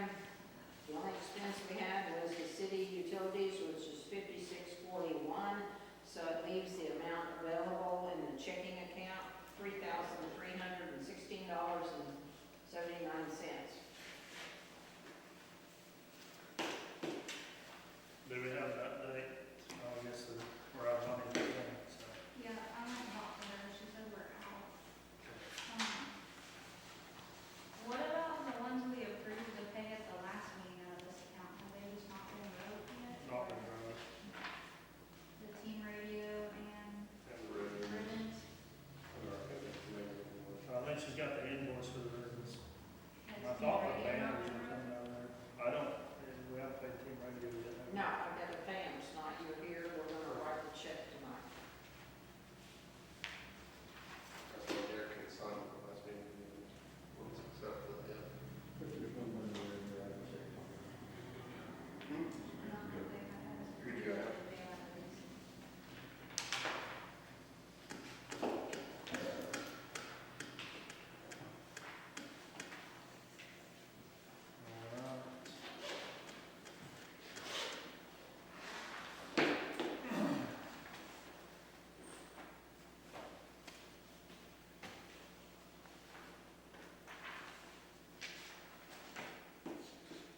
the only expense we had was the city utilities, which is $56.41. So it leaves the amount available in the checking account, $3,316.79. Do we have an update? Oh, I guess we're out of money for that, so. Yeah, I went and talked to her, she said we're out. Um, What about the ones we approved to pay at the last meeting out of this account? Have they just not been wrote yet? Not been right. The team radio and ribbons? I think she's got the invoice for the ribbons. Has I team thought the radio band not was been coming wrote? out of there. I don't, we haven't paid team radio yet. have we? No, I've got to pay them tonight. You're here, we're gonna write the check tonight. That's what Derek had signed the last meeting. What's acceptable, yeah. Not that they have Who'd you have? All right.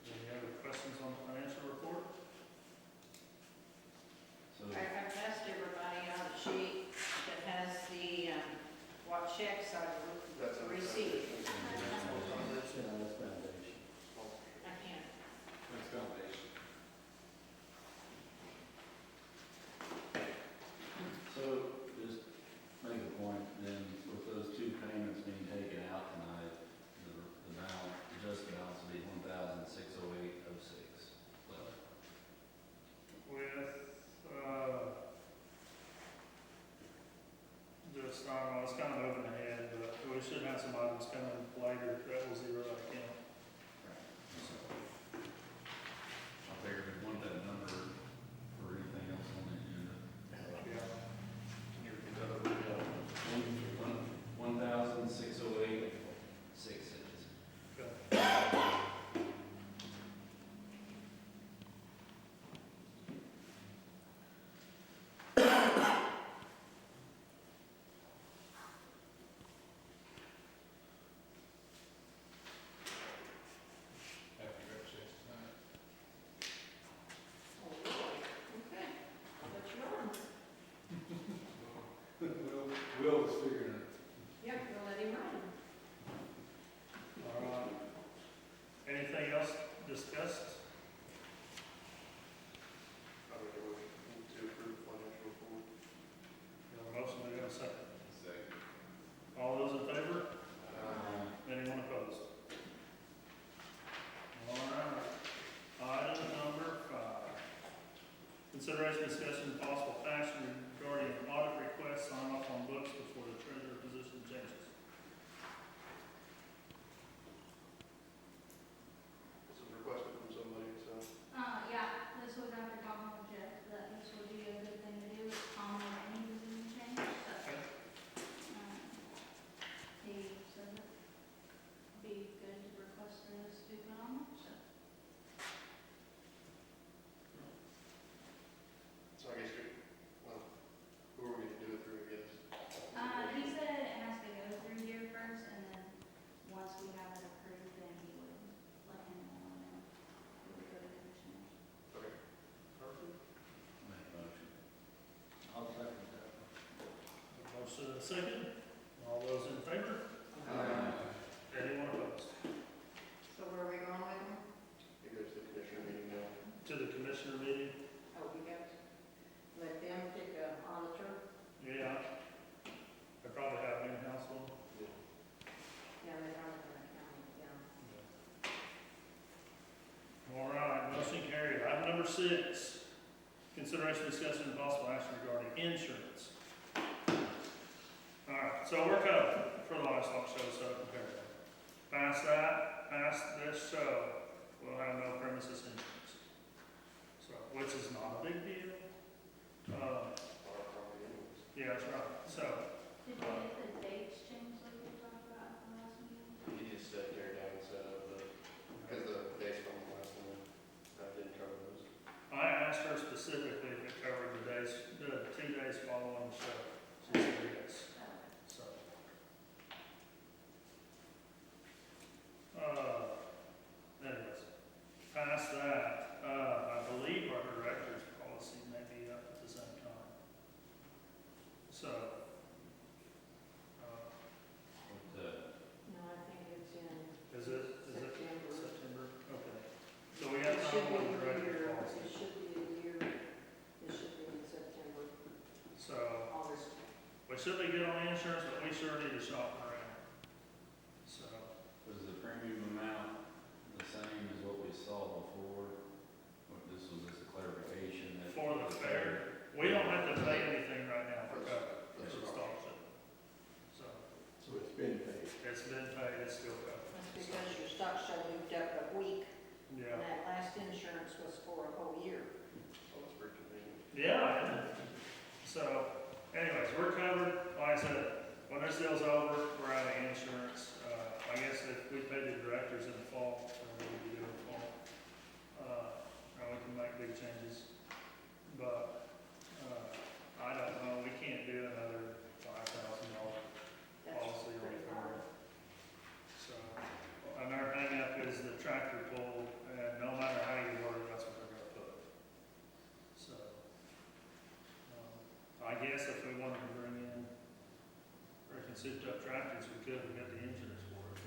Any other questions on the financial report? So, I've asked everybody on the sheet that has the, what checks That's I've a- received. yeah, that's foundation. I can't. That's foundation. So, just make a point, then, with those two payments being taken out tonight, the balance, the just balance will be $1,608.06. With, just, I don't know, it's kind of moving ahead, but we should have some items coming later that will zero out account. So, I figured we'd want that number for anything else on the agenda. yeah. Can you repeat that over again? 1,608.06. Okay. After you got checks tonight. Oh, really? Okay. I'll let you on. Will was figuring it. Yep, we'll let him run. All right. Anything else discussed? I would go to approve financial report. Got a motion, do we have a second? Second. All those in favor? Uh, Anyone opposed? All right. Item number 5. Consideration, discussion, and possible action regarding an audit request, sign off on books before the treasurer position changes. This was requested from somebody, so. Yeah, this was after talking with Jeff, that this would be a good thing to do, it's common with any position change, so. Okay. He said it'd be good to request for this to be put on, so. So I guess well, who are we gonna do it through, I guess? He said it has to go through here first, and then once we have it approved, then he would let him know, and then we would go to commissioners. Okay. Perfect. Make a motion. I'll second that. Motion and a second. All those in favor? Anyone opposed? So where are we going with him? It goes to the commissioner meeting now. To the commissioner meeting? Oh, we got to let them pick an auditor? Yeah. I probably have an in-house one. Yeah, they're on the county, yeah. All right, motion carried. Item number 6, consideration, discussion, and possible action regarding insurance. All right, so we're covered for the livestock show, so comparative. Past that, past this show, we'll have no premises insurance. So, which is not a big deal. Our property anyways. Yeah, that's right. So, Did we get the dates changed like we talked about at the last meeting? He just sat there down and set up because they should be good on insurance, but we sure need to shop around. So, Was the premium amount the same as what we saw before? Or this was just a clarification that. for the fair, we don't have to pay anything right now for cover, That's for the right. stock show. So, So it's been paid. it's been paid, it's still covered. That's because your stock show moved up a week, and Yeah. that last insurance was for a whole year. So it's pretty convenient. Yeah, isn't it? So, anyways, we're covered. Like I said, when this deal's over, we're out of insurance. I guess if we pay the directors in the fall, then we can do it in the fall. And we can make big changes. But, I don't know, we can't do another $5,000 That's policy on pretty the hard. fair. So, and our hang up is the tractor pull, and no matter how you word it, that's what they're gonna put. So, I guess if we wanted to bring in freaking souped up tractors, we could, we got the insurance for it.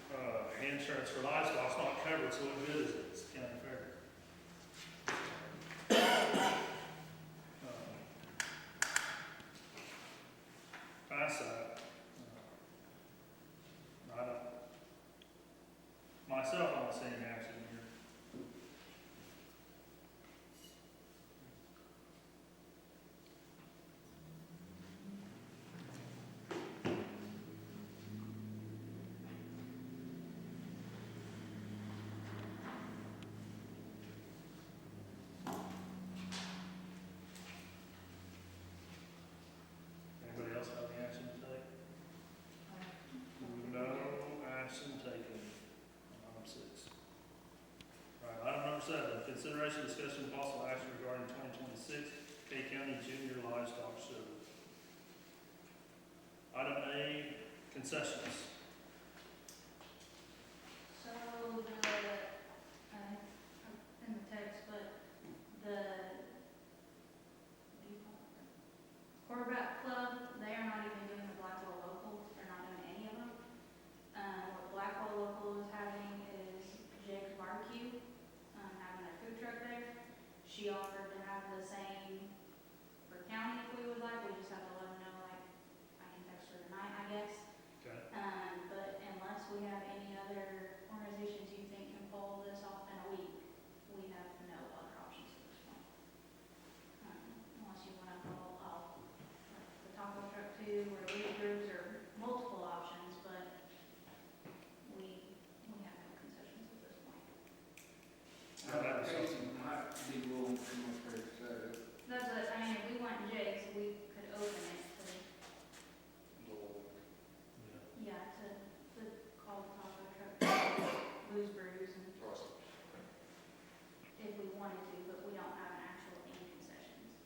But, insurance for livestock's not covered, so what good is it? It's county fair. Past that, I don't, myself, I don't see any action here. Anybody else have any action to take? No action taken on item 6. All right, item number 7, consideration, discussion, and possible action regarding 2026 K County Junior Livestock Show. Item A, concessions. So in the text, but the, what do you call it? Quarterback Club, they are not even doing the Blackwell Local, they're not doing any of them. What Blackwell Local is having is Jake's Barbecue, having a food truck there. She offered to have the same for county if we would like, we just have to let them know, like, I can text her tonight, I guess. Okay. But unless we have any other organizations you think can pull this off in a week, we have no other options at this point. Unless you wanna call off like the taco truck too, or Leaders, or multiple options, but we have no concessions at this point. Application might be willing to come up here to set it. That's what, I mean, if we went Jake's, we could open it to, yeah, to call the taco truck, Blues Brews, and Awesome. if we wanted to, but we don't have an actual any concessions.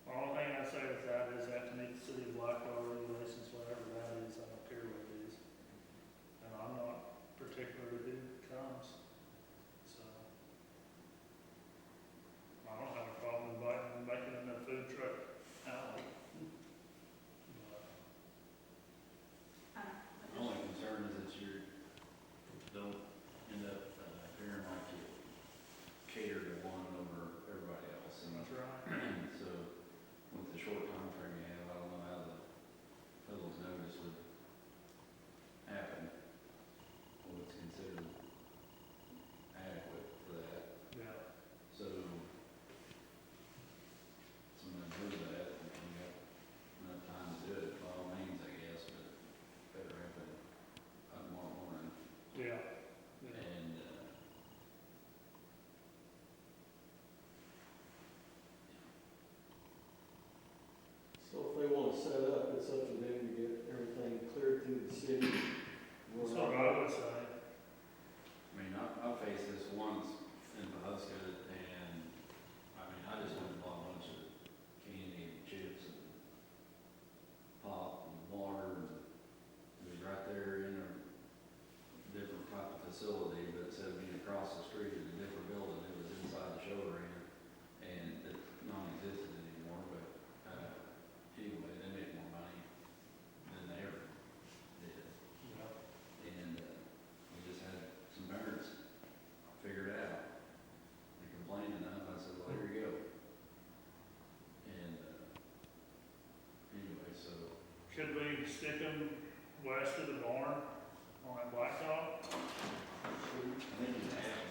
The only thing I say with that is have to meet the city of Blackwell regulations, whatever that is, I don't care what it is. And I'm not particular who comes, so. I don't have a problem inviting, making them a food truck alley. The only concern is that you don't end up appearing like you cater to one over everybody else. And That's right. so with the short time frame you have, I don't know how the public's notice would happen. What's considered adequate for that. Yeah. So, someone heard that, and we got enough time to do it, by all means, I guess, but better happen tomorrow morning. Yeah. And, So if they wanna set up, it's up to them to get everything cleared through the city. That's what I would say. I mean, I faced this once in Pahuska, and, I mean, I just went and bought a bunch of candy and chips and pop and water, and it was right there in a different type of facility, but instead of being across the street in a different building, it was inside the show arena, and it's non-existent anymore, but, anyway, they make more money than they ever did. Yeah. And we just had some parents figure it out. They complained enough, I said, well, here you go. And stick them west of the barn on that blacktop. I think it's half.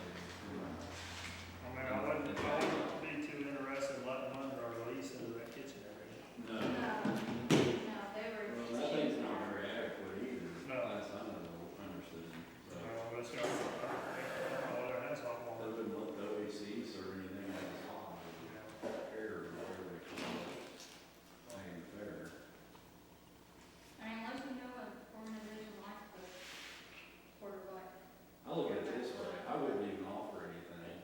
I mean, I wouldn't be too interested in letting them under our lease into that kitchen area. No, No, they were. well, that thing's not very adequate either, No. last I understood, so. But it's got, all their hands off on They it. wouldn't let the OECs or anything like this on, air or whatever they call it. Ain't fair. I mean, unless we know an organization like the quarterback. I look at it this way, I wouldn't even offer anything,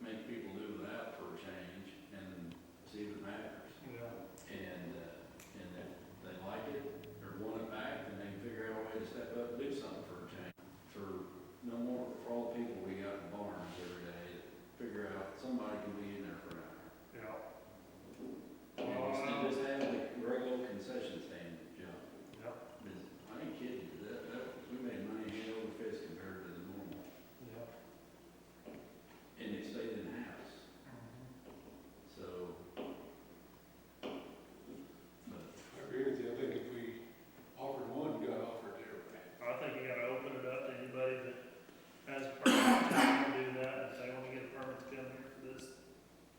make people do that for a change and see if it matters. Yeah. And if they like it or want it back, then they can figure out a way to step up and do something for a change. For no more, for all the people we got in barns every day, figure out somebody can be in there for an hour. Yeah. And just have the regular concession stand jump. Yep. I ain't kidding you, we made money hand over fist compared to the normal, Yep. and it stayed in house, so. But, I agree with you, I think if we offered one, you gotta offer it to everybody. I think you gotta open it up to anybody that has a permit to do that. If they wanna get a permit to come here for this,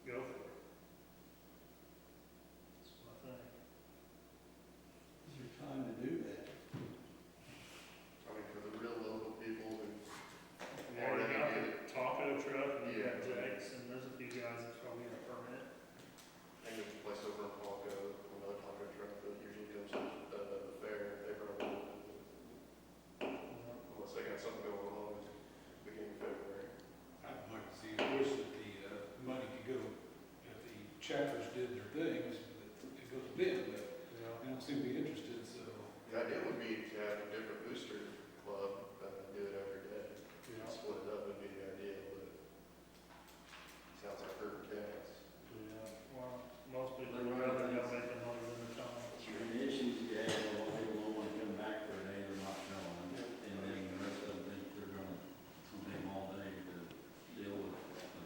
go for it. That's what I think. Is there time to do that? I mean, for the real local people who, We've already got the taco truck, and you got Jake's, and there's a few guys that's probably got a permit. I think there's a place over in Palco, another taco truck that usually comes to the fair, they probably, unless they got something going on at the beginning of February. I'd like to see, I wish that the money could go, if the chapters did their things, that it goes to them, but they don't seem to be interested, so. The idea would be to have a different booster club, do it every day. Yeah. Split it up would be the idea, but sounds like hurting gas. Yeah, well, most people would rather go make the money than the time. and the issues you have, a lot of people don't wanna come back for a day, they're not going, and then the rest of them think they're gonna take them all day to deal with a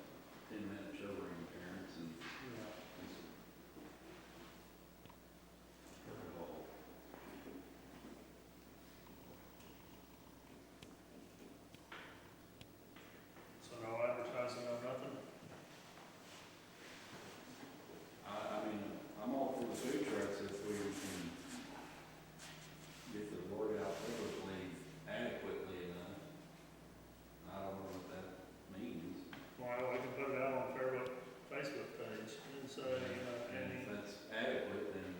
10-minute showroom appearance and. Yeah. So no advertising on nothing? I mean, I'm all for the food trucks if we can get the word out publicly adequately enough. I don't know what that means. Well, we can put it out on Fairwood Facebook page and say, And if that's adequate, then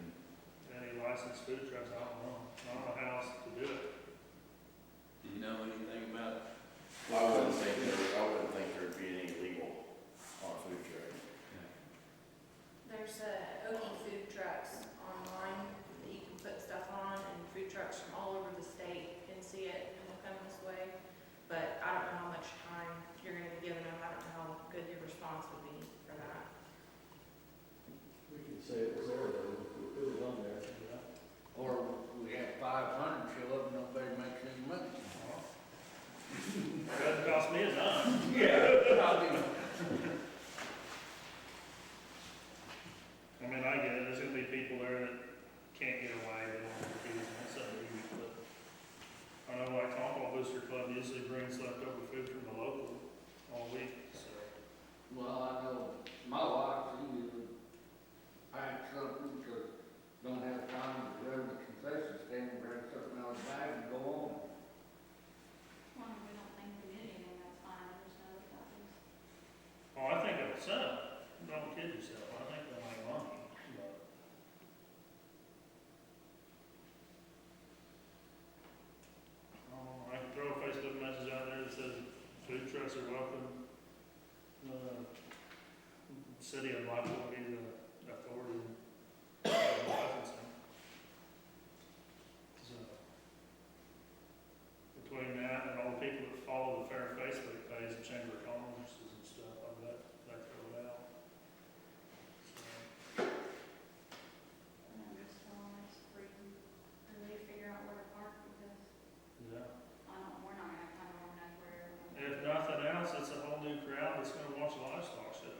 any licensed food trucks, I don't know how else to do it. do you know anything about? I wouldn't think there'd be any legal on a food truck. There's Okie food trucks online that you can put stuff on, and food trucks from all over the state can see it and will come this way. But I don't know how much time you're gonna be giving them, I don't know how good your response would be for that. We can say it was there, though, if we put it on there. Or we have 500 show up and nobody makes any money. It doesn't cost me a dime. I mean, I get it, there's gonna be people there that can't get away, they want their kids, and that's something you but I know like Tompkins Booster Club usually brings leftover food from the local all week, so. Well, I know my wife, she usually packs something because don't have time to run the concession stand, bring something out of the bag and go on. Well, if we don't think we did anything, that's fine, I just know that that was. Oh, I think it'll sell, don't kid yourself, I think they'll make money, but. I can throw a Facebook message out there that says food trucks are welcome. City of Blackville will be the authority in licensing. So, between that and all the people that follow the Fair Facebook page, the Chamber of Commerce and stuff, I bet they throw it out. So, And I'm just telling us free, or they figure out where to park because yeah. we're not gonna have time to organize where everyone. If nothing else, it's a whole new crowd that's gonna watch a livestock show.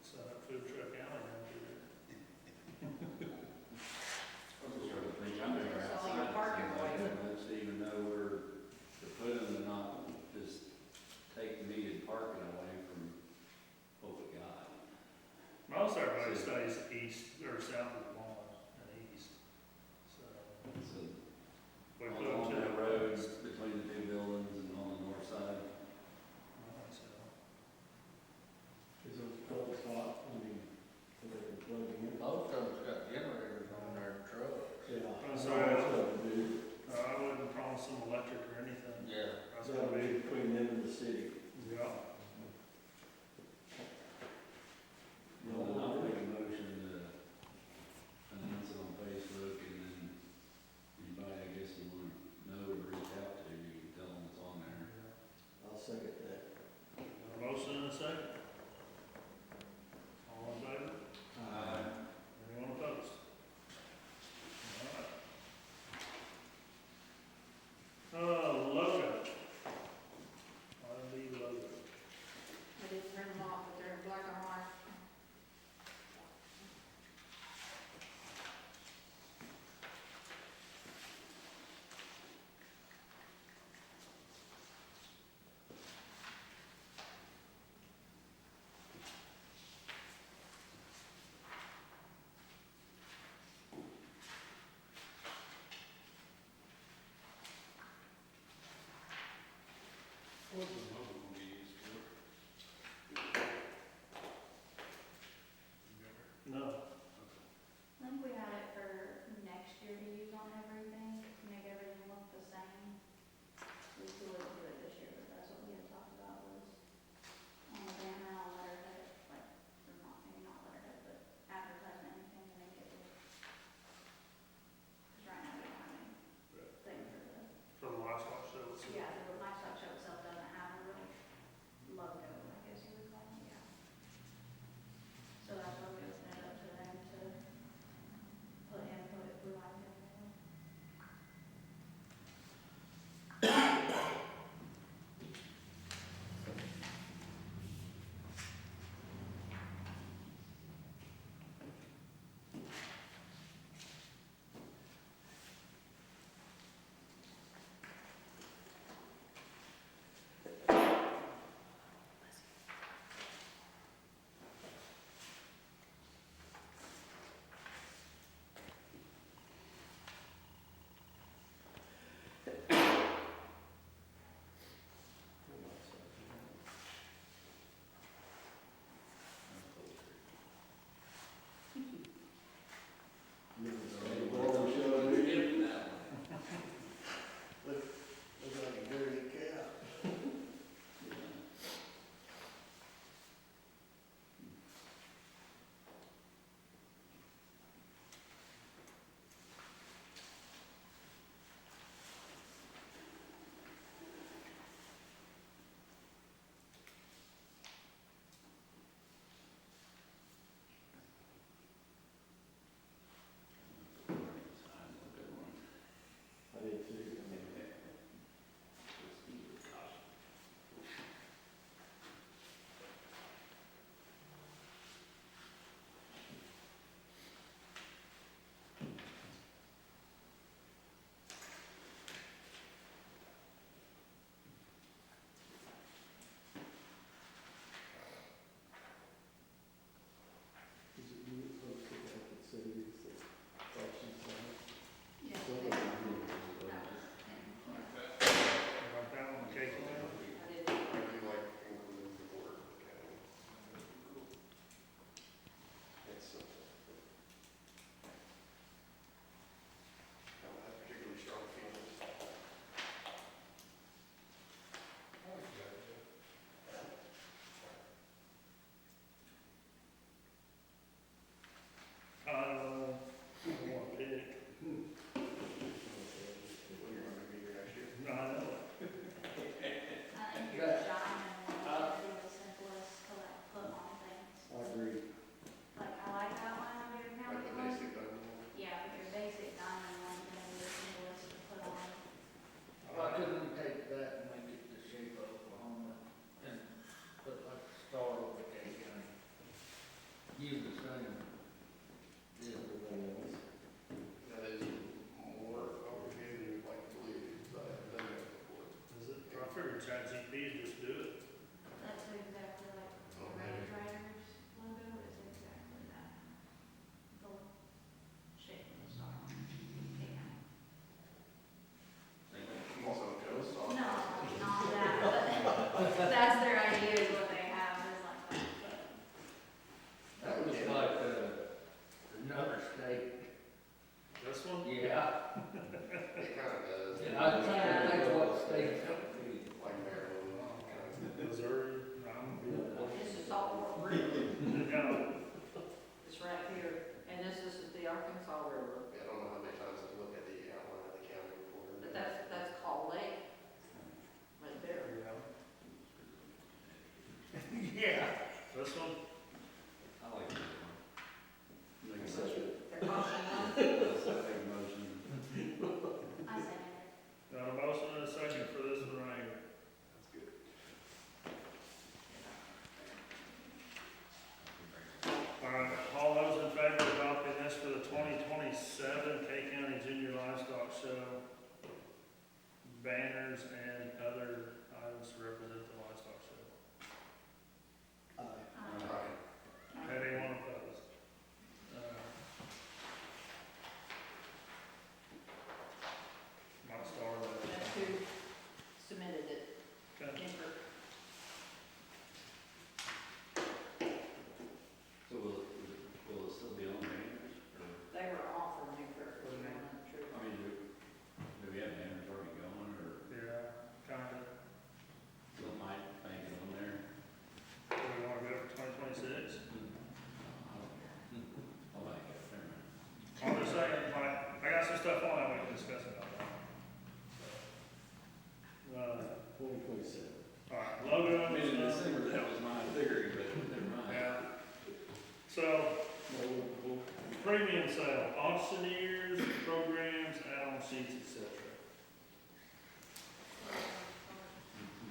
So that food truck alley down there. stays east, or south of the lawn, and east. So, So, we put them along to that the road, roads. between the two buildings and on the north side. So, Is those plugs hot? I mean, so they can plug in? Most of them's got generators on their trucks. Yeah. I'm I sorry. know that's what they do. I wouldn't promise them electric or anything. Yeah. That's That'll gonna be be, between them and the city. yeah. Well, I'll make a motion to announce it on Facebook, and then anybody, I guess, you want to know or reach out to, you can tell them it's on there. I'll second that. Got a motion and a second. All in favor? Anyone opposed? All right. Logo. RV logo. I didn't print them off, but they're in black and white. What's the logo gonna be used for? No. I think we had it for next year to use on everything, to make everything look the same. We could do it this year, but that's what we had talked about was on the banner, on letterhead, like, or not, maybe not letterhead, but advertisement, anything to make it look. Cause right now we don't have any thing for the, For the livestock show. it's- yeah, the livestock show itself doesn't have a real logo, I guess you would call it, yeah. So that's why we opened it up to them to put input if we like it. Hey, Barber show, do you? Look like a dirty cat. I did too. Is it you folks that have to say this, that auction sign? Yeah. Somebody That did. was in- Like that on the cake line. I didn't. I do like including the board county. It's simple. I don't have particularly strong feelings. I don't want to pick. Well, you're not gonna be here next year. No, I know. I think your giant one would be the simplest to like put on things. I agree. Like, I like that one on your Like county the one. basic diamond one. Yeah, but your basic diamond one can be the simplest to put on. Why couldn't we take that and make it the shape of Oklahoma and put like a star over the cake and use the same deal? Everything else. That is more complicated than you'd like to believe, because I haven't done that before. Is it, I figured ChatGPT would just do it. That's exactly like the Road Riders logo is exactly that. motion on? Second motion. I second it. Got a motion and a second for this one right here. That's good. All right, all those in favor of adopting this for the 2027 K County Junior Livestock Show banners and other items to represent the livestock show? Anyone opposed? Might start with. That's who submitted it. Okay. Denver. So will it still be on banners, or, They were offering me for it, What do you mean? true. I mean, do we have banners already going, or Yeah, kind of. what might make it on there? Do we want to go for 2026? I'll make it, never mind. I'm just saying, like, I got some stuff on that we can discuss about that. So, 2027. all right, logo I mean, in and stuff. December, that was my theory, but never mind. Yeah. So, premium sale, auctioneers, programs, add-on sheets, etc.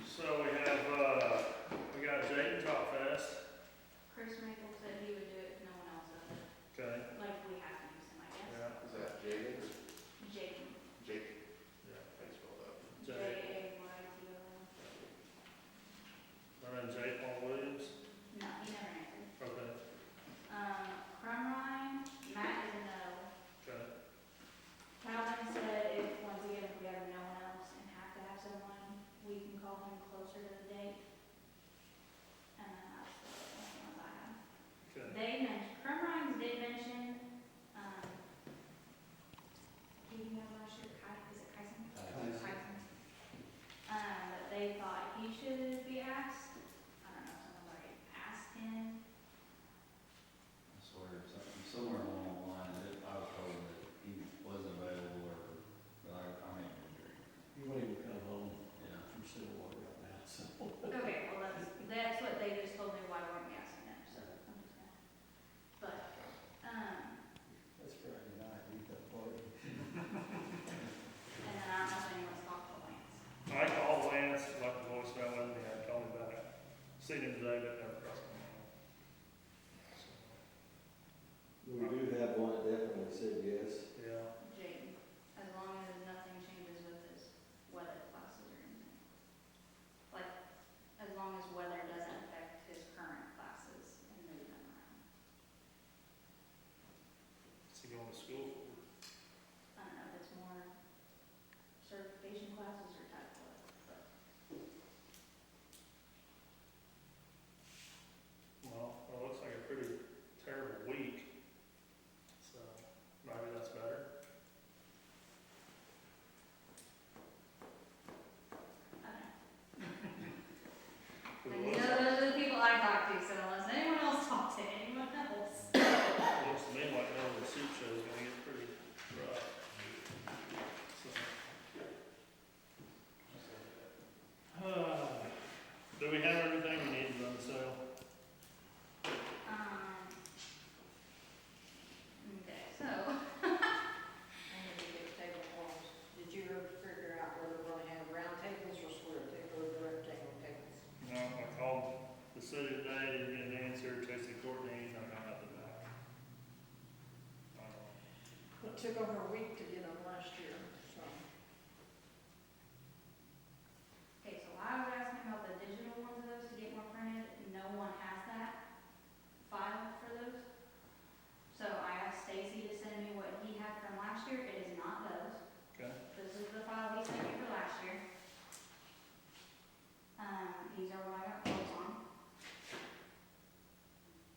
So we have, we got Jayden Top Fest, Chris Maple said he would do it if no one else does it. okay, Like, we have to use him, I guess. yeah, Is that Jaden or Jake. Jake? yeah, How do you spell that? Jay, J-A-Y-T-O-N. and then J. Paul Williams, No, he never answered. okay, Crumline, Matt is a no. okay, Calvin said if, once again, if we have no one else and have to have someone, we can call him closer to the date. And then that's the only ones I have. okay. They mentioned, Crumlines did mention, who do you have last year, is it Kyson? Kyson. That they thought he should be asked. I don't know if someone's already asked him. I swear, somewhere along the line, that I was told that he wasn't available, or, I mean, You won't even come home yeah. from Stillwater right now, so. Okay, well, that's what they just told me, why weren't we asking them, so I'm just gonna. But, That's Friday night, we got a party. and then I don't know if anyone's talked to Lance. I called Lance, left the voicemail with me, I called him back, seen him today, but never crossed my mind. We do have one that definitely said yes. Yeah, Jayden, as long as nothing changes with his weather classes or anything. Like, as long as weather doesn't affect his current classes and move them around. is he going to school for? I don't know if it's more certification classes or type what, but Well, it looks like a pretty terrible week, so maybe that's better. I don't know. It And looks, those are the people I talk to, so unless anyone else talks to anyone else. looks to me like the soup show is gonna get pretty rough. So. Do we have everything we need to run the sale? Okay, so, I need to get table forms. Did you ever figure out whether we're gonna have round tables or square tables or rectangle tables? No, I called the city today, didn't get an answer, texted Courtney, I got nothing back. I don't know. It took over a week to get them last year, so. okay, so I was asking about the digital ones of those to get more printed, no one has that file for those. So I asked Stacy to send me what he had from last year, it is not those. Okay, This is the file he sent me for last year. These are what I got quotes on.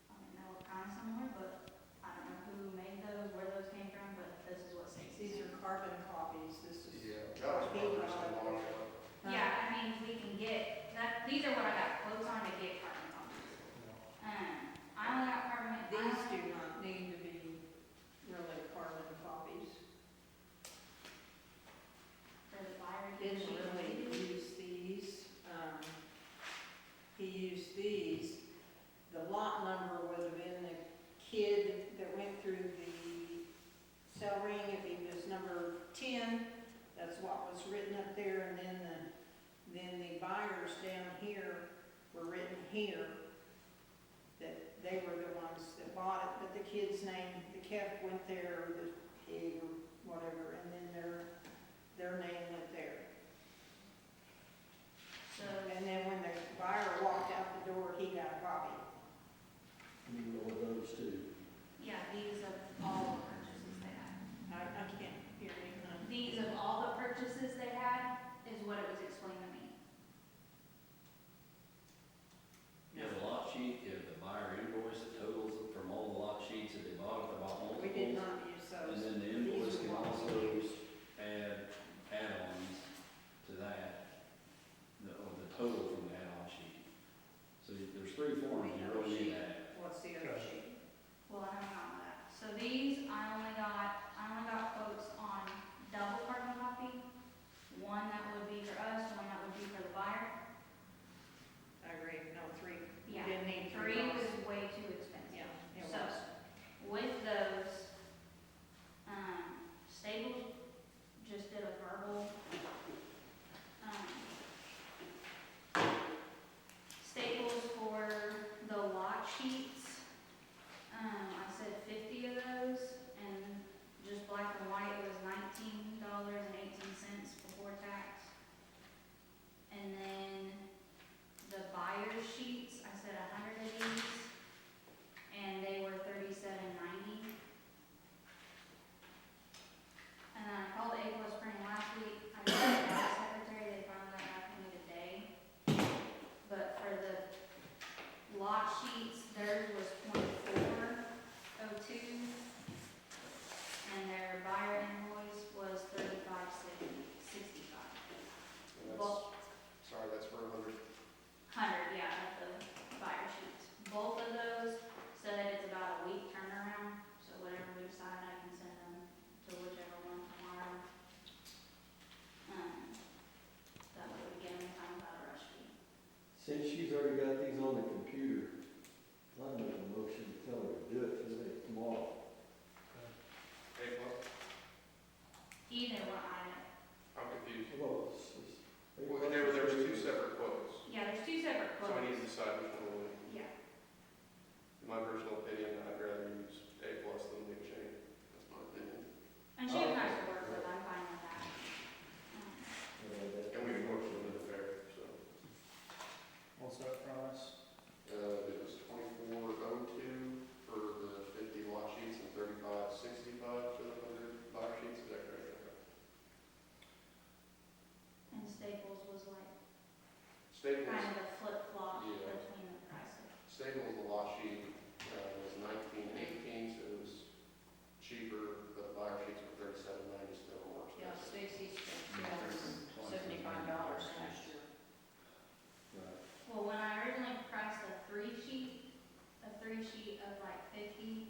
I mean, they look kinda similar, but I don't know who made those, where those came from, but this is what Stacy These sent. are carbon copies, this is. That was probably just a long shot. Yeah, I mean, we can get, that, these are what I got quotes on to get carbon copies. I only got carbon, These do not need to be really carbon copies. for the fire. Didn't really use these, he used these. The lot number would have been the kid that went through the here, that they were the ones that bought it, but the kid's name, the calf went there, or the pig, or whatever, and then their name went there. So, And then when the buyer walked out the door, he got a copy. You know those two. yeah, these of all the purchases they had. I can't hear you. These of all the purchases they had is what it was explained to me. You have a lot sheet, you have the buyer invoice that totals it from all the lot sheets that they bought, if they bought multiples. We did not use those. And then the These invoice are can what we also used. add add-ons to that, the total from the add-on sheet. So there's three forms you really need that. What's the other Okay. sheet? Well, I haven't gotten that. So these, I only got quotes on double carbon copy. One that would be for us, one that would be for the buyer. I agree, no, three. We Yeah. didn't need Three three. was way too expensive. Yeah, it So, was. with those, Staples just did a verbal, Staples for the lot sheets, I said 50 of those, and just black and white was $19.18 before tax. And then the buyer sheets, I said 100 of these, and they were $37.90. And then I called A Plus Printing last week, I got the secretary, they finally got back to me today. But for the lot sheets, theirs was 2402, and their buyer invoice was 3565. And Well, that's for 100. 100, yeah, of the buyer sheets. Both of those said it's about a week turnaround, so whatever we decide, I can send them to whichever one tomorrow. That way we get them in time without a rush fee. Since she's already got these on the computer, I'd make a motion to tell her to do it today, tomorrow. Hey, well, Either one, I'm confused. Well, Well, there was two separate quotes, yeah, there's two separate so I need to quotes. decide which one to win. Yeah, In my personal opinion, I'd rather use A plus than League Chain. That's my opinion. and she was nice to work with, I'm fine with that. And we worked with them in the fair, so. What's that price? It was 2402 for the 50 lot sheets and 3565 for the 100 buyer sheets. Is that correct? And Staples was like, Staples, kind of a flip-flop Yeah. between the prices. Staples, the lot sheet was 1918, so it was cheaper, but the buyer sheets were 3790, still more Yeah, expensive. Stacy spent $275 last year. Right. Well, when I originally priced a three sheet of like 50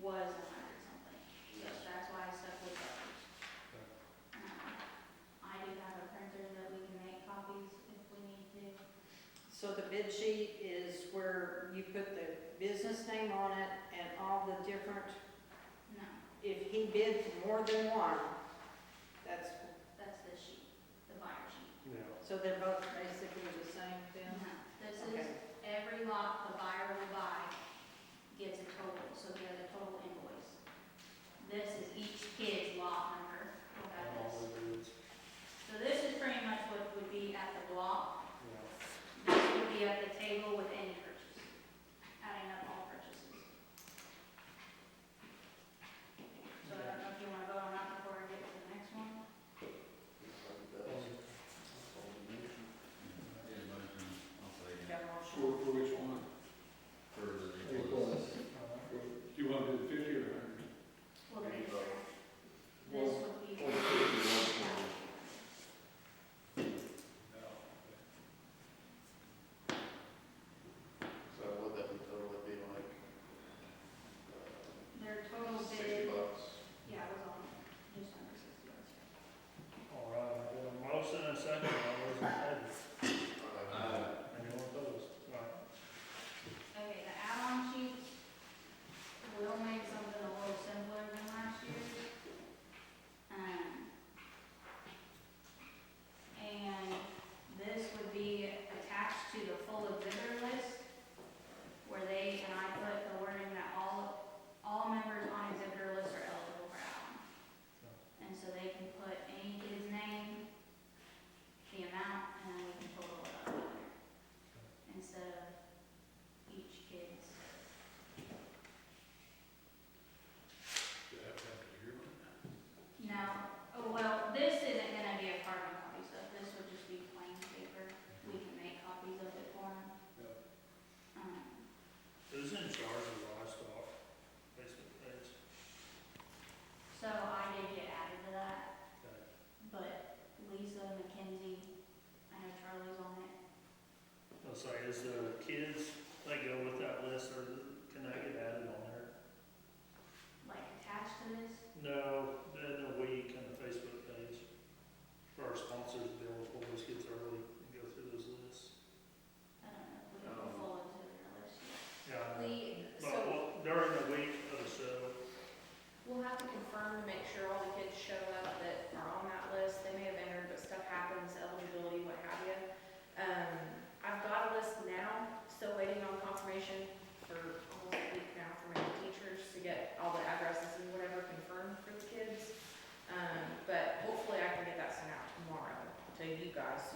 was 100 something. So that's why I stuck with those. I do have a printer that we can make copies if we need to. So the bid sheet is where you put the business name on it and all the different, No, if he bid for more than one, that's, that's this sheet, the buyer sheet. Yeah. so they're both basically the same then? No, this is Okay. every lot the buyer will buy gets a total, so we have a total invoice. This is each kid's lot number, what that All is. the bids. So this is pretty much what would be at the block. Yeah. This would be at the table with any purchase, adding up all purchases. So I don't know if you want to vote on that before I get to the next one. Yeah, motion, I'll say it. Got a motion? For which one? For the A plus. plus. Do you want to do the 50 or 100? We'll get it there. Well, This would be. or 50, No. So what that would total would be like, Their total 60 bid, bucks. yeah, it was on just under 60 bucks. All right, I got a motion and a second, all those in favor? Uh, Anyone opposed? All right.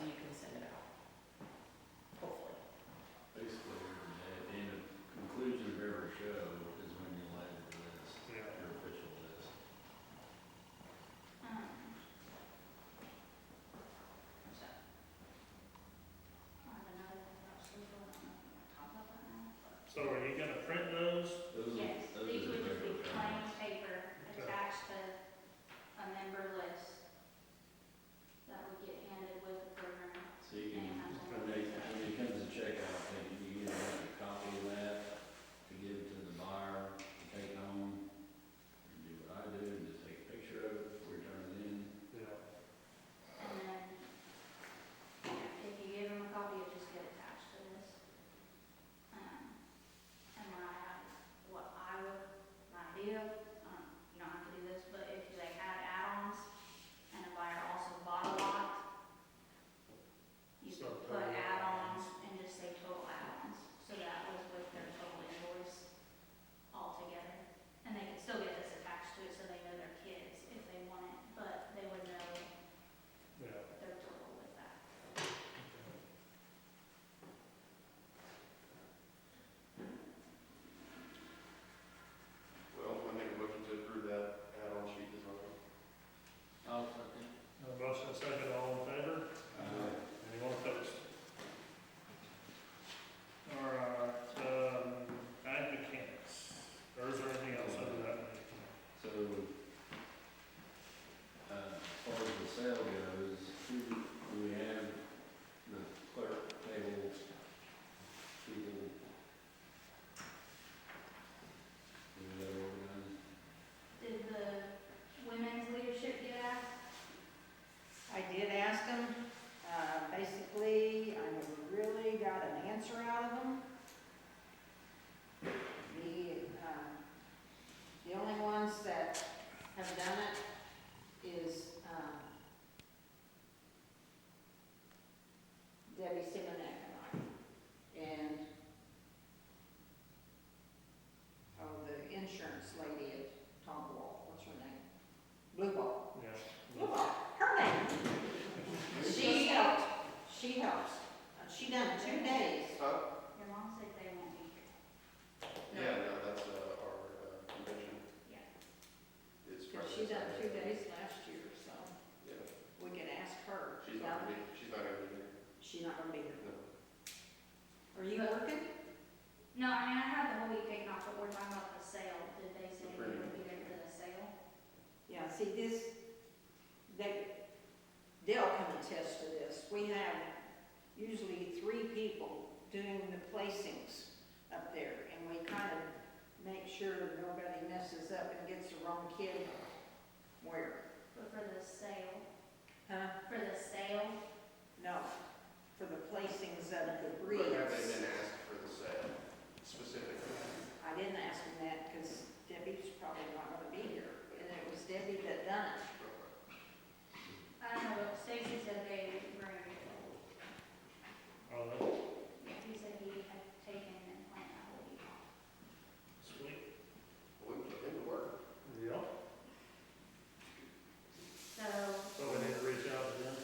so you can send it out. Hopefully. Basically, at the end of conclusion of every show is when you'll add the list, Yeah. your official list. So, I have another thing about school, I don't know if you want to talk about that now, but. So are you gonna print those? Yes, Those these are would just be regular plain comments. paper Okay. attached to a member list that would get handed with the program. So you can, Anytime when someone they, needs that. when it comes to checkout, you either have a copy of that to give to the buyer to take home, or do what I do, and just take a picture of it before you turn it in. Yeah. And then, if you give them a copy, it just get attached to this. And then I have what I would, my idea, you don't have to do this, but if they had add-ons and a buyer also bought a lot, you So could put total add-ons and just say total add-ons, so that was with their total invoice altogether. And they could still get this attached to it, so they know their kids if they want it, but they would know Yeah. their total with that. Well, I make a motion to approve that add-on sheet design. I'll second. Motion second, all in favor? Anyone opposed? All right, ag mechanics, or is there anything else under that? So, as far as the sale goes, who do we have the clerk table people? Do we have organized? Did the women's leadership get asked? I did ask them, basically, I never really got an answer out of them. The only ones that have done it is, Debbie Simonek and I. And, oh, the insurance lady at Tom Wall, what's her name? Blue Ball. Yeah. Blue Ball, her name. She helped, she helps. She done 2 days. Huh? Your mom said they won't be here. Yeah, no, that's, our, convention. Yeah. It's Cause Friday, she done 2 Saturday. days last year, so Yeah, we can ask her. she's not gonna be here. She's not gonna be here. No. Are you working? No, I mean, I have the whole week taken off, but we're talking about the sale. Did they say they Pretty would be there for the sale? Yeah, see this, Dale can attest to this. We have usually 3 people doing the placings up there, and we kind of make sure nobody messes up and gets the wrong kid where. But for the sale, Huh? for the sale, No, for the placings of the But breeds. have they been asked for the sale specifically? I didn't ask him that because Debbie's probably not gonna be here, and it was Debbie that done it. I don't know, but Stacy said they bring it. Are they? He said he had taken and planned that whole week off. Sweet. We can put them to work. Yeah. So, So we need to reach out to them.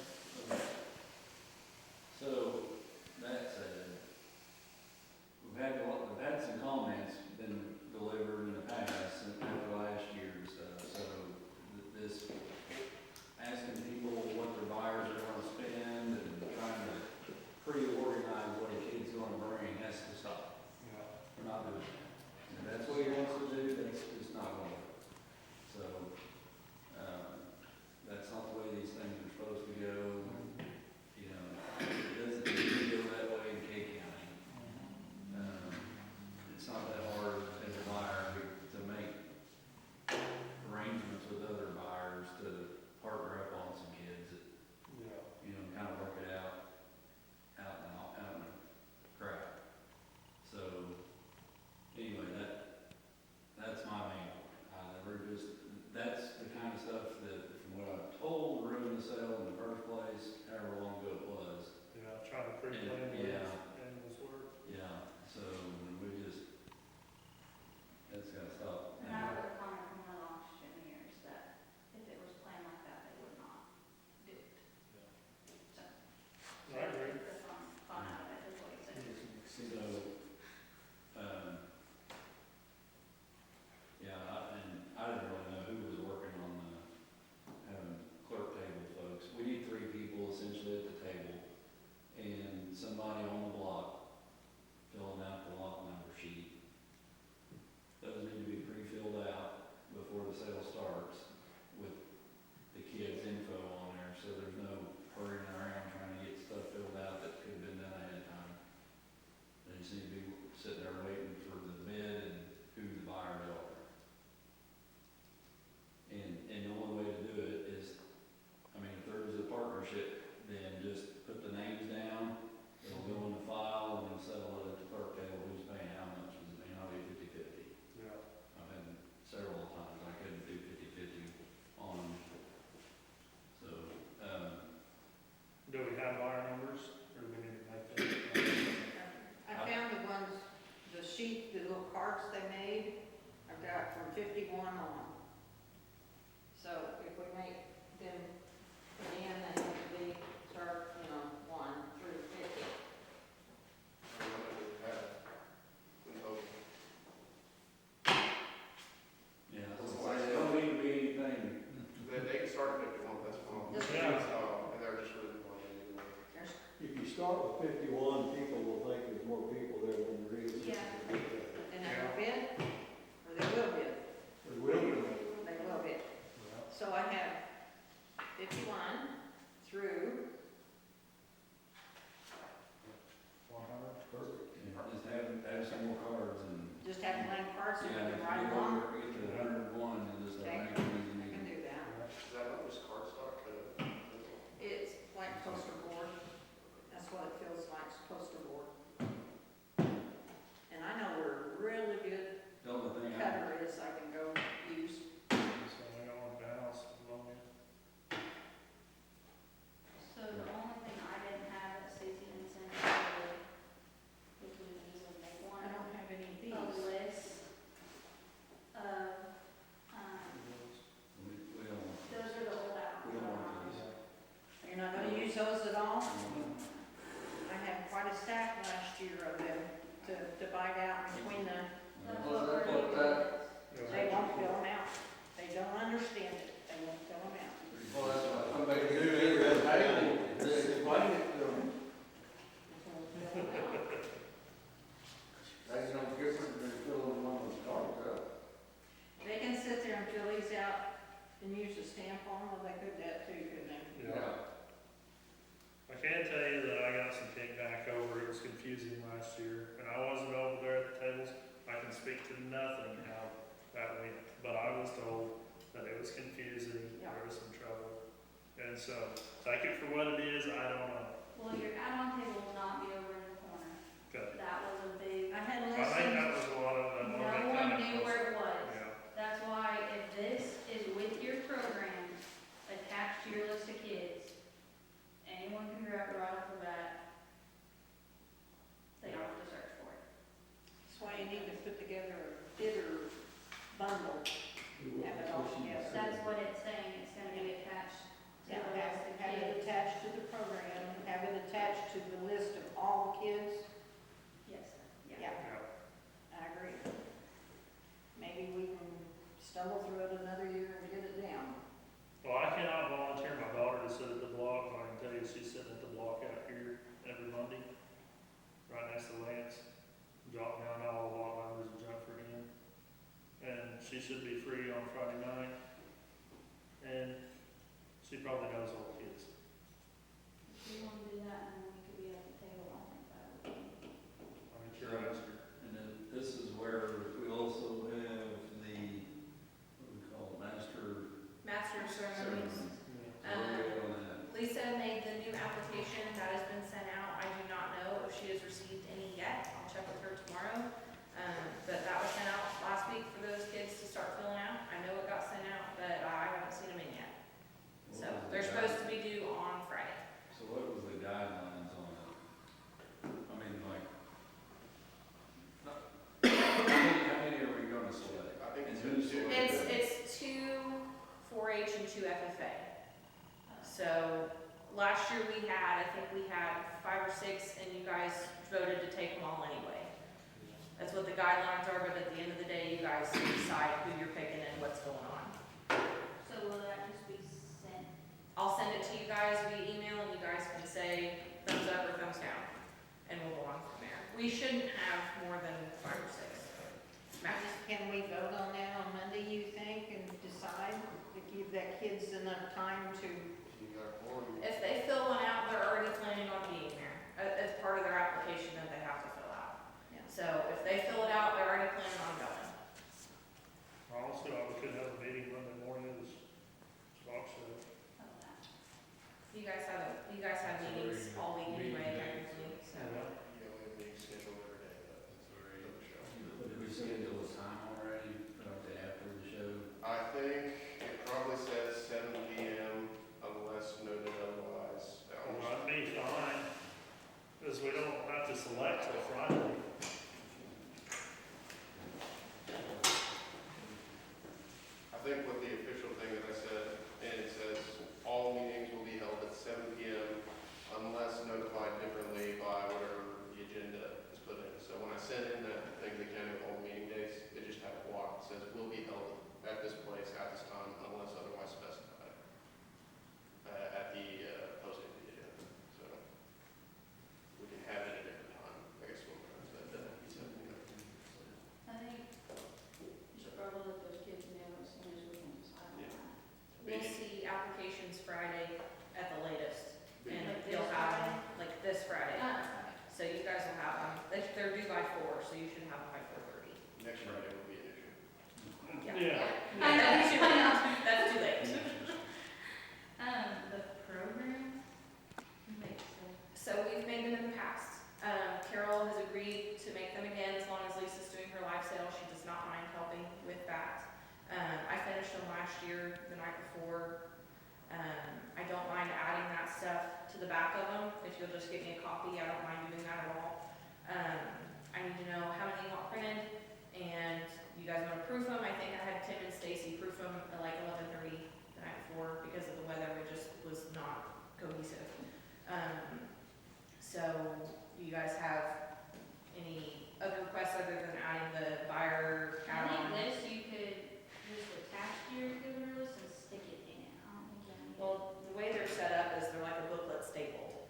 start with 51, people will think there's more people there than there is. Yeah. And they will bid, or they will bid, There will be. they will bid. So I have 51 through, 100. Perfect. Just have some more cards and. just have blank cards and Yeah, we if can you write get them on. over, get to 101 and just Okay. make it easy. I can do that. Is that not just cardstock? It's like poster board. That's what it feels like, it's poster board. And I know where a really good The only thing I, cutter is I can go use. So we don't want the house alone. So the only thing I didn't have that Stacy had sent over, which we would easily make I one, don't have any of a these. list of, we don't want, those are the old we don't want applicants. these. You're not gonna use those at all? I had quite a stack last year of them to divide out between the, That's Well, what that's we're what doing. they won't fill them out. They don't understand it, they won't fill them out. Well, that's what somebody can do, they explain it to them. That's no different than filling one of those cards up. They can sit there and fill these out and use a stamp on them, well, they could that too, couldn't they? Yeah. I can tell you that I got some kickback over, it was confusing last year, and I wasn't over there at the tables. I can speak to nothing how that went, but I was told that it was confusing, Yeah. there was some trouble. And so, take it for what it is, I don't know. Well, your add-on table will not be over in the corner. Okay. That was a big, I had I think that listened, was a lot of, that no one one that kind knew of. where it was. Yeah, That's why if this is with your program attached to your list of kids, anyone can grab it right off the bat. They don't have to search for it. that's why you need to put together a bidder bundle. Have it all together. That's what it's saying, it's gonna be attached to Yeah, the list of have it kids. attached to the program, have it attached to the list of all kids. Yes, yeah. Yeah, yeah. I agree. Maybe we can stumble through it another year and get it down. Well, I cannot volunteer my daughter to sit at the block, but I can tell you she's sitting at the block out here every Monday, right next to Lance, jotting down all the lot numbers and jump for him. And she should be free on Friday night, and she probably knows all the kids. If you wanna do that, and then we could be at the table, I think that would be. I mean, sure, ask her. And then this is where we also have the, what do we call it, Master ceremonies. ceremony. So where are we at on that? Lisa made the new application that has been sent out. I do not know if she has received any yet. I'll check with her tomorrow. But that was sent out last week for those kids to start filling out. I know it got sent out, but I haven't seen them in yet. So What was the they're supposed to guide- be due on Friday. So what was the guidelines on it? I mean, like, how many are we gonna select? I think And it's who's two. selected? It's two 4-H and two FFA. So last year we had, I think we had 5 or 6, and you guys voted to take them all anyway. That's what the guidelines are, but at the end of the day, you guys decide who you're picking and what's going on. So will that just be sent? I'll send it to you guys via email, and you guys can say thumbs up or thumbs down, and we'll go on from there. We shouldn't have more than 5 or 6. Max. Can we vote on that on Monday, you think, and decide to give that kids enough time to, You got one. If they fill one out, they're already planning on being there, as part of their application that they have to fill out. Yeah. So if they fill it out, they're already planning on going. Also, we could have a meeting Monday morning at the stock show. You guys have meetings all week anyway, technically, so. You know, we have meetings scheduled every day, but for the show. Did we schedule a time already, after the show? I think it probably says 7 PM unless noted otherwise. On So you guys will have them, they're due by 4, so you should have them by 4:30. Next Friday would be an issue. Yeah. I know, You should have- That's too late. the program, makes sense. So we've made them in the past. Carol has agreed to make them again as long as Lisa's doing her live sale. She does not mind helping with that. I finished them last year, the night before. I don't mind adding that stuff to the back of them. If you'll just give me a copy, I don't mind doing that at all. I need to know how many you want printed, and you guys want to proof them. I think I had Tim and Stacy proof them at like 11:30 the night before because of the weather. It just was not cohesive. So, you guys have any other requests other than adding the buyer I think add-on? this you could just attach to your exhibitor list and stick it in. I don't think you need it. Well, the way they're set up is they're like a booklet stapled,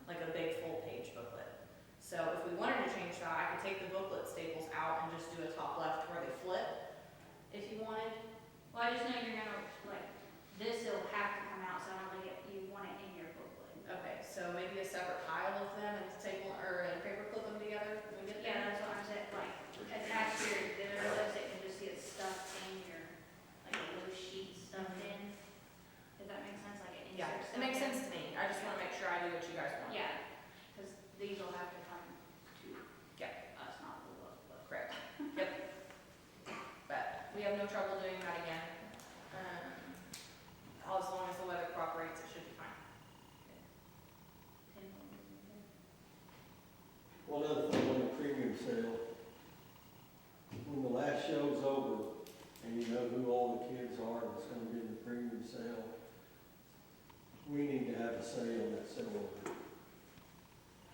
like a big full-page booklet. So if we wanted to change that, I could take the booklet staples out and just do a top left where they flip, if you wanted. Well, I just know you're gonna, like, this will have to come out, so I don't think you want it in your booklet. Okay, so maybe a separate pile of them and staple, or paper clip them together when we get Yeah, there? that's what I'm saying, like, attach your exhibitor list, it can just get stuffed in your, like, a loose sheet stuffed in. Does that make sense, like an Yeah, insert? it makes stuff in? sense to me. I just wanna make sure I do what you guys want. Yeah, because these will have to come to Yeah. us, not the book, but. Correct. Yep. But we have no trouble doing that again. As long as the weather cooperates, it should be fine. One other thing on the premium sale, when the last show's over, and you know who all the kids are that's gonna be in the premium sale, we need to have a say on that sale order.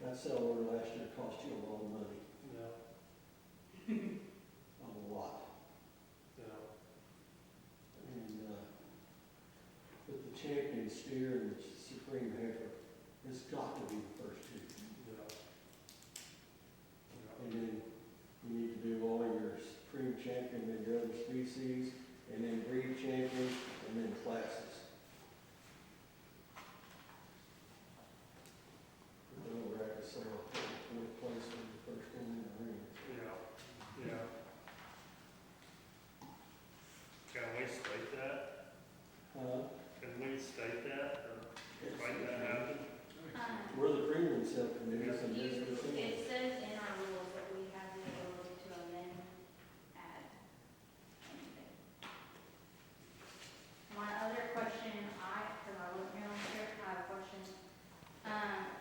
That sale order last year cost you a lot of money, Yeah, a lot. yeah. And, with the champion steer and the supreme heifer, it's got to be the first two. And then you need to do all your supreme champion and your other species, and then breed champion, and then classes. The little rack is sale, fourth place when you first come in the ring. Yeah, yeah. Can we state that? Can we state that, or make that happen? We're the premium sale committee, so You, this is the thing. it says in our rules that we have the ability to amend, add anything. My other question, because I wasn't here on the trip, I have a question.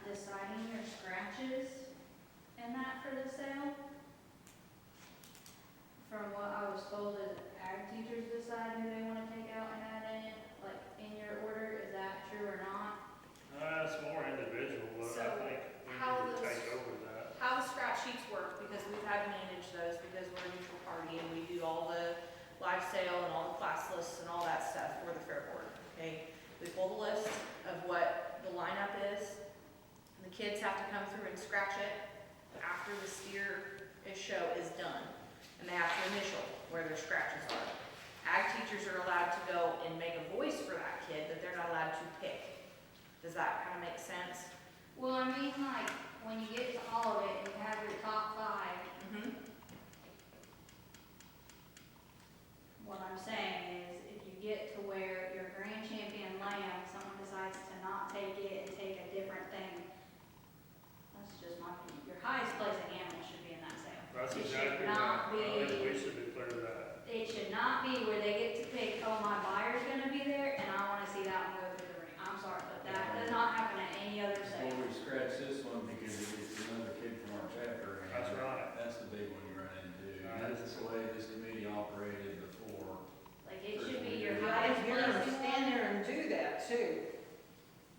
Deciding your scratches and that for the sale? From what I was told, is ag teachers decide who they want to take out and add in, like, in your order, is that true or not? It's more individual, but So, I think we how need to those- take over that. How the scratch sheets work, because we've had to manage those because we're a neutral party and we do all the live sale and all the class lists and all that stuff for the fair board, okay? We pull the list of what the lineup is. The kids have to come through and scratch it after the show is done. And they have to initial where their scratches are. Ag teachers are allowed to go and make a voice for that kid, but they're not allowed to pick. Does that kind of make sense? Well, I mean, like, when you get to all of it and you have your top 5, Mm-hmm. what I'm saying is, if you get to where your grand champion lamb, someone decides to not take it and take a different thing, that's just my opinion. Your highest placing animal should be in that sale. That's It exactly should not right. I think we be, should declare that. it should not be where they get to pick, oh, my buyer's gonna be there, and I wanna see that one go through the ring. I'm sorry, but that does not happen at any other sale. Before we scratch this one, because it gets another kid from our chapter. and That's right. That's the big one you run into. Right. That's the way this committee operated before. Like, it should be your You're highest gonna placing stand one. there and do that too.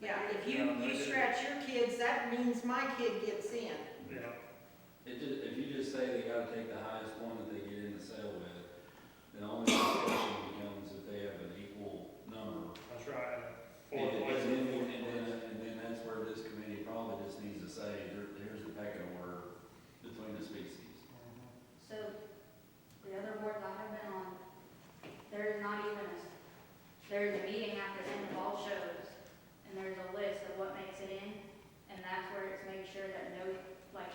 Yeah, if Yeah, you they do. scratch your kids, that means my kid gets in. Yeah, If you just say they gotta take the highest one that they get in the sale with, then all the discussion becomes if they have an equal number. that's right. And Fourth place. then that's where this committee probably just needs to say, here's the pecking order between the species. So, the other boards I have been on, there's not even there's a meeting after the end of all shows, and there's a list of what makes it in, and that's where it's made sure that no, like,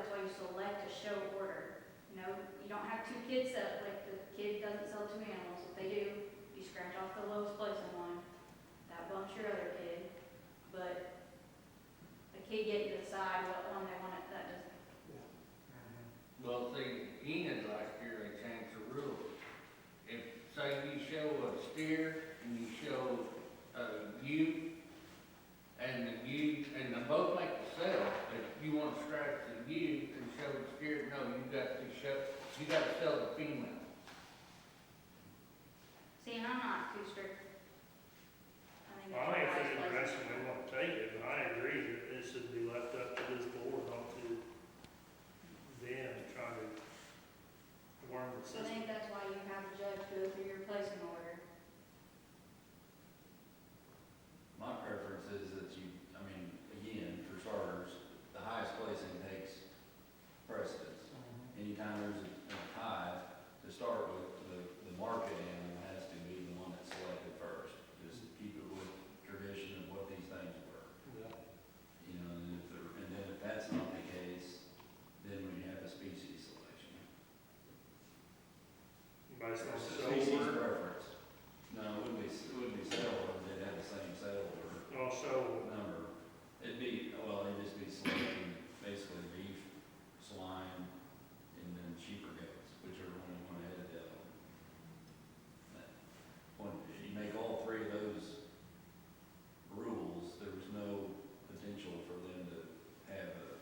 that's why you select a show order. You know, you don't have two kids that, like, the kid doesn't sell two animals. If they do, you scratch off the lowest place in one. That bumps your other kid. But the kid get to decide what one they want, that does. Well, see, Enid last year, they changed the rules. If, say you show a steer and you show a ewe, and the ewe, and they both make the sale, if you wanna scratch the ewe and show the steer, no, you got to sell the female. See, and I'm not too strict. I think Well, I think that's if the it's a right place. direction we want to take it, but I agree that it should be left up to this board, not to them trying to worm the So I system. think that's why you have the judge go through your placing order. My preference is that you, I mean, again, for starters, the highest placing takes precedence. Anytime there's a tie, to start with, the market animal has to be the one that's selected first. Just keep it with tradition of what these things were. You know, and then if that's not the case, then we have a species selection. Based on show Species order, preference. No, it wouldn't be sale order, they'd have the same sale order no show, number. It'd just be selecting basically beef, swine, and then sheep or goats, whichever one you want ahead of the other one. When you make all three of those rules, there was no potential for them to have a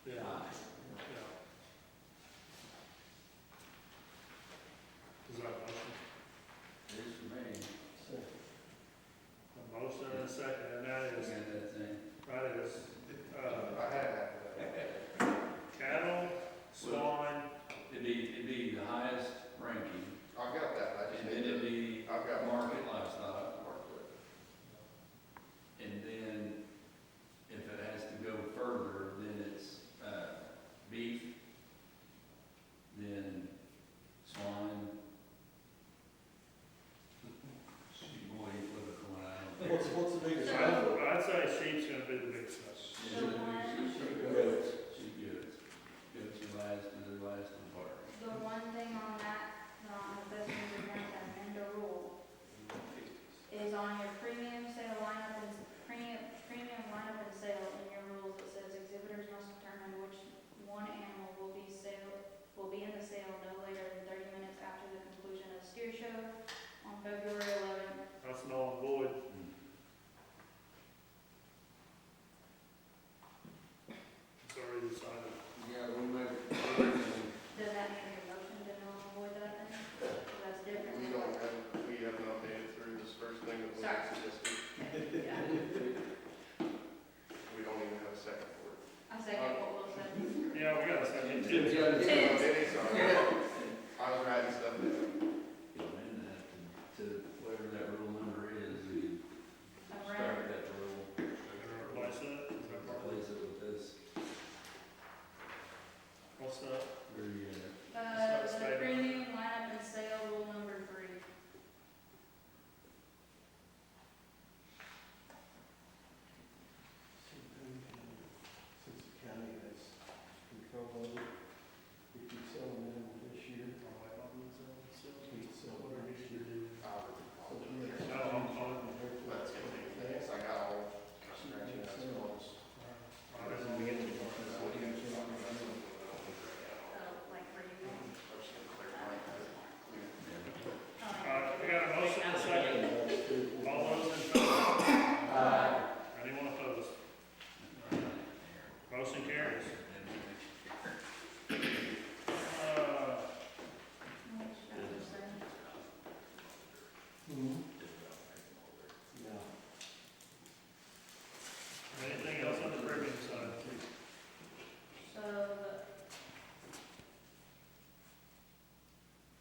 yeah, tie. yeah. Is that a motion? It is for me. So, A motion and a second, and that is, Got that thing? that is, I had that. cattle, swine, It'd be the highest ranking, I've got that, I just and need then it'd to, be I've got market livestock. mark it. And then, if it has to go further, then it's, beef, then swine. Boy, you flip it from one out. what's the biggest? I'd say sheep's gonna be the big stuff. The one- Sheep goats. Sheep goats. Goats are last in the park. The one thing on that, that's when you're going to amend a rule, is on your premium sale lineup and, premium lineup and sale in your rules, it says exhibitors must determine which one animal will be in the sale no later than 30 minutes after the conclusion of steer show on February 11th. That's null and void. It's already decided. Yeah, we make, Does that mean your motion to null and void that then? 'Cause that's different. We than don't what- have, we haven't updated through this first thing that was Sorry. suggested. Yeah. We don't even have a second for it. I second what Will said. Yeah, we got a second. Tim. Tim. Sorry. I was writing stuff down. You amend that to whatever that rule number is, you I've can read. start that rule, Replace it, is that part of it? replace it with this, What's that? where you, The premium lineup and sale rule number 3. Since the county has control over it, if you sell them in this year, you can sell them next year. So you have- No, I'm fine. That's gonna be, yes, I got all scratching out as well. I didn't want to get too far. Like for you. We got a motion and a second. All those in favor? Anyone opposed? Motion carries. Mhm. Yeah. Anything else on the premium side? So,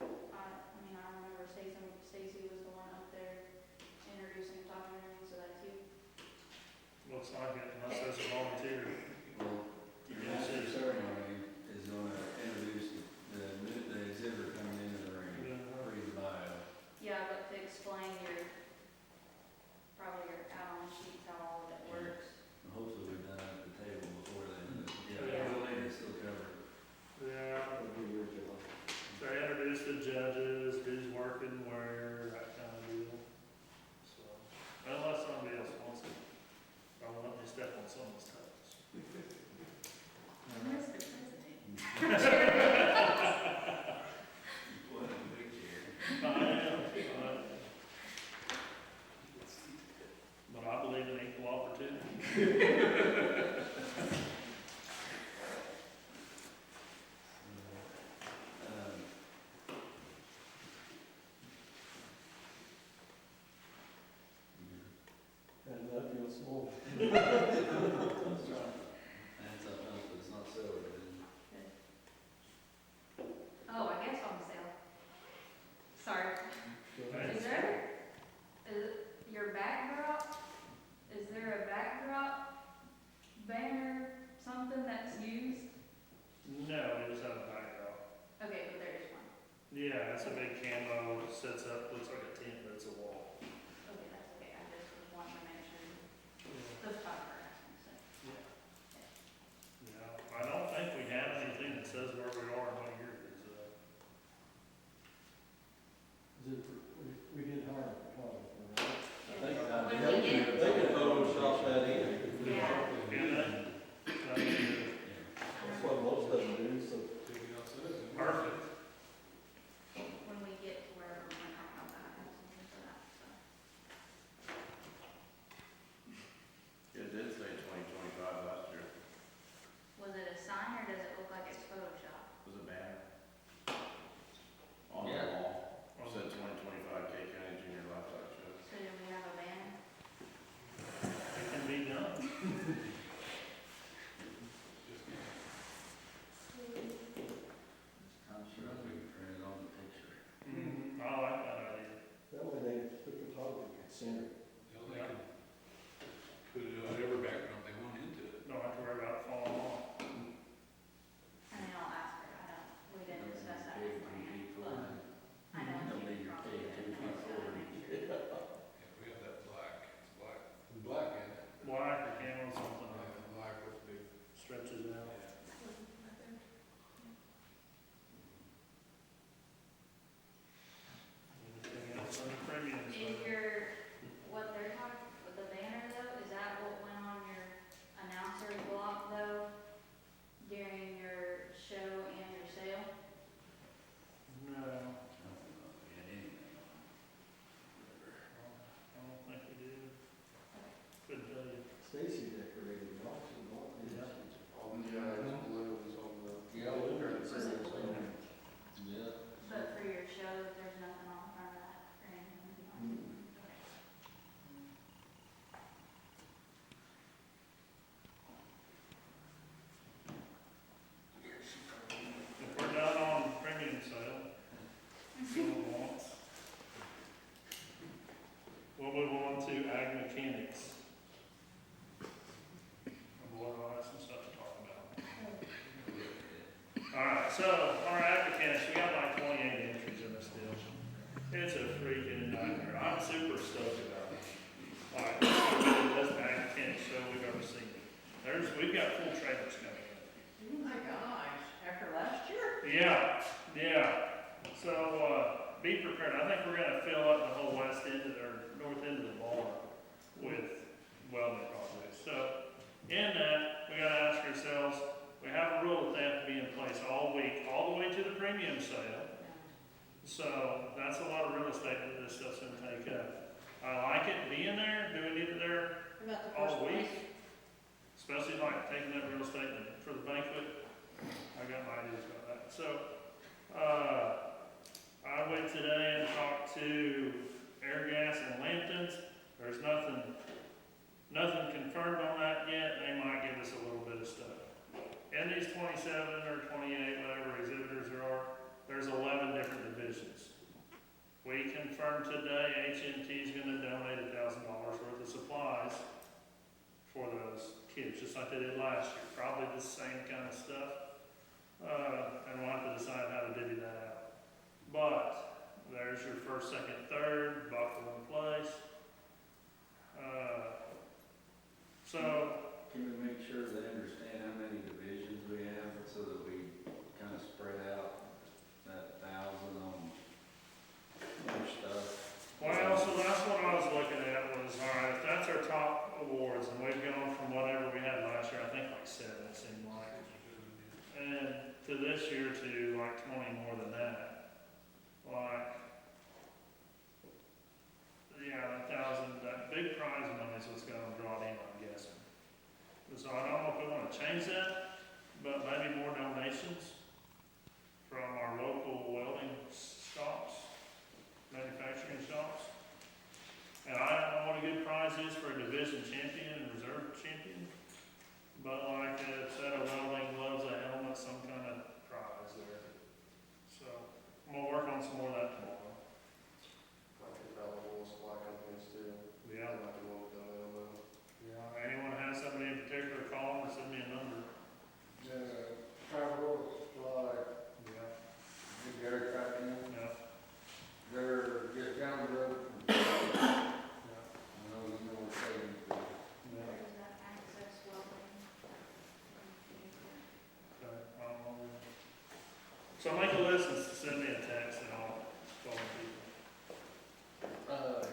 I remember Stacy was the one up there introducing, talking to me, so that's you. Looks like it, unless there's a volunteer. well, your master ceremony is gonna introduce the exhibitor coming into the ring, read the bio. Yeah, but to explain probably your add-on sheets, how all of it works. Hopefully we've done it at the table before then, but yeah. What a big chair. But I believe in equal opportunity. Um, And that feels small. And something else that's not celebrated. Oh, I guess on sale. Sorry. Okay. Is your backdrop, is there a backdrop banner, something that's used? No, it just have a backdrop. Okay, but there is one. Yeah, it's a big camo, it sets up, looks like a tent, but it's a wall. Okay, that's okay, I just was wanting to make sure the photographer asked me, so. Yeah, I don't think we have anything that says where we are and what year it is. Is it, we did hire a photographer, right? I think, When They we get- they can Photoshop that in. Yeah. Can they? That's what most of them do, so. Take it outside. Perfect. When we get to where we're gonna talk about that, I have something for that, so. It did say 2025 last year. Was it a sign or does it look like it's Photoshop? It was a banner. On the Yeah. wall. It said 2025 K County Junior Lifeguard Show. So do we have a banner? It can be done. I'm sure we printed on the picture. I like that idea. That way they, the photographer can send it. You know, they can put whatever background they want into it. Don't have to worry about it falling off. I mean, I'll ask her, I don't, we didn't discuss that Big beforehand, people. but I know Don't she need your probably K2 didn't think so. Yeah, we have that black, it's black, black in it. Black or camo, something like Yeah, black with big, that. Stretches out. yeah. Anything else on the premium Is side? your, what they're talking, with the banner though, is that what went on your announcer's block though? During your show and your sale? No, I don't know if we had anything on I don't think we did. Couldn't tell you. Stacy decorated the auction, Yeah. All the giant balloons on the. Yeah. Yeah. But for your show, there's nothing on front of that or anything? Okay. If we're done on premium sale, we'll move on. We'll move on to ag mechanics. Boy, I'll have some stuff to talk about. Alright, so our ag mechanics, we got like 28 entries in this deal. It's a freaking nightmare. I'm super stoked about it. Alright, this is the best ag mechanics show we've ever seen. We've got full trailers coming in. Oh my gosh, after last year? Yeah, yeah. So, be prepared. I think we're gonna fill up the whole west end of, or north end of the barn with welding projects. So, in that, we gotta ask ourselves, we have a rule that they have to be in place all week, all the way to the premium sale. So, that's a lot of real estate that this stuff's gonna take up. I like it being there, doing it there, What about the all first week, place? especially like taking that real estate for the banquet. I got my ideas about that. So, I went today and talked to Airgas and Lampton's. There's nothing confirmed on that yet. They might give us a little bit of stuff. In these 27 or 28, whatever exhibitors there are, there's 11 different divisions. We confirmed today HMT is gonna donate $1,000 worth of supplies for those kids, just like they did last year. Probably the same kind of stuff. And we'll have to decide how to divvy that out. But there's your first, second, third, buckle in place. So, Can we make sure they understand how many divisions we have so that we kind of spread out that 1,000 on each stuff? well, so that's what I was looking at was, all right, if that's our top awards, and we've gone from whatever we had last year, I think like 7, it seemed like. And to this this year to like 20 more than that. Like, yeah, 1,000, that big prize money is what's gonna draw it in, I'm guessing. So I don't know if we wanna change that, but maybe more donations from our local welding shops, manufacturing shops. And I don't know what a good prize is for a division champion and reserve champion, but like a set of welding gloves, a helmet, some kind of prize there. So, I'm gonna work on some more of that tomorrow. I think about the little supply companies too. Yeah. I'm not the one with them, I don't know. Yeah, anyone has somebody in particular, call them or send me a number. Travel supply, Yeah. the Gary Tractor, Yeah. they're just down the road from, Yeah. I know you know what they do. Yeah. There's that access welding. Okay, so make a list and send me a text and I'll call people.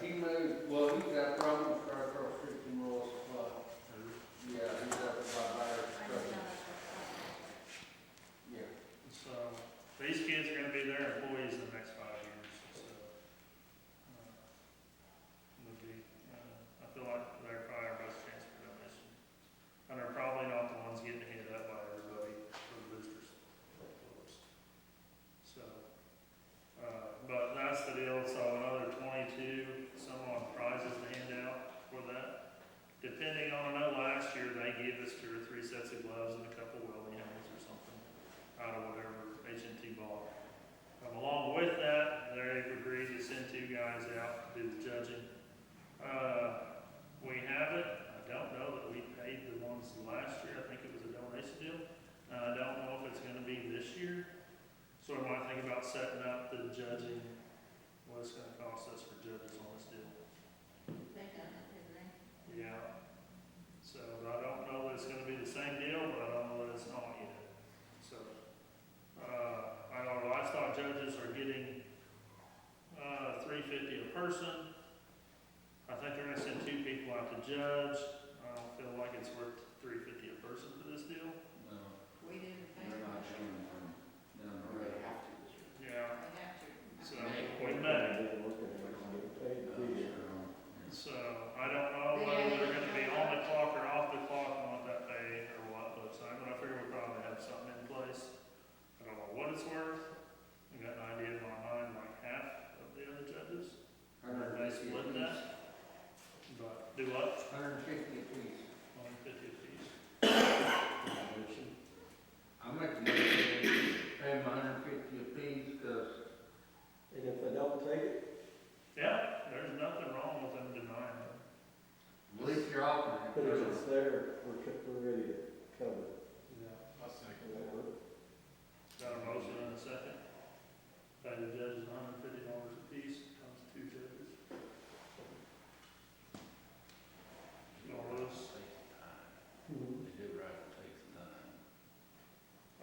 He moved, well, he's got problems right across the street from Royal Supply. Yeah, he's up by Byers I Truck. know that's what Yeah. So, these kids are gonna be their employees in the next 5 years, so. It'll be, I feel like they're probably our best chance for donation. And they're probably not the ones getting hit up by everybody for the boosters. So, but that's the deal, so another 22 some odd prizes to hand out for that. Depending on, I know last year they gave us 2 or 3 sets of gloves and a couple welding helmets or something out of whatever H&T bought. Along with that, they've agreed to send 2 guys out to do the judging. We have it, I don't know that we paid the ones last year, I think it was a donation deal. I don't know if it's gonna be this year, so we might think about setting up the judging, what it's gonna cost us for judges on this deal. They done it, didn't they? Yeah. So, I don't know that it's gonna be the same deal, but I don't know that it's not yet. So, I know our livestock judges are getting, $350 a person. I think they're gonna send 2 people out to judge. I don't feel like it's worth $350 a person for this deal. No, We didn't pay they're not much. coming from down the Or they road. have to this year. Yeah. They have to. So, we may. Yeah. So, I don't know whether they're gonna be on the clock or off the clock on what that pay or what looks like, but I figure we probably have something in place. I don't know what it's worth. I got an idea in my mind, like half of the other judges. They split that. But, do what? 150 apiece. 150 apiece. I make a motion, pay them 150 apiece, cause And if they don't take it, Yeah, there's nothing wrong with them denying it. at least you're offering it. but if it's there, we're ready to cover it. Yeah. I think. Does that work? Got a motion and a second. Pay the judges $150 apiece, comes 2 judges. All those, They do right, it takes time.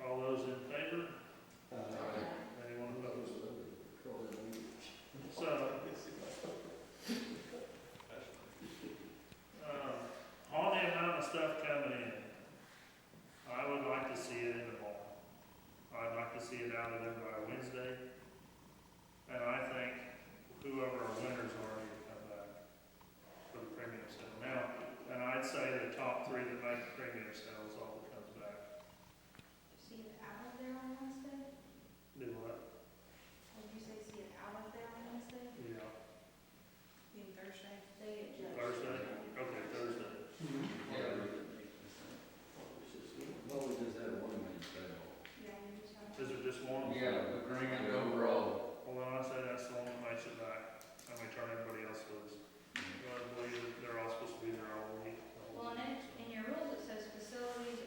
all those in favor? Uh, Anyone opposed? Control the meeting. So, on the amount of stuff coming in, I would like to see it in the fall. I'd like to see it out of there by Wednesday. And I think whoever our winners are need to come back for the premium sale. Now, and I'd say the top 3 that make the premium sales all that comes back. See it out of there on Wednesday? Do what? Did you say see it out of there on Wednesday? Yeah. Maybe Thursday. They get judged. Thursday? Okay, Thursday. Yeah. Well, we just had one main sale. Yeah, you just have. Is it just one? Yeah, the grand overall. Well, then I say that's the one that makes it back, and we turn everybody else loose. I believe that they're all supposed to be there all week. Well, and in your rules, it says facilities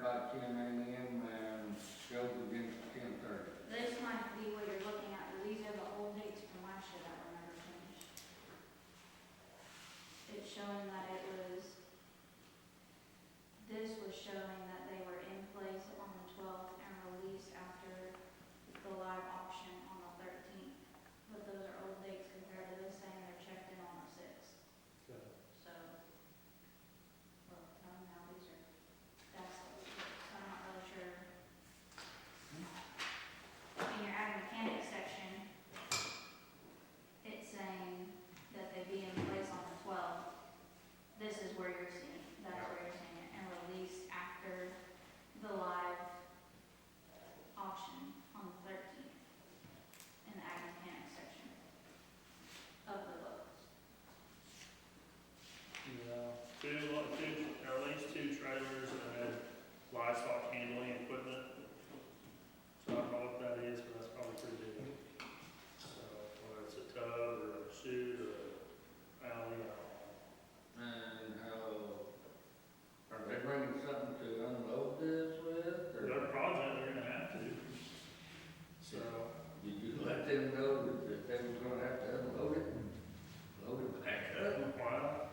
about 10 AM and shows again at 10:30. This might be what you're looking at, but these are the old dates from last year that were never changed. It's showing that it was, this was showing that they were in place on the 12th and released after the live auction on the 13th. But those are old dates compared to this saying they're checked in on the 6th. So, well, now these are, that's what we did, so I'm not really sure. In your ag mechanics section, it's saying that they be in place on the 12th. This is where you're seeing, that's where you're seeing it, and released after the live auction on the 13th in the ag mechanics section of the books. Or at least two trailers that had livestock handling equipment. So I don't know what that is, but that's probably pretty big. So whether it's a tub or a chute or a alley, I don't know. And how, are they bringing something to unload this with, or Their project, they're gonna have to. So, did you let them know that they was gonna have to unload it and load it back up? wow.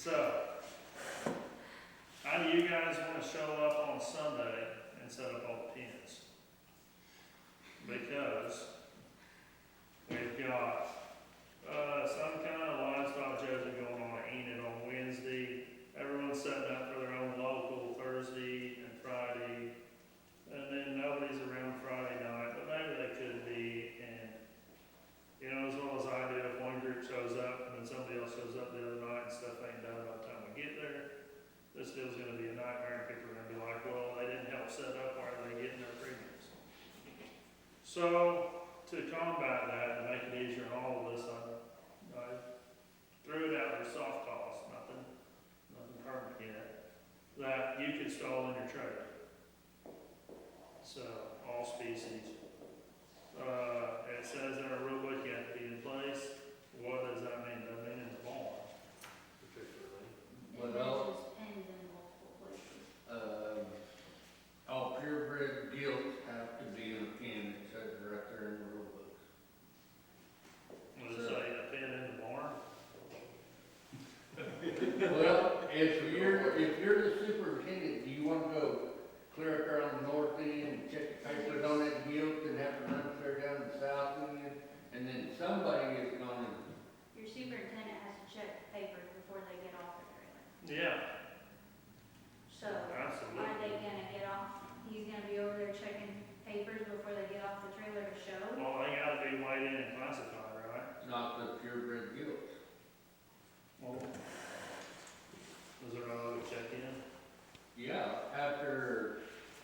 So, how do you guys wanna show up on Sunday and set up all the pins? Because we've got, some kind of livestock judging going on at Enid on Wednesday. Everyone's setting up for their own local Thursday and Friday. And then nobody's around Friday night, but maybe they could be. And, you know, as well as I do, if one group shows up and then somebody else shows up the other night and stuff ain't done by the time we get there, this deal's gonna be a nightmare, and people are gonna be like, well, they didn't help set up, why are they getting their premiums? So, to combat that, to make it easier on all of us, I threw it out there, soft cost, nothing permanent yet, that you could stall in your trailer. So, all species. It says in our rule book you have to be in place. What does that mean? Does that mean in the barn particularly? It mentions pens in multiple places. All purebred gilts have to be in a pen, it says right there in the rule books. Does it say a pen in the barn? Well, if you're the superintendent, do you wanna go clear up there on the north end and check the papers on that gilt and have to run clear down the south end? And then somebody is gonna, Your superintendent has to check papers before they get off the trailer. Yeah, So, are they gonna get off, he's gonna be over there checking papers before they get off the trailer to show? well, they gotta be weighed in and classified, right? not the purebred gilts. Well, is there no other check in? Yeah, after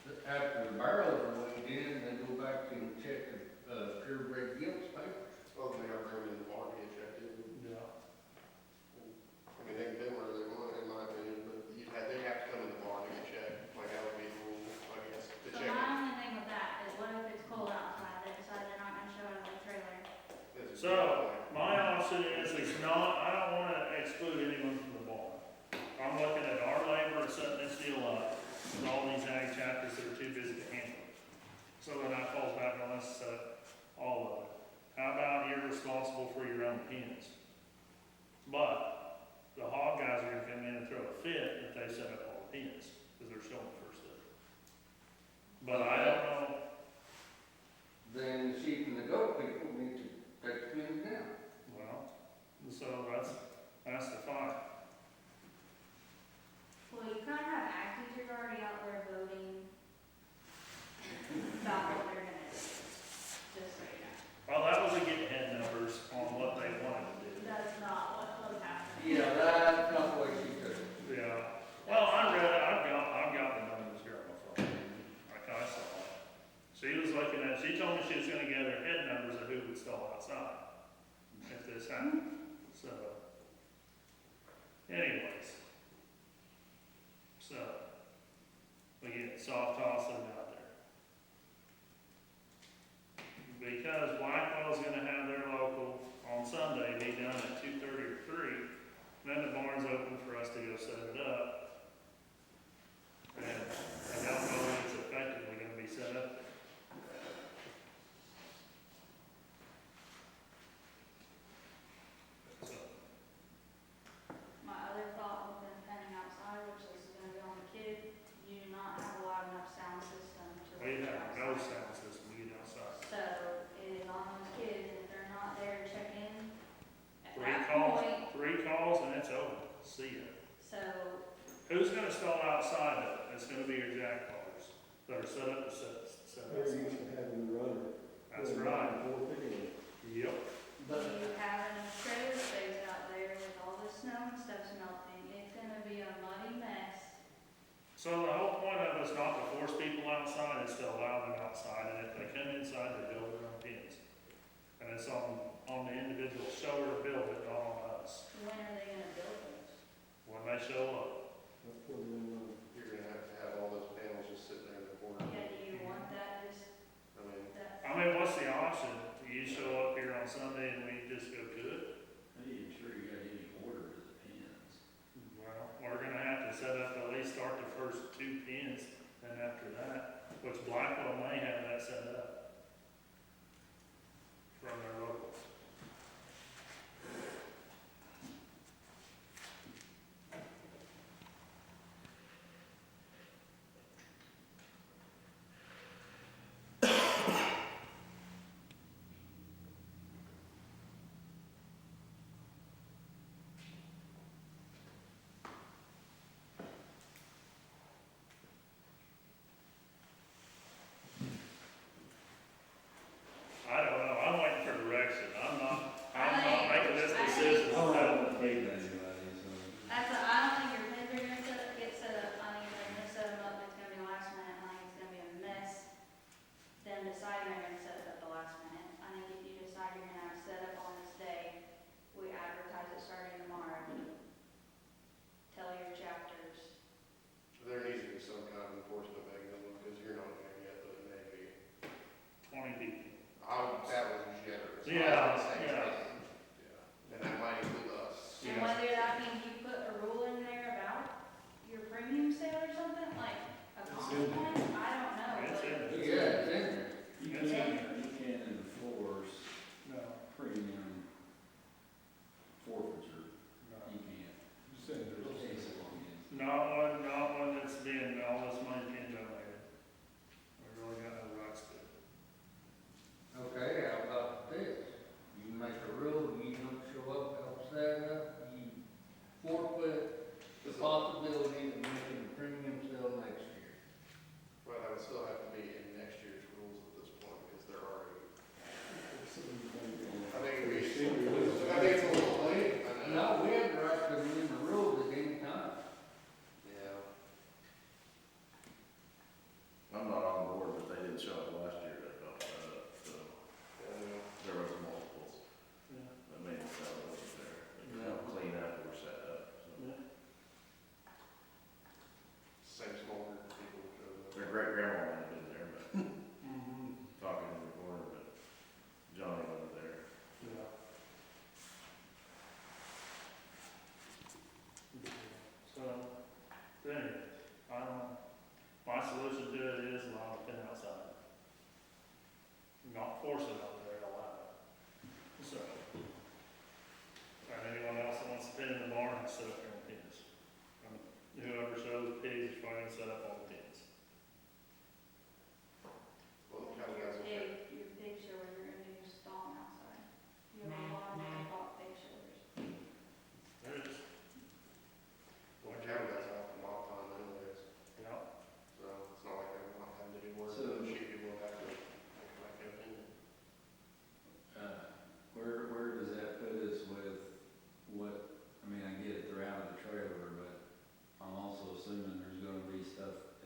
the barrels are weighed in, they go back and check the purebred gilts papers. Well, they gotta bring them in the barn to get checked in. Yeah. I mean, they can do whatever they want, in my opinion, but they have to come in the barn to get checked, like that would be the rule, I guess, to So check. my only thing with that is what if it's cold outside, they decide they're not gonna show it in the trailer? So, my option is, it's not, I don't wanna exclude anyone from the barn. I'm looking at our labor setting this deal up, with all these ag chapters that are too busy to handle. So then that falls back on us to set all of it. How about you're responsible for your own pens? But, the hog guys are gonna come in and throw a fit if they set up all the pens, because they're showing first up. But I don't know, Then the sheep and the goat people need to take the pins down. well, so that's the fight. Well, you kind of have ag teachers already out there voting about what they're gonna do, just so you know. Well, that was a get head numbers on what they wanted to do. That's not what was happening. Yeah, that's not the way she took it. Yeah, well, I read it, I've got the numbers here on my phone, like I saw it. She was looking at, she told me she was gonna gather head numbers of who would stall outside if this happened, so. Anyways. So, we get soft tossing out there. Because Blackwell's gonna have their local on Sunday, be done at 2:30 or 3, then the barn's open for us to go set it up. And I don't know when it's effectively gonna be set up. So, My other thought with them penning outside, which this is gonna be on the kid, you do not have a loud enough sound system to. we work have no outside. sound system, we get outside. So it is on those kids, if they're not there to check in, at Three that calls, point, 3 calls and it's over, see ya. so Who's gonna stall outside of it? It's gonna be your jackpoters that are set up to set They're outside. used to having the runner. That's going right. back and forth anyway. Yep. you have enough trailer space out there with all the snow and stuff's melting, it's gonna be a muddy mess. So the whole point of it is not to force people outside, it's to allow them outside, and if they come inside, they build their own pens. And it's on the individual shower to build it, not on us, When are they gonna build those? when they show up. That's what we want. You're gonna have to have all those panels just sitting there in the corner. Yeah, do you want that, just I mean, that? I mean, what's the option? Do you show up here on Sunday and we just go to it? How do you ensure you got any order to the pins? Well, we're gonna have to set up, at least start the first 2 pins, and after that, which Blackwell may have that set up from their locals. whether that means you put a rule in there about your premium sale or something, like a It's in there. consequence, I don't know, It's but. in there. Yeah, it's in there. You That's can't enforce No, premium forfeiture, no. you can't. Just saying, there's also. Not one that's being, all this money being donated. We really got no rights to it. Okay, how about this? You make a rule, you don't show up, help set up, you forfeit the possibility of making a premium sale next year. Well, that would still have to be in next year's rules at this point, because they're already, I think it'd be, I think it's a little late. I know. No, we have the right to amend the rules at any time. Yeah. I'm not on board, but they didn't show up last year, they felt that up, so Yeah. there was multiples. Yeah. That made it sound like it wasn't there. They could help clean up or set up, so. Same small group of people who showed up. Their great grandma might have been there, but Mm-hmm. talking in the corner, but Johnny wasn't there. Yeah. So, anyway, I don't know. My solution to it is allow the pin outside. Not force it out there, allow it. So, and anyone else that wants to pin in the barn, set up their own pins. Whoever shows pigs, is fine, set up all the pins. Well, the county has a. Your pig show, you're gonna do stalling outside. You have a lot of bought pig showers. There it is. Well, the county does have to mock time anyways, Yeah. so it's not like they're not having to do work, So- the sheep people have to, make an opinion. Where does that put us with what, I mean, I get it, they're out of the trailer, but I'm also assuming there's gonna be stuff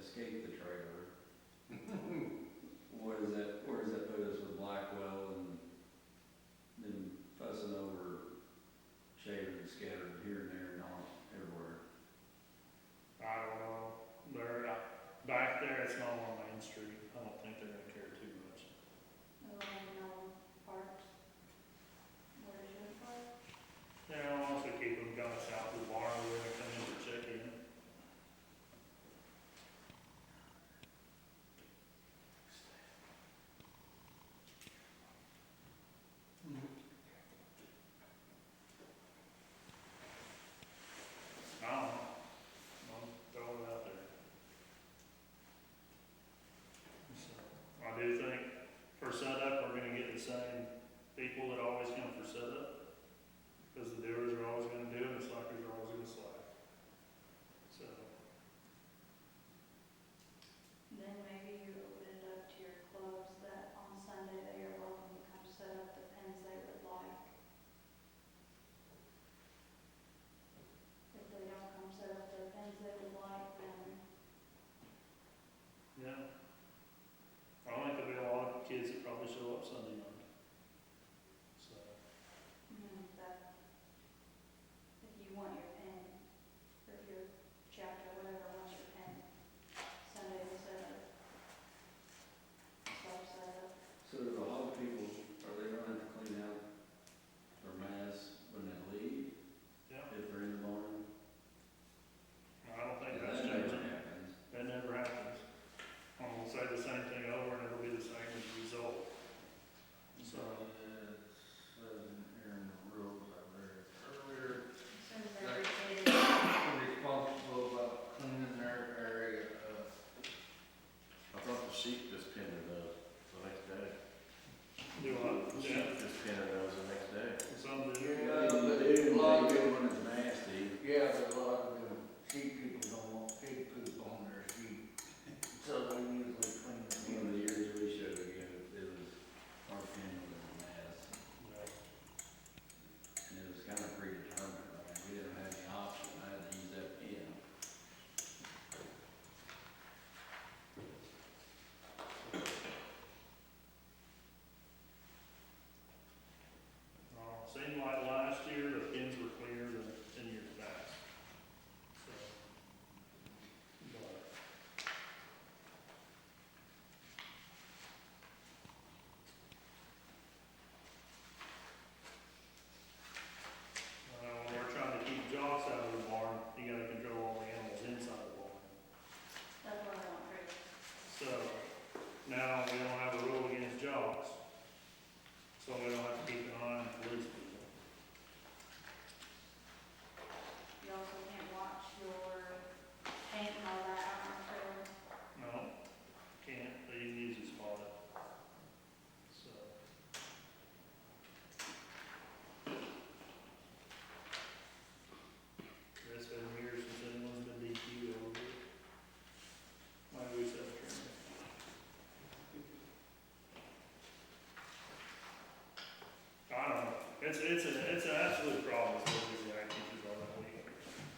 it's an absolute problem, as busy as the ag teachers are that week,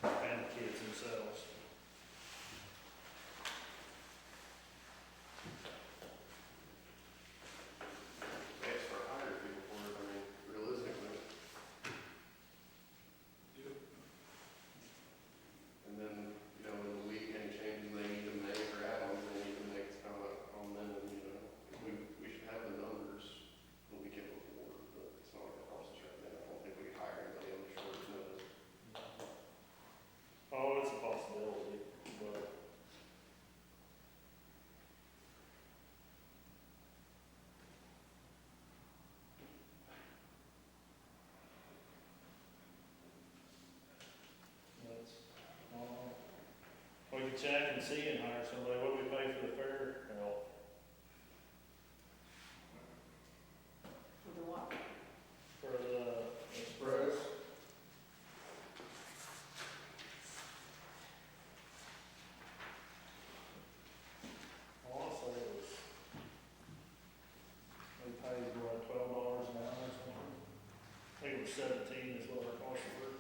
and the kids themselves. They have to start hiring people for it, I mean, realistically. And then, you know, in the week, any changes they need to make or add-ons they need to make, it's kind of on them, you know. We should have the numbers the weekend before, but it's not like a process right now. I don't think we could hire anybody on the short notice. Oh, it's a possibility, but. That's, we could check and see and hire somebody, what do we pay for the fair help? For the what? For the express? I wanna say it was, we paid, what, $12 an hour or something? I think it was 17 is what our costs were.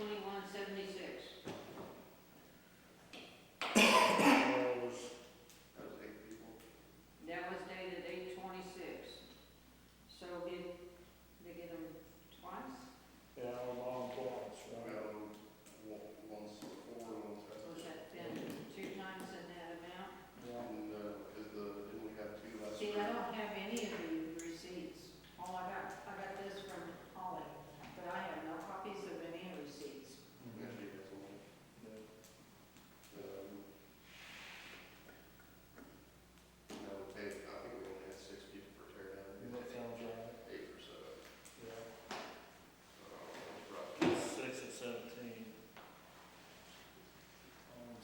$21.76. It was, That was 8 people. That was dated 8/26. So did they get them twice? yeah, I was on twice, We right? got them once before and once after. Was that been 2 times in that amount? Yeah. And, didn't we have 2 last See, week? I don't have any of the receipts. All I got this from Holly, but I have no copies of any receipts. Actually, that's one. Yeah. No, we paid, I think we only had 6 people for tear down. That sounds right. 8 for setup. Yeah. That's rough. 6 at 17.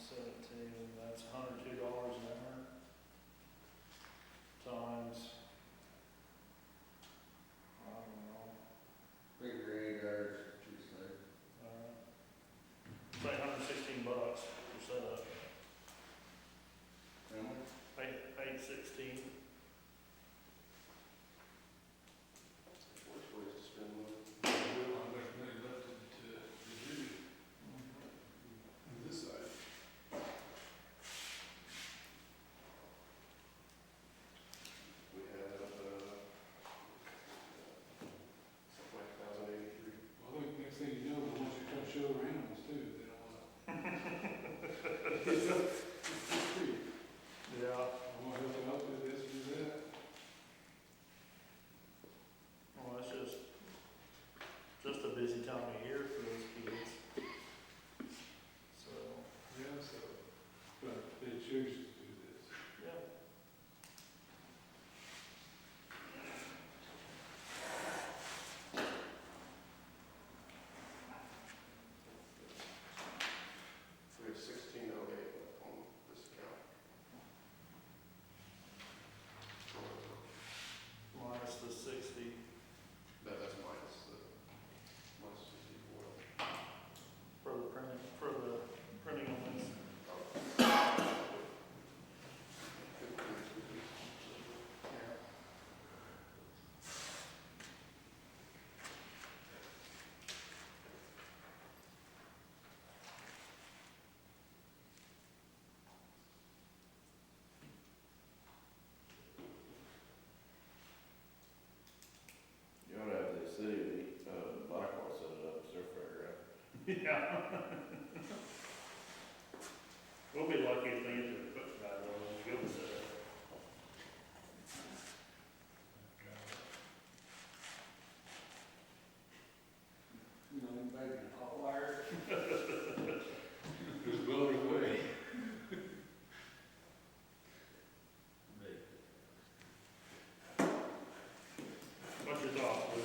17, that's $102 an hour. Times, I don't know, Figure 8 hours, you say. say $116 for setup. How much? 816. Worst ways to spend money. Well, there's money left to distribute on this side. We have, something like 1,083. Well, I think next thing you know, once you try to show their animals too, they don't wanna. It's free. Yeah. I wanna help you out with this, do that. Well, it's just a busy time of year for those kids. So, Yeah, so, but they choose to do this. yeah. We have 1608 left on this account. Minus the 60. That's minus the, minus 64. For the printing on this. You ought to have the city of Blackwell set it up as their fair, Yeah. We'll be lucky if they get their equipment out of there when we go to set it. You know, anybody can hot wire. Just blow it away. What's your thoughts, Lou?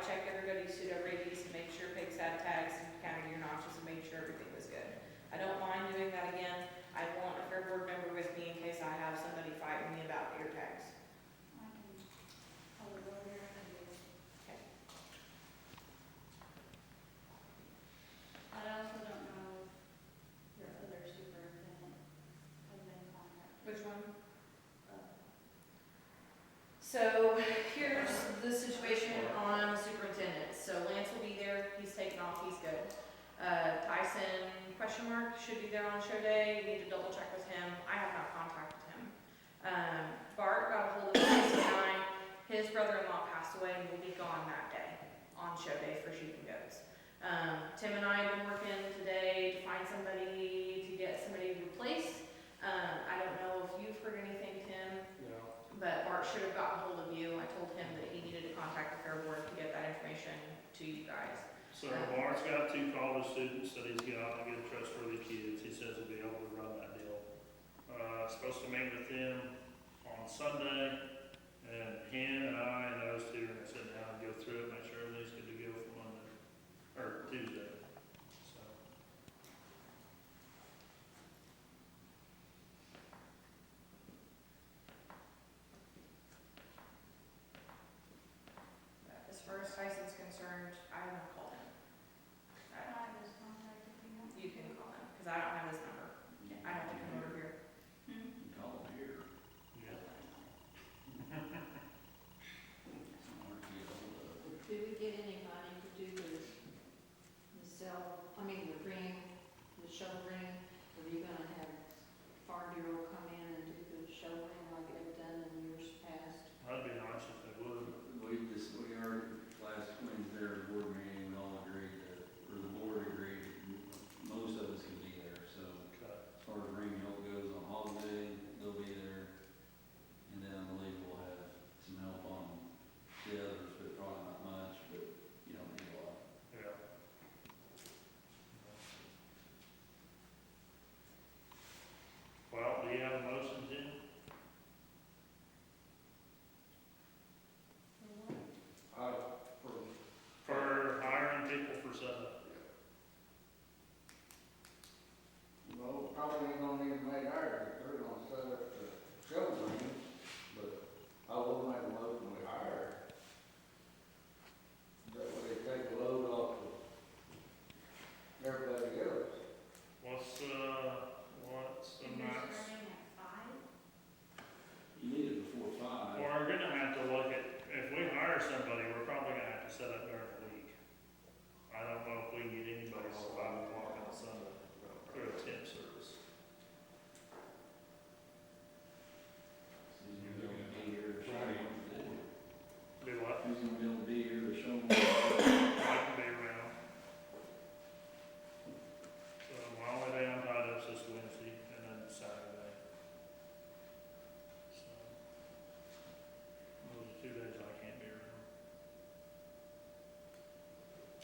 check everybody's pseudo rabies and make sure pigs had tags and counted your notches and made sure everything was good. I don't mind doing that again. I want a fair board member with me in case I have somebody fighting me about ear tags. I can probably go there and do it. Okay. I also don't know if your other superintendent has been contacted. Which one? Uh, So here's the situation on superintendent. So Lance will be there, he's taking off, he's good. Tyson, question mark, should be there on show day, you need to double check with him. I have not contacted him. Bart got a hold of Tyson and I, his brother-in-law passed away and will be gone that day, on show day for sheep and goats. Tim and I have been working today to find somebody, to get somebody replaced. I don't know if you've heard anything, Tim, but Bart should have gotten hold of you. I told him that he needed to contact the fair board to get that information to you guys. So Bart's got 2 college students that he's got to get trustworthy kids. He says he'll be able to run that deal. Supposed to meet with them on Sunday, and him and I and those 2 are gonna sit down and go through it, make sure everything's good to go for Monday, or Tuesday. So, As far as Tyson's concerned, I have not called him. Can I just contact if you want? You can call him, because I don't have his number. I don't think I'm over here. Hmm? Call it here. yeah. It's hard to get hold of. Do we get anybody to do the ring, the show ring? Or are you gonna have Farm Bureau come in and do the show ring like they've done in years past? That'd be nice if they would. We already, last Wednesday, board meeting, we all agreed that, or the board agreed, most of us can be there, so. Okay. As far as ring help goes on holiday, they'll be there. And then I believe we'll have some help on the others, but probably not much, but you don't need a lot. Yeah. Well, do you have a motion, Jim? For hiring people for setup? No, probably ain't gonna need to make ours, if they're gonna set up the show ring, but I will make a motion we hire. That way they take the load off of everybody else. What's the You're max? starting at 5? You need it before 5. We're gonna have to look at, if we hire somebody, we're probably gonna have to set up during the week. I don't know if we can get anybody on 5 o'clock on a Sunday for a temp service. Who's gonna be able to be here to show them what to do? Do what? Who's gonna be able to be here to show them? I can be around. So my only day I'm tied up is this Wednesday and then Saturday. So, those are 2 days I can't be around.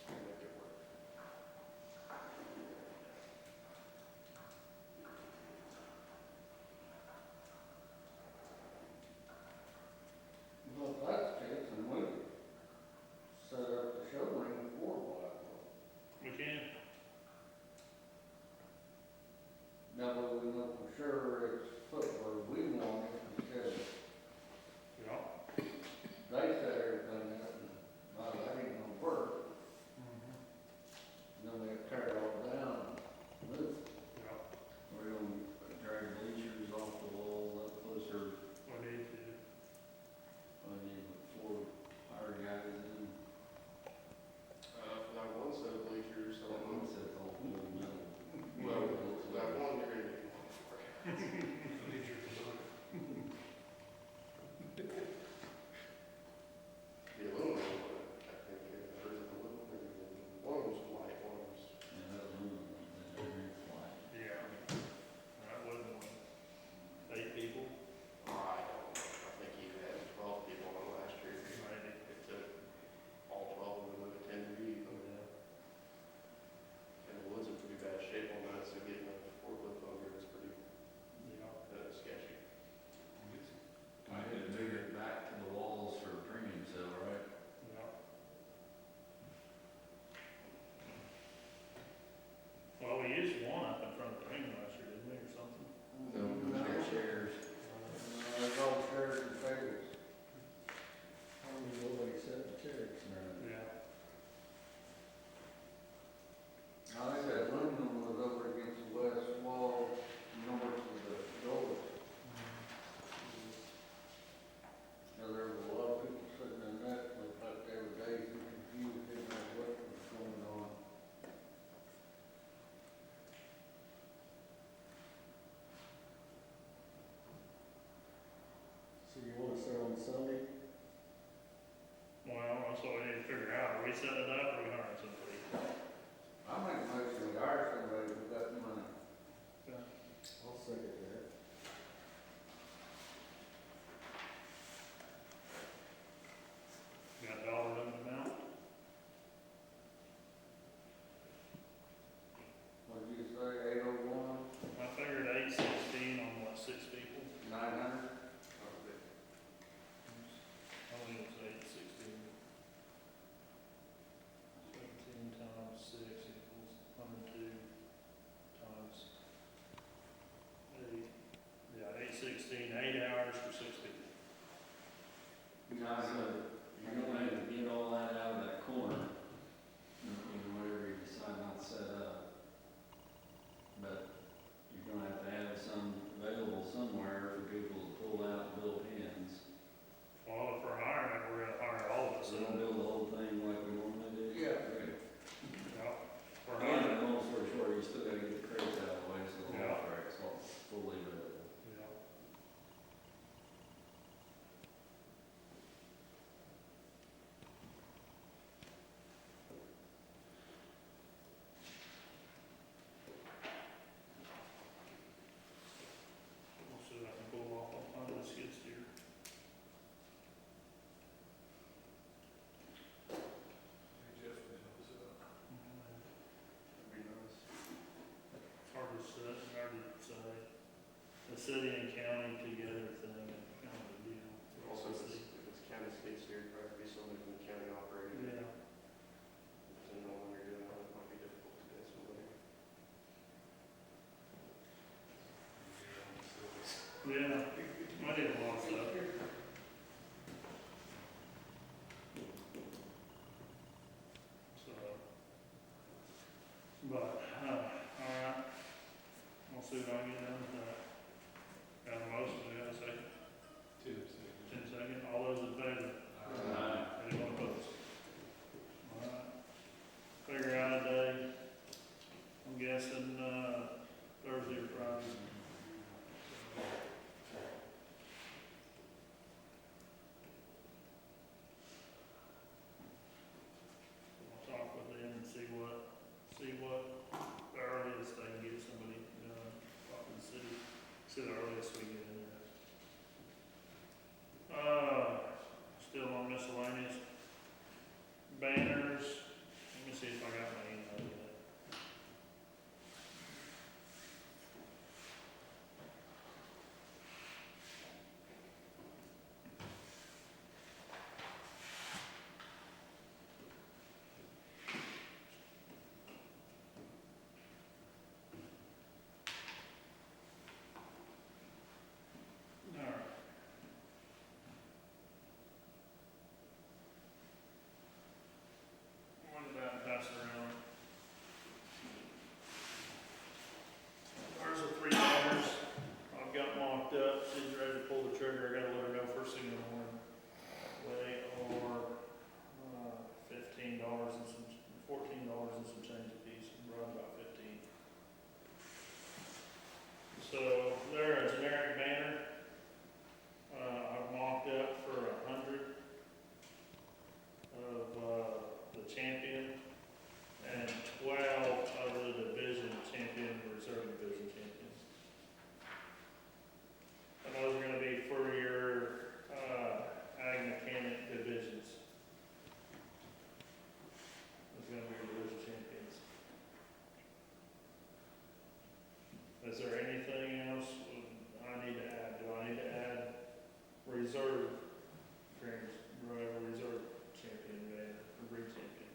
I'll make it work. Well, if that's the case, then we could set up the show ring before Blackwell. We can. That way we know for sure it's put where we want it instead of Yeah. they set everything up and, well, that ain't gonna work. Then we have to tear it all down and move. Yeah, We're gonna drag bleachers off the wall up closer, we need to. before hire guys in. For that one set of bleachers, That one set the whole metal. well, that one you're gonna need one for. city and county together thing, and kind of a deal. Also, if it's county seats here, it'd probably be somebody from the county operating. Yeah, Depending on when you're doing that, it might be difficult to get somebody. yeah, I did a lot of stuff. So, but, alright, we'll see what I can get done with that. Got a motion, we got a second, 10 second, all those in favor? Anyone opposed? Alright, figure out a day, I'm guessing, Thursday or Friday. I'll talk with them and see what the earliest they can get somebody done, talk to the city, see the earliest we get in there. Still on miscellaneous banners, let me see if I got my email yet. Alright. What about pass around? Ours are 3 banners. I've got mocked up. She's ready to pull the trigger. I gotta let her know first thing in the morning. They are, $15 and some, $14 and some change a piece, around about 15. So they're a generic banner. I've mocked up for 100 of, the champion and 12 of the division champion, reserve division champions. And those are gonna be for your, ag mechanic divisions. Those are gonna be your division champions. Is there anything else I need to add? Do I need to add reserve, reserve champion banner, or breed champion?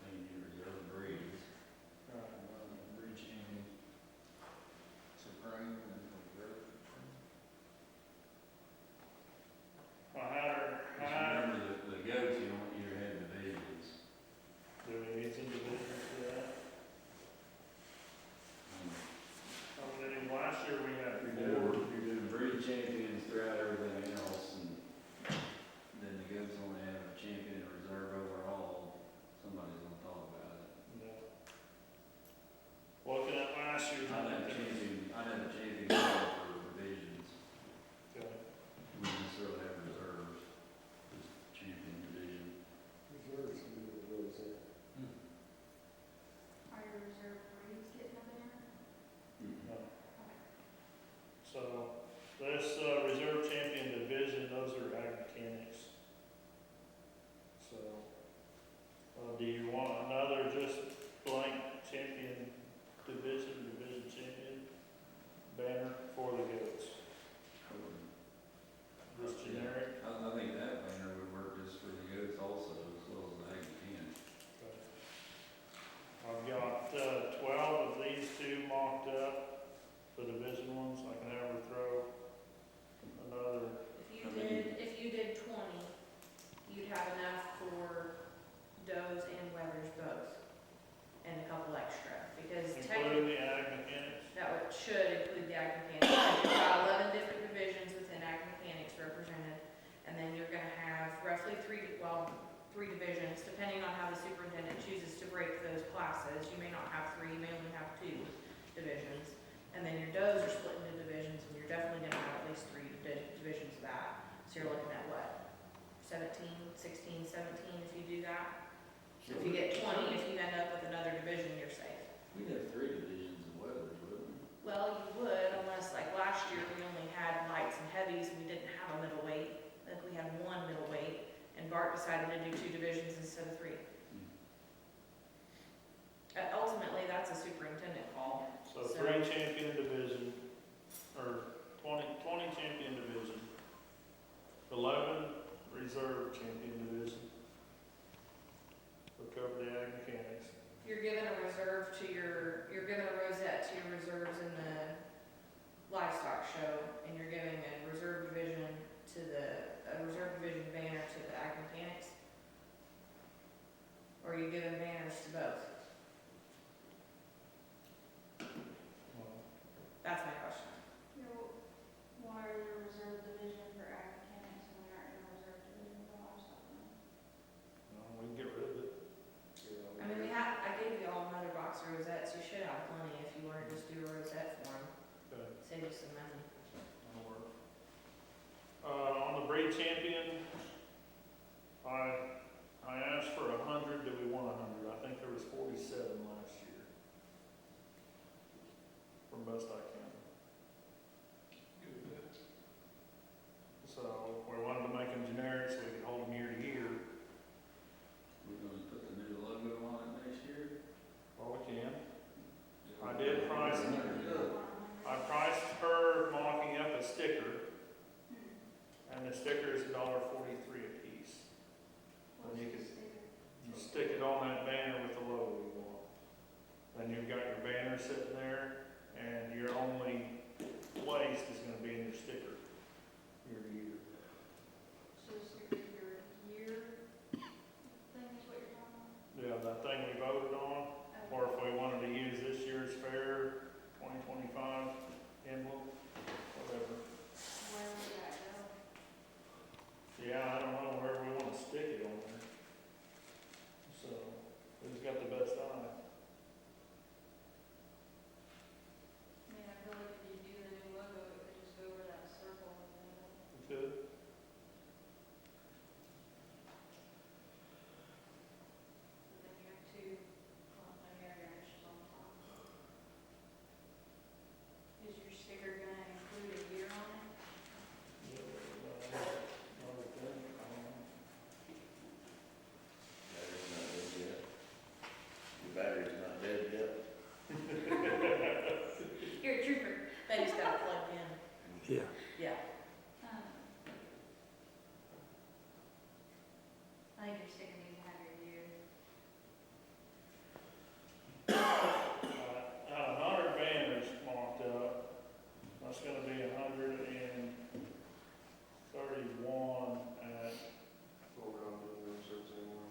I think you reserve breeds. Breed champion. Supreme and reserve. I had her, Just remember the goats, you don't either have divisions. do we need some divisions for that? I mean, last year we had You're doing breed champions throughout everything else, and then the goats only have a champion and reserve overall, somebody's gonna talk about it. No. Looking at last year's. I'd have a champion for divisions, Okay. we just necessarily have reserves, just champion division. Reserves, we do those, Are your reserve breeds getting a banner? No. So, this, reserve champion division, those are ag mechanics. So, do you want another just blank champion division champion banner for the goats? Just generic? I think that banner would work just for the goats also, as well as the ag mechanic. I've got, 12 of these two mocked up, the division ones. I can have her throw another. If you did 20, you'd have enough for does and weathers both, and a couple extra, because technically, Including the ag mechanics? should include the ag mechanics. You've got 11 different divisions within ag mechanics represented, and then you're gonna have roughly three divisions, depending on how the superintendent chooses to break those classes. You may not have 3, you may only have 2 divisions. And then your does are split into divisions, and you're definitely gonna have at least 3 divisions of that. So you're looking at what, 17, 16, 17 if you do that? So if you get 20, if you end up with another division, you're safe. We'd have 3 divisions of weathers, wouldn't we? Well, you would, unless like last year, we only had lights and heavies, and we didn't have a middleweight. I think we had 1 middleweight, and Bart decided to do 2 divisions instead of 3. Ultimately, that's a superintendent call. So So- 3 champion division, save you some money. That'll work. On the breed champion, I asked for 100, do we want 100? I think there was 47 last year. From best I can. Good with that. So, we wanted to make them generic so we could hold them year to year. We're gonna put the new logo on it next year. Well, we can. I did price, I priced her mocking up a sticker, and the sticker is $1.43 a piece. And you can, you stick it on that banner with the logo you want. Then you've got your banner sitting there, and your only waste is gonna be in your sticker, year to year. So this is your year thing is what you're talking about? Yeah, that thing we voted on, or if we wanted to use this year's fair, 2025 emblem, whatever. Where would that go? Yeah, I don't know where we want to stick it on there. So, who's got the best eye? I mean, I feel like if you do the new logo, it could just go over that circle in the middle. We could. And then you have two complementary inches on top. Is your sticker gonna include a year on it? Battery's not dead yet. The battery's not dead yet. You're a trooper. Betty's got it plugged in. Yeah. Yeah. I think your sticker needs to have your year. 100 banners marked up. That's gonna be 131 at, Well, we're not doing room service anymore.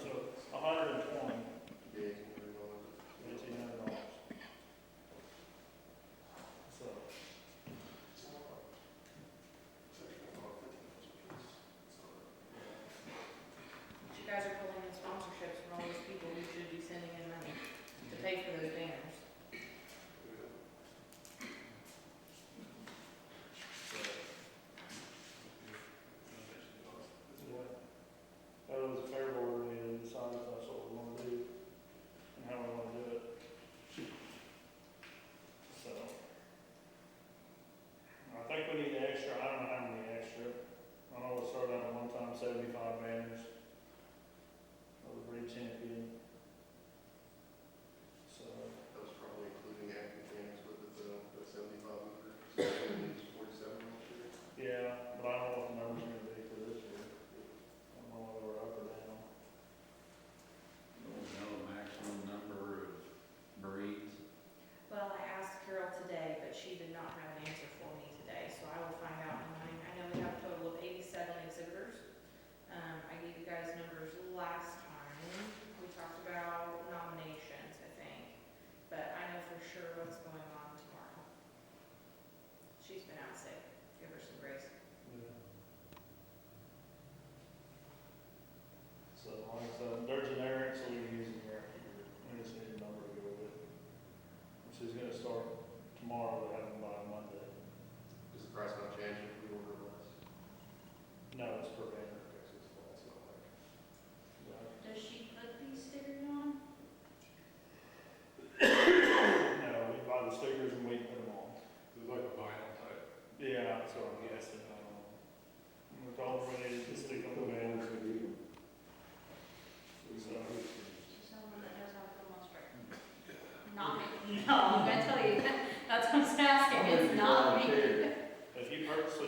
so 120, Yeah, $1,800. So, You guys are pulling in sponsorships from all those people who should be sending in money to pay for those banners. that was a fair board, we need to decide if that's what we want to do and how we want to do it. So, I think we need extra, I don't know how many extra. I know we started out at one time 75 banners of the breed champion. So, that was probably including active games with the 7,500, 47 last year. yeah, but I don't know what the numbers are gonna be for this year. I don't know whether we're up or down. Don't know the maximum number of breeds. Well, I asked Carol today, but she did not have an answer for me today, so I will find out in mine. I know we have a total of 87 exhibitors. I gave you guys numbers last time. We talked about nominations, I think, but I know for sure what's going on tomorrow. She's been out sick. Give her some grace. So, like I said, they're generic, so we can use them year after year. We just need a number to go with it. She's gonna start tomorrow, but have them by Monday. Does the price not change if we order less? No, it's per banner. Okay, so it's fall, it's not like. Does she put these stickers on? No, we buy the stickers and we put them on. It's like a vinyl type. Yeah, that's what I'm guessing. We told her we needed to stick on the banners. So, She's someone that knows how to put them on straight. Not me. No, I'm gonna tell you, that's what I was asking, it's not me. if you purposely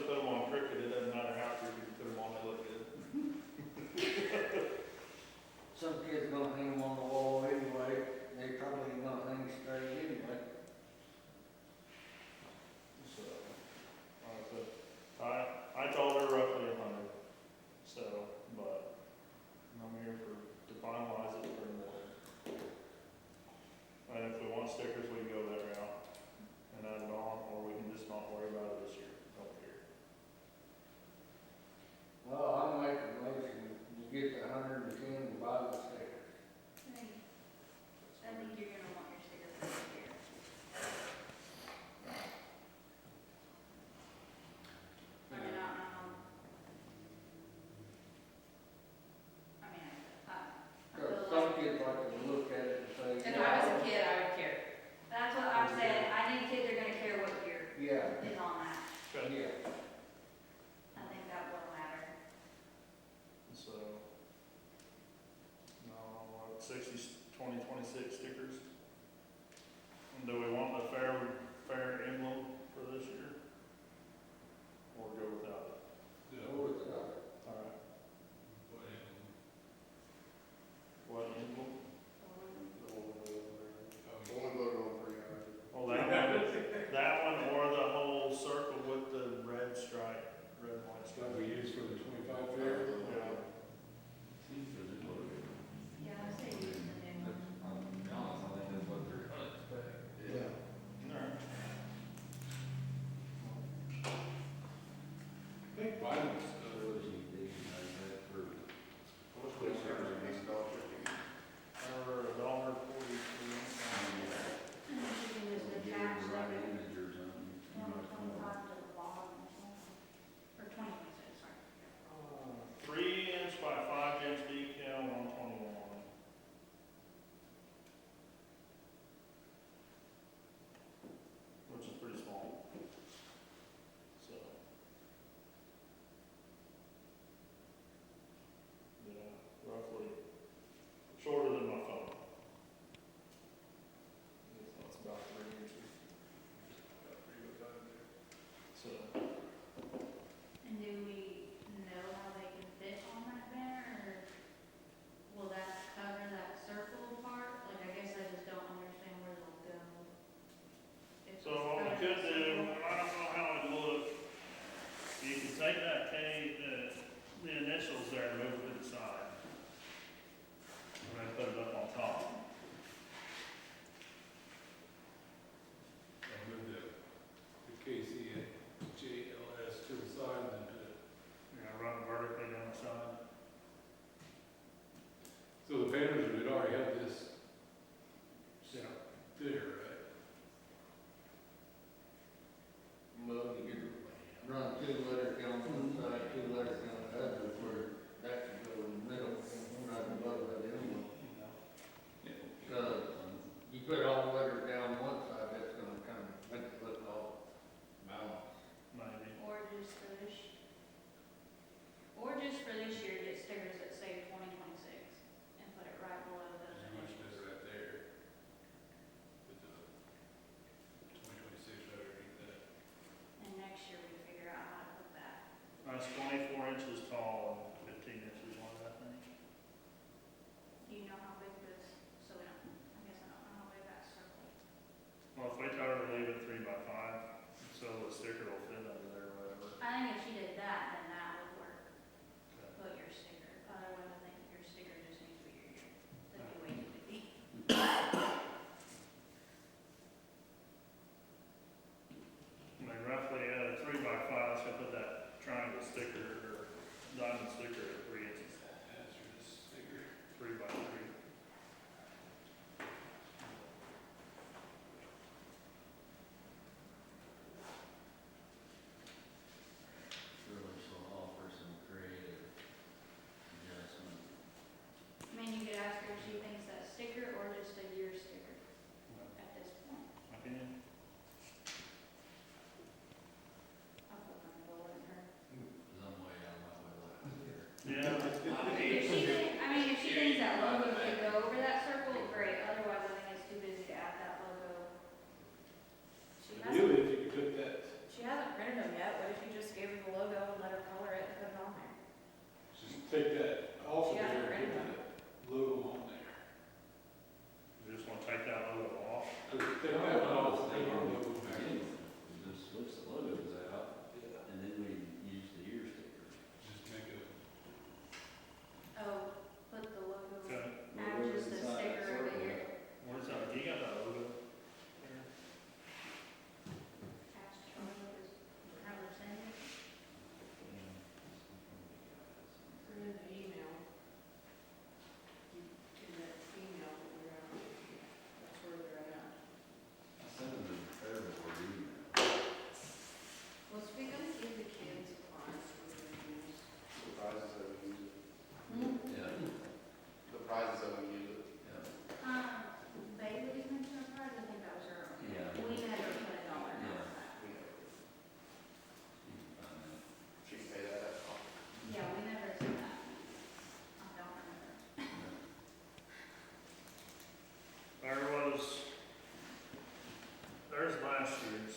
last year's,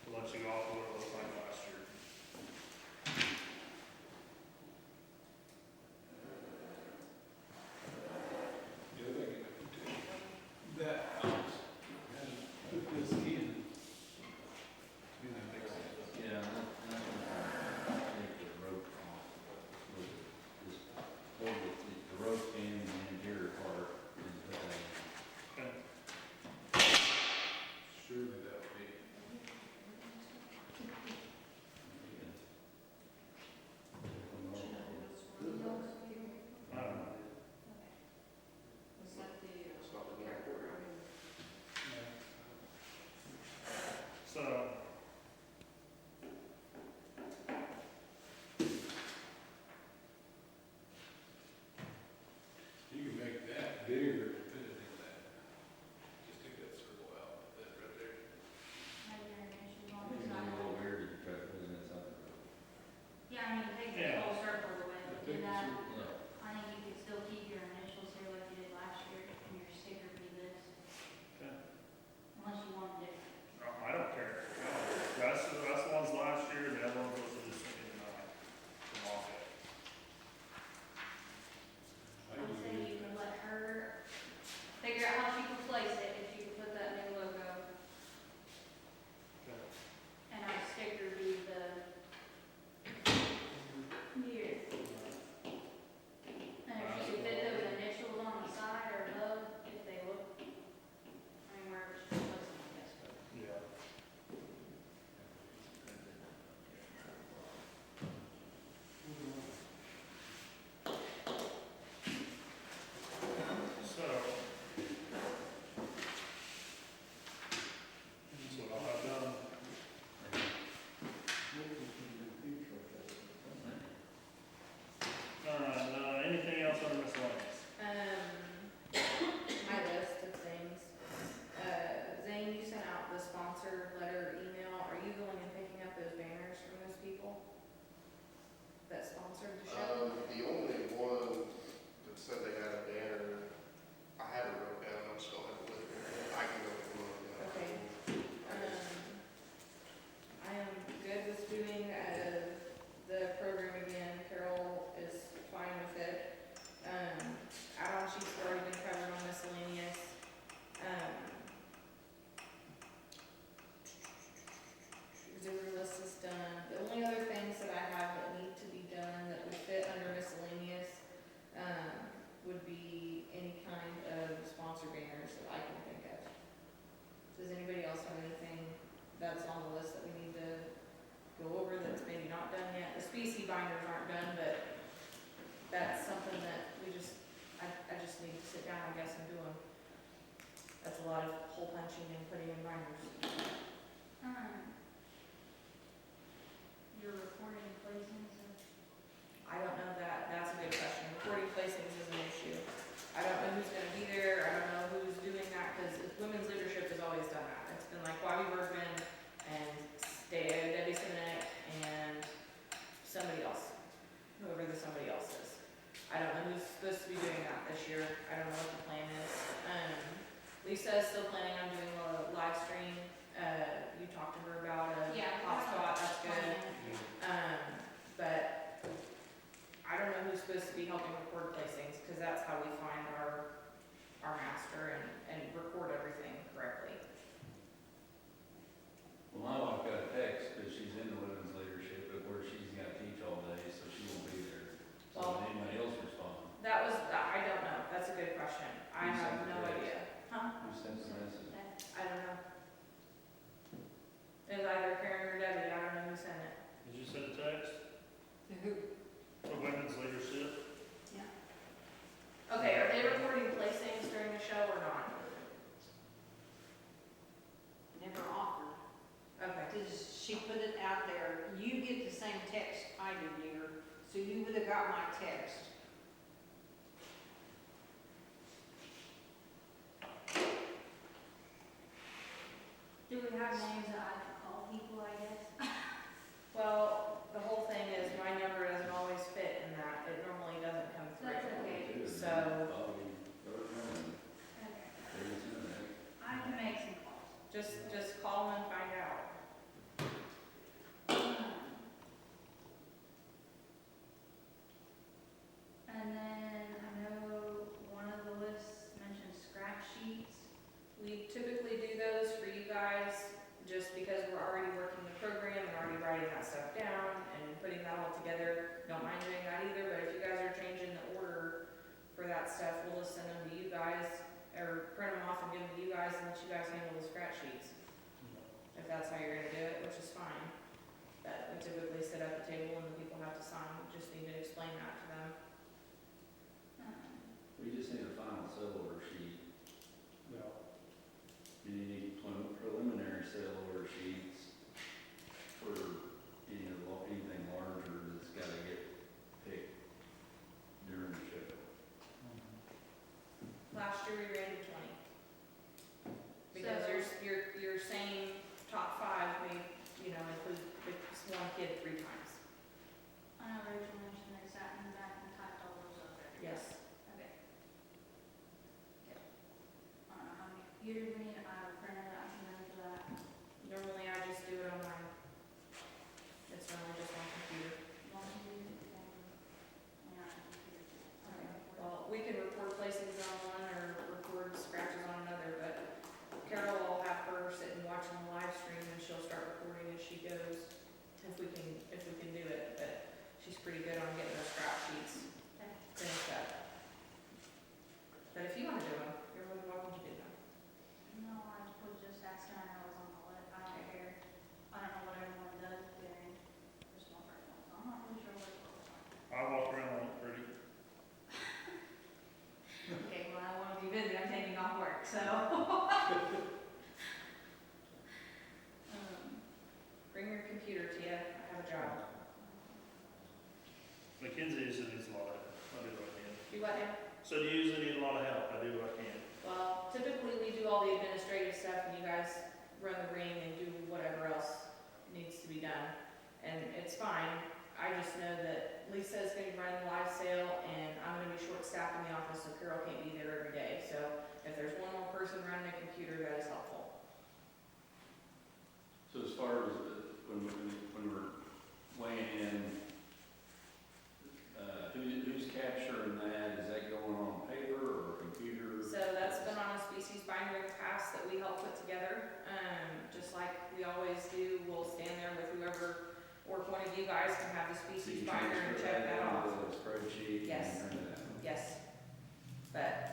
to let you go off what it looked like last year. The other thing, that house, and put this in, that makes sense. Yeah, that's what I think the rope off, was just hold the rope in the interior part and put that in. Surely that would be. I don't know. Was that the, It's not the airport. So, You can make that bigger and fit it in that. Just take that circle out, that right there. Maybe your initials on It'd the be a side. little weird to try to put it inside the rope. Yeah, I mean, take the Yeah. whole circle away, but do that, Yeah. I think you could still keep your initials here like you did last year, and your sticker be this, okay. unless you want to different. I don't care. That's the ones last year, the other ones was just tonight. I would say you can let her figure out how she can place it, if she can put that new logo, and our sticker be the here. And if she could fit those initials on the side or above, if they look, I mean, wherever she puts them, I guess, but. Yeah. So. That's what I'll have done. Anything else on miscellaneous? My list of things. Zane, you sent out the sponsor letter email. Are you going and picking up those banners from those people that sponsored the show? The only one that said they had a banner, I haven't wrote down, I'm still having to look at it. I can go and look at it. Okay. I am good with doing, the program again. Carol is fine with it. Add-on sheets have already been covered on miscellaneous. Exhibit list is done. The only other things that I have that need to be done that would fit under miscellaneous, would be any kind of sponsor banners that I can think of. Does anybody else have anything that's on the list that we need to go over that's maybe not done yet? The species binders aren't done, but that's something that we just, I just need to sit down, I guess, and do them. That's a lot of hole punching and putting in binders. Your recording placements of. I don't know that, that's a good question. Recording placings is an issue. I don't know who's gonna be there, I don't know who's doing that, because women's leadership has always done that. It's been like Bobby Bergman and Debbie Sinek and somebody else, whoever the somebody else is. I don't know who's supposed to be doing that this year, I don't know what the plan is. Lisa is still planning on doing a live stream, you talked to her about a hotspot, that's good. But I don't know who's supposed to be helping record placings, because that's how we find our master and record everything correctly. Well, my wife got a text, because she's in the women's leadership, but where she's gotta teach all day, so she won't be there. So Well- did anybody else respond? That was, I don't know, that's a good question. I You have sent no the text. idea. Huh? Who sent the message? I don't know. It was either Karen or Debbie, I don't know who sent it. Did you send a text who, for women's leadership? Okay, are they recording placings during the show or not? never offered. Okay. Does she put it out there? You get the same text I do, dear, so you would have got my text. Do we have names that I can call people, I guess? Well, the whole thing is my number doesn't always fit in that, it normally doesn't come through. That's okay. So- Bobby, Bergman, Okay. Davidson, I can make some calls. Just call them and find Mackenzie usually needs a lot of help. I do what I can. You what now? So do you usually need a lot of help? I do what I can. Well, typically we do all the administrative stuff and you guys run the ring and do whatever else needs to be done. And it's fine. I just know that Lisa's gonna be running the live sale and I'm gonna be short-staffed in the office, so Carol can't be there every day. So if there's one more person running a computer, that is helpful. So as far as when we're weighing in, who's capturing that? Is that going on paper or computer? So that's been on a species binder in the past that we help put together. Just like we always do, we'll stand there with whoever, or if one of you guys can have the So species you binder and transfer check that off. into the spreadsheet Yes. and turn it out? Yes. But,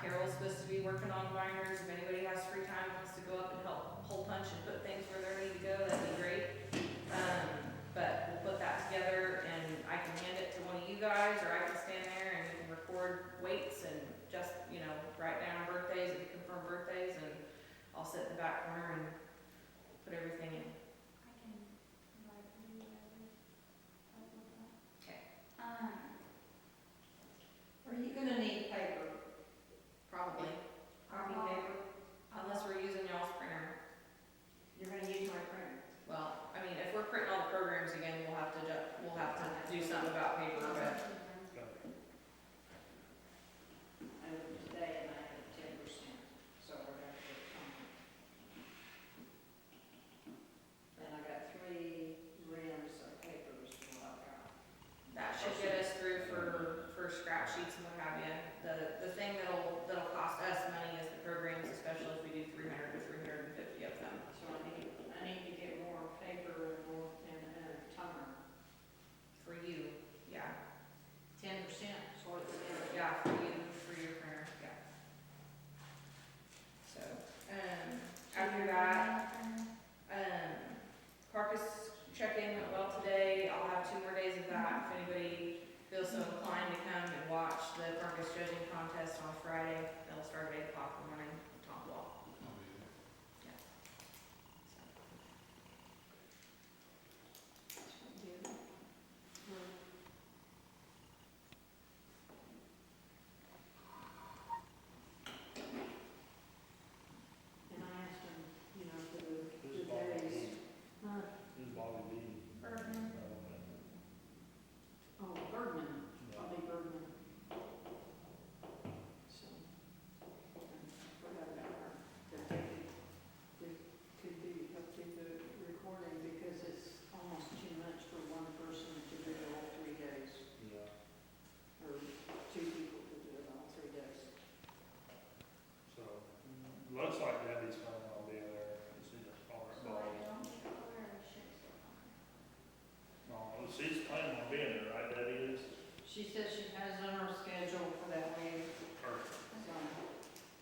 Carol's supposed to be working on binders. If anybody has free time, wants to go up and help hole punch and put things where they need to go, that'd be great. But we'll put that together and I can hand it to one of you guys, or I can stand there and you can record weights and just, write down birthdays and confirm birthdays, and I'll sit in the back corner and put everything in. I can, like, do whatever. Help with that. Okay. Are you gonna need paper? Probably. Copy paper, unless we're using y'all's printer. You're gonna use my printer? Well, I mean, if we're printing all the programs again, we'll have to do something about paper, but Today and I had 10%, so we're gonna get something. Then I got 3 reams of papers to lock out. that should get us through for scrap sheets and what have you. The thing that'll cost us money is the programs, especially if we do 300 to 350 of them. So I need to get more paper and more, and a toner. For you, yeah. 10%, so it's in. Yeah, for you, for your printer, yeah. So, after that, carcass check-in went well today. I'll have 2 more days of that. If anybody feels so inclined to come and watch the carcass judging contest on Friday, they'll start at 8 o'clock in the morning, top wall. And I asked him, for Who's the Bobby days. B? Huh? Who's Bobby B? Bergman. Oh, Bergman, Bobby Bergman. So, I forgot about her, that they could do, help do the recording because it's almost too much for one person to do it all 3 days, Yeah. or 2 people to do it all 3 days. So, looks like Debbie's planning on being there. She's a all right So I ball. don't get over or shit so far. No, she's planning on being there, right, Debbie is? She says she has on her schedule for that week, Perfect. so.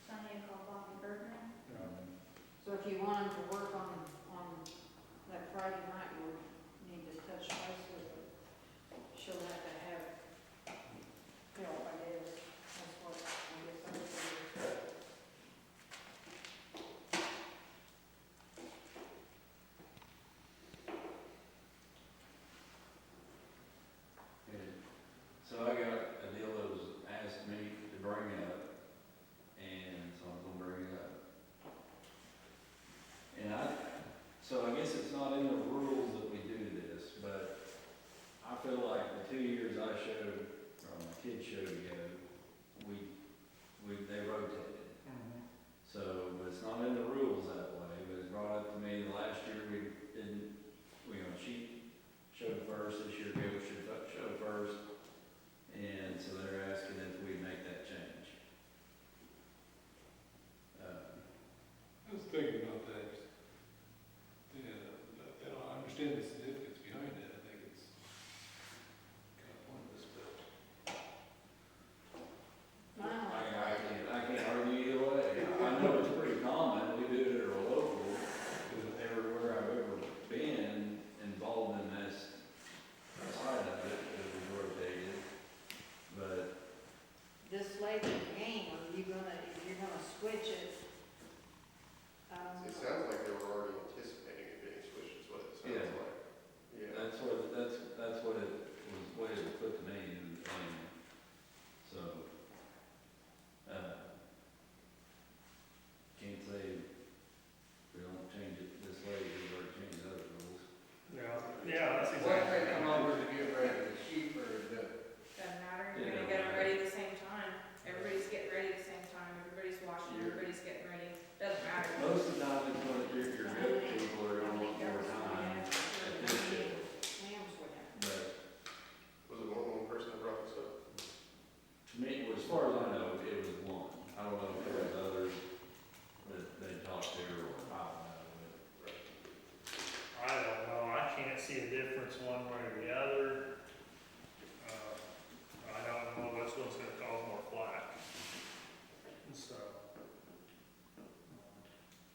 So I need to call Bobby Bergman. So if you want him to work on that Friday night, we'll need to touch base with her. She'll have to have help, I guess. That's what, I guess I would do. So I got a deal that was asked me to bring up, and so I'm gonna bring it up. And so I guess it's not in the rules that we do this, but I feel like the 2 years I showed, or my kids showed ago, they rotated. So, but it's not in the rules that way, but it's brought up to me, the last year she showed first, this year Bill should show first. And so they're asking if we make that change. I was thinking about that. Yeah, I understand the significance behind it. I think it's kind of pointless, but I can't argue either way. I know it's pretty common, we do it at our local, everywhere I've ever been involved in this side of it, that we rotated. But This late in the game, if you're gonna switch it, It sounds like they were already anticipating it being switched, is what it sounds Yeah. like. Yeah. that's what it was, the way see a difference one way or the other. I don't know which one's gonna cause more flack. So.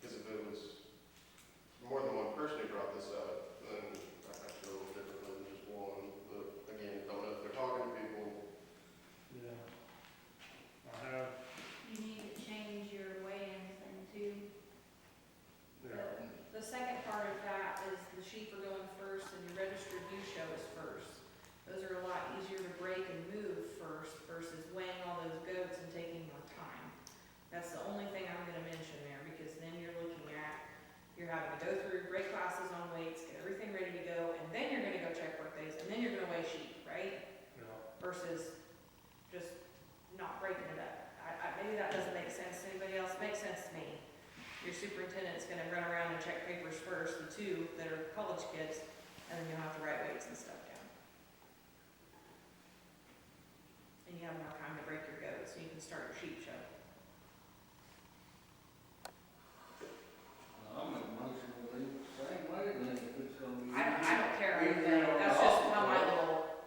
Because if it was more than one person who brought this up, then I feel a little differently than just one. But again, don't know if they're talking to people. Yeah. I have, You need to change your weigh-in thing too. yeah, The second part of that is the sheep are going first and your registered use show is first. Those are a lot easier to break and move first versus weighing all those goats and taking more time. That's the only thing I'm gonna mention there, because then you're looking at, you're having to go through break classes on weights, get everything ready to go, and then you're gonna go check work days, and then you're gonna weigh sheep, right? yeah. Versus just not breaking it up. Maybe that doesn't make sense to anybody else, it makes sense to me. Your superintendent's gonna run around and check papers first, the two that are college kids, and then you'll have to write weights and stuff down. And you have more time to break your goats, so you can start your sheep show. I'll make a motion to leave it the same way, then if it's gonna be. I don't care anything, that's just how my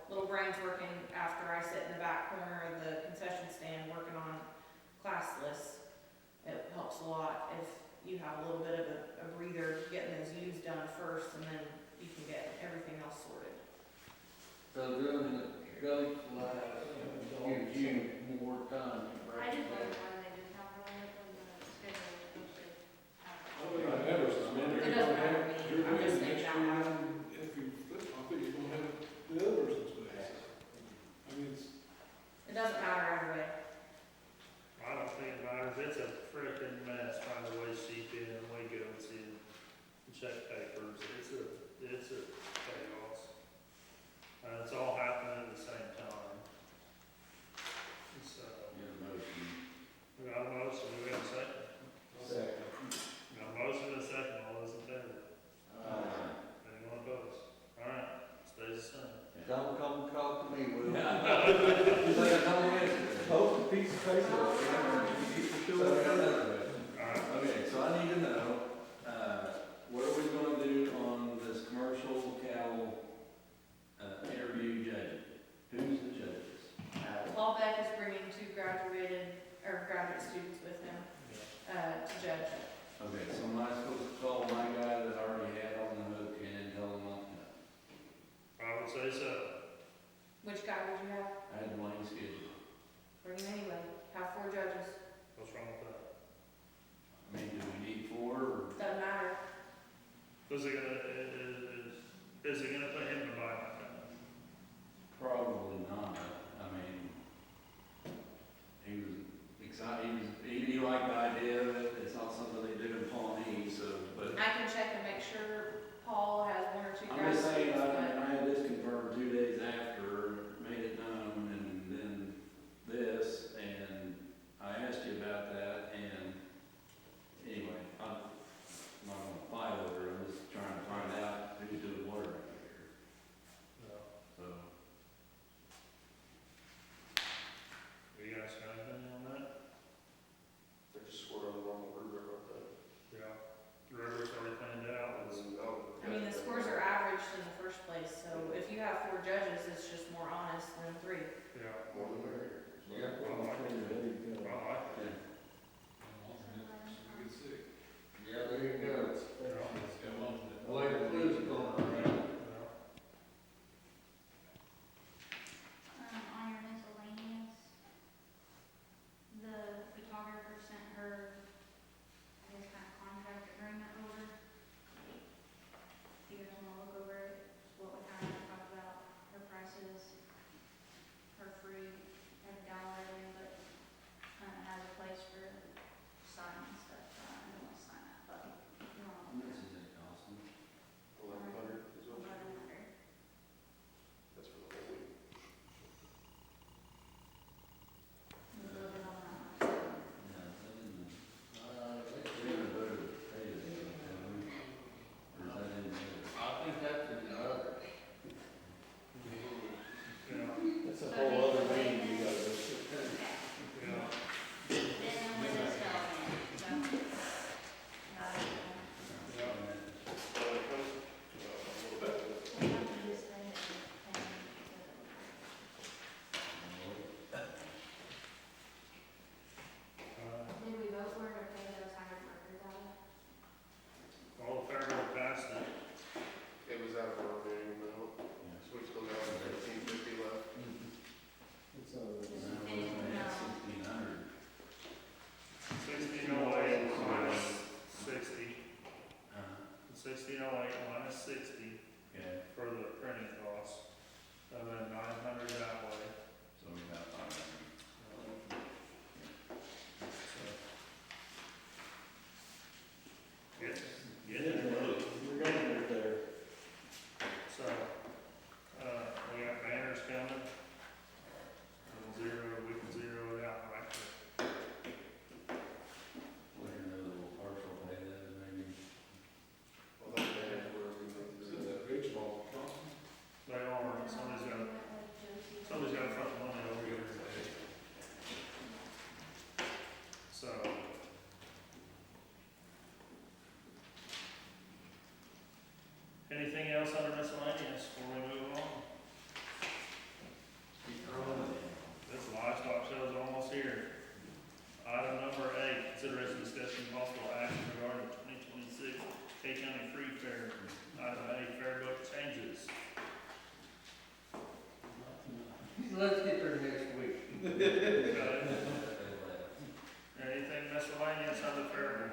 little brain's working after I sit in the back corner of the concession stand working on class lists. It helps a lot if you have a little bit of a breather, getting those U's done first, and then you can get everything else sorted. So doing the goat class gives you more time to break. I just it wonder down. why they just have one of them, the schedule is supposed to have. I don't think it matters, I mean, It doesn't matter to me. you're I'm gonna just have thinking next out year, loud. if you flip flop it, you're gonna have the other person's place. I mean, it's, It doesn't matter either way. I don't think it matters, it's a frickin' mess trying to weigh sheep in and weigh goats in, and check papers, it's a chaos. And it's all happening at the same time. So, Get a motion. we got a motion, do we have a second? Second. We got a motion and a second, all those in favor? Anyone opposed? Alright, stays the same. Don't come talk to me, Will. So, Post a piece of paper. I got another question. Alright, Okay, so I need to know, what are we gonna do on this commercial cattle, interview judges? Who's the judges? Paul Beck is bringing two graduate students with him, to judge. Okay, so am I supposed to call my guy that I already had on the hook and tell him not to know? I would say so. Which guy would you have? I had Dwayne scheduled. Bring him anyway. Have 4 judges. What's wrong with that? I mean, do we need 4 or? Doesn't matter. Is it gonna put him to buy my time? Probably not. I mean, he was excited, he liked the idea of it, it's not something they do in Pawnee, so, but. I can check and make sure Paul has 1 or 2 I'm graduate just saying, students, I but had this confirmed 2 days after, made it known, and then this, and I asked you about that, and anyway, I'm not gonna fight over it, I'm just trying to $1608 minus 60 Okay, for the printing costs, and then 900 that way. so we got 500. Get it, look. You're gonna get there. So, we got banners coming. We can zero it out right there. Let her know that we'll partial pay that, maybe. Well, that band where we need to Is do that that. baseball crossing? They are, somebody's got to front the money over here. So. Anything else under miscellaneous before we move on? Keep throwing it. This livestock show is almost here. Item number 8, consideration, discussion, possible action regarding 2026 K County Free Fair. Item A, fair book changes. Let's get there next week. Okay. Anything miscellaneous on the fair board?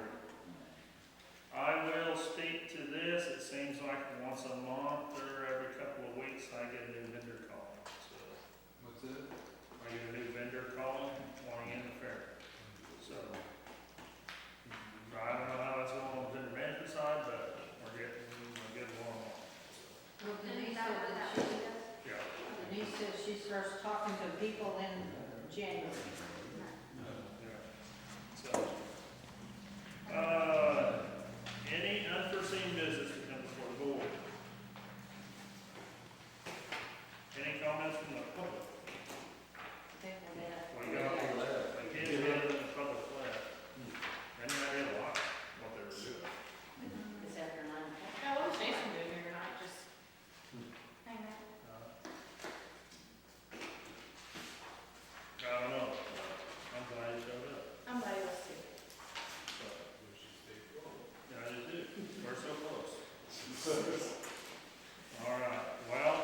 I will speak to this. It seems like once a month or every couple of weeks, I get a new vendor calling. So What's that? I get a new vendor calling, wanting in the fair. So I don't know how that's going on the vendor management side, but we're getting along. Well, Isn't Denise that what said that that was? Yeah. Denise says she starts talking to people in January. Yeah. So, any unforeseen business that comes before the board? Any comments from the public? I think we're gonna. We got, the kids get in the public left. And they had a lot what they were doing. It's after 9 o'clock. Now, what was Jason doing here tonight? Just Hang on. I don't know. I'm glad you showed up. I'm glad he was too. So, yeah, I did too. We're so close. All right, well,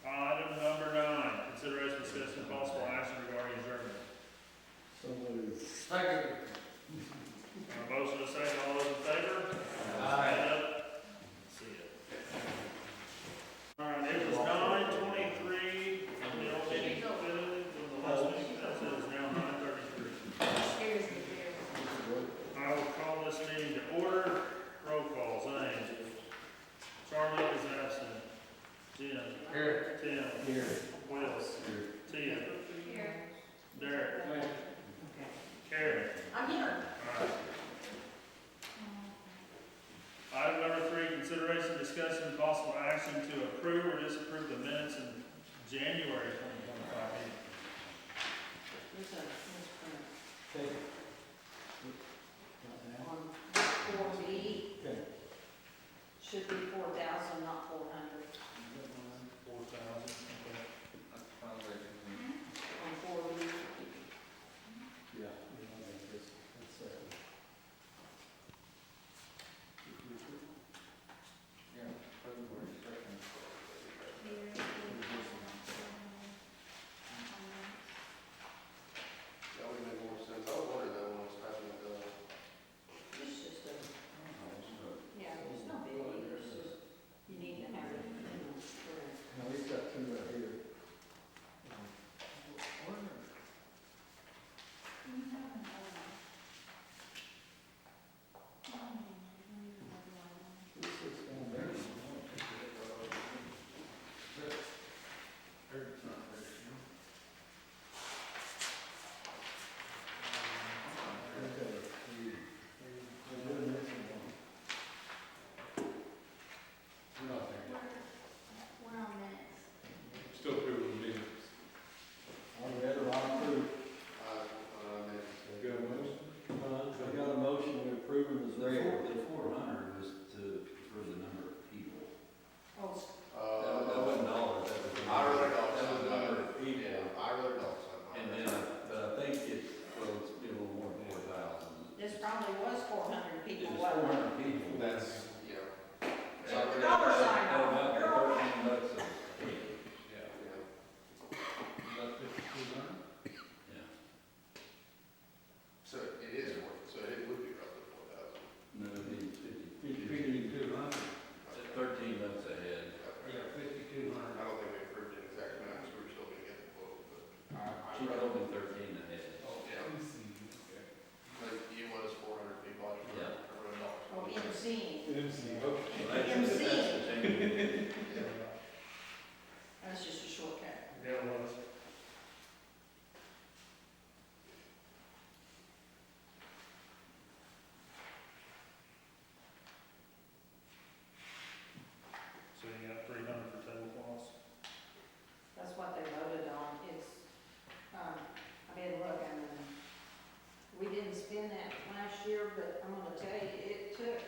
item number 9, consideration, discussion, possible action regarding adjournment. So moved. Second. Motion to second, all those in favor? Aye. Stand up. See it. All right, it was 9:23, when the old meeting concluded, when the last meeting passed, it is now 9:33. Scares me here. I will call this meeting to order. Roll call, Zane. Charlie is absent. Jim. Here. Tim. Here. Wills. Tia. Here. Derek. Karen. I'm here. All right. Item number 3, consideration, discussion, possible action to approve or disapprove the minutes in January 2025 meeting. There's a misprint Okay. on 4B. Okay. Should be 4,000, not 400 4,000, okay. on 4B. Yeah. That's it. That would make more sense. I was wondering that when I was typing it down. It's just a MC, okay. Well, that's MC. the change. That's just a shortcut. Yeah, it was. So you got 300 for tablecloths? That's what they voted on. It's, I mean, look, I mean, we didn't spend that last year, but I'm gonna tell you, it took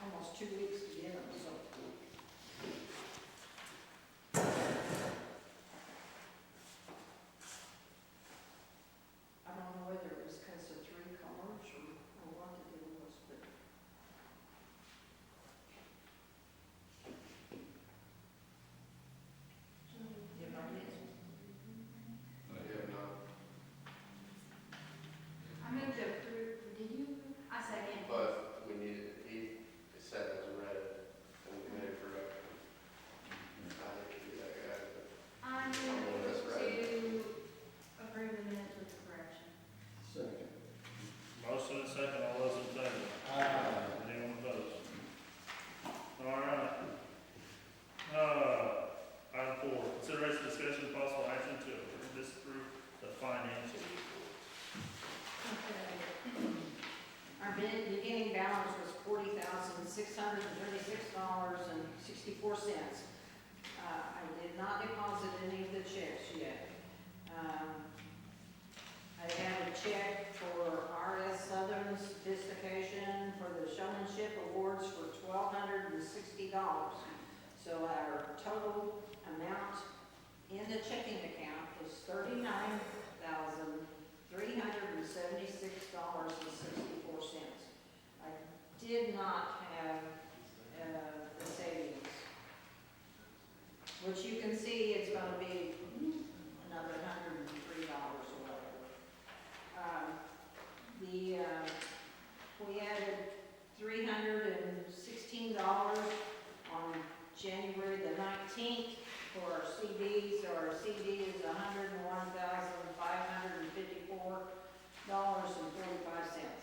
almost 2 weeks to get them, so. I don't know whether it was because of 3 colors or what the deal was, but. You know, it's, We have not, I moved to approve, did you? I second. but we need, he said it was read, and we made it correct. I hate to be that guy, but I move to approve the minutes with correction. Second. Motion and second, all those in favor? Anyone opposed? All right. Item 4, consideration, discussion, possible action to approve, disapprove the financial report. okay. Our beginning balance was $40,636.64. I did not deposit any of the checks yet. I have a check for RS Southern sophistication for the showmanship awards for $1,260. So our total amount in the checking account is $39,376.64. I did not have, the savings, which you can see it's gonna be another $103 or whatever. We added $316 on January the 19th for our CDs. So our CD is $101,554.45.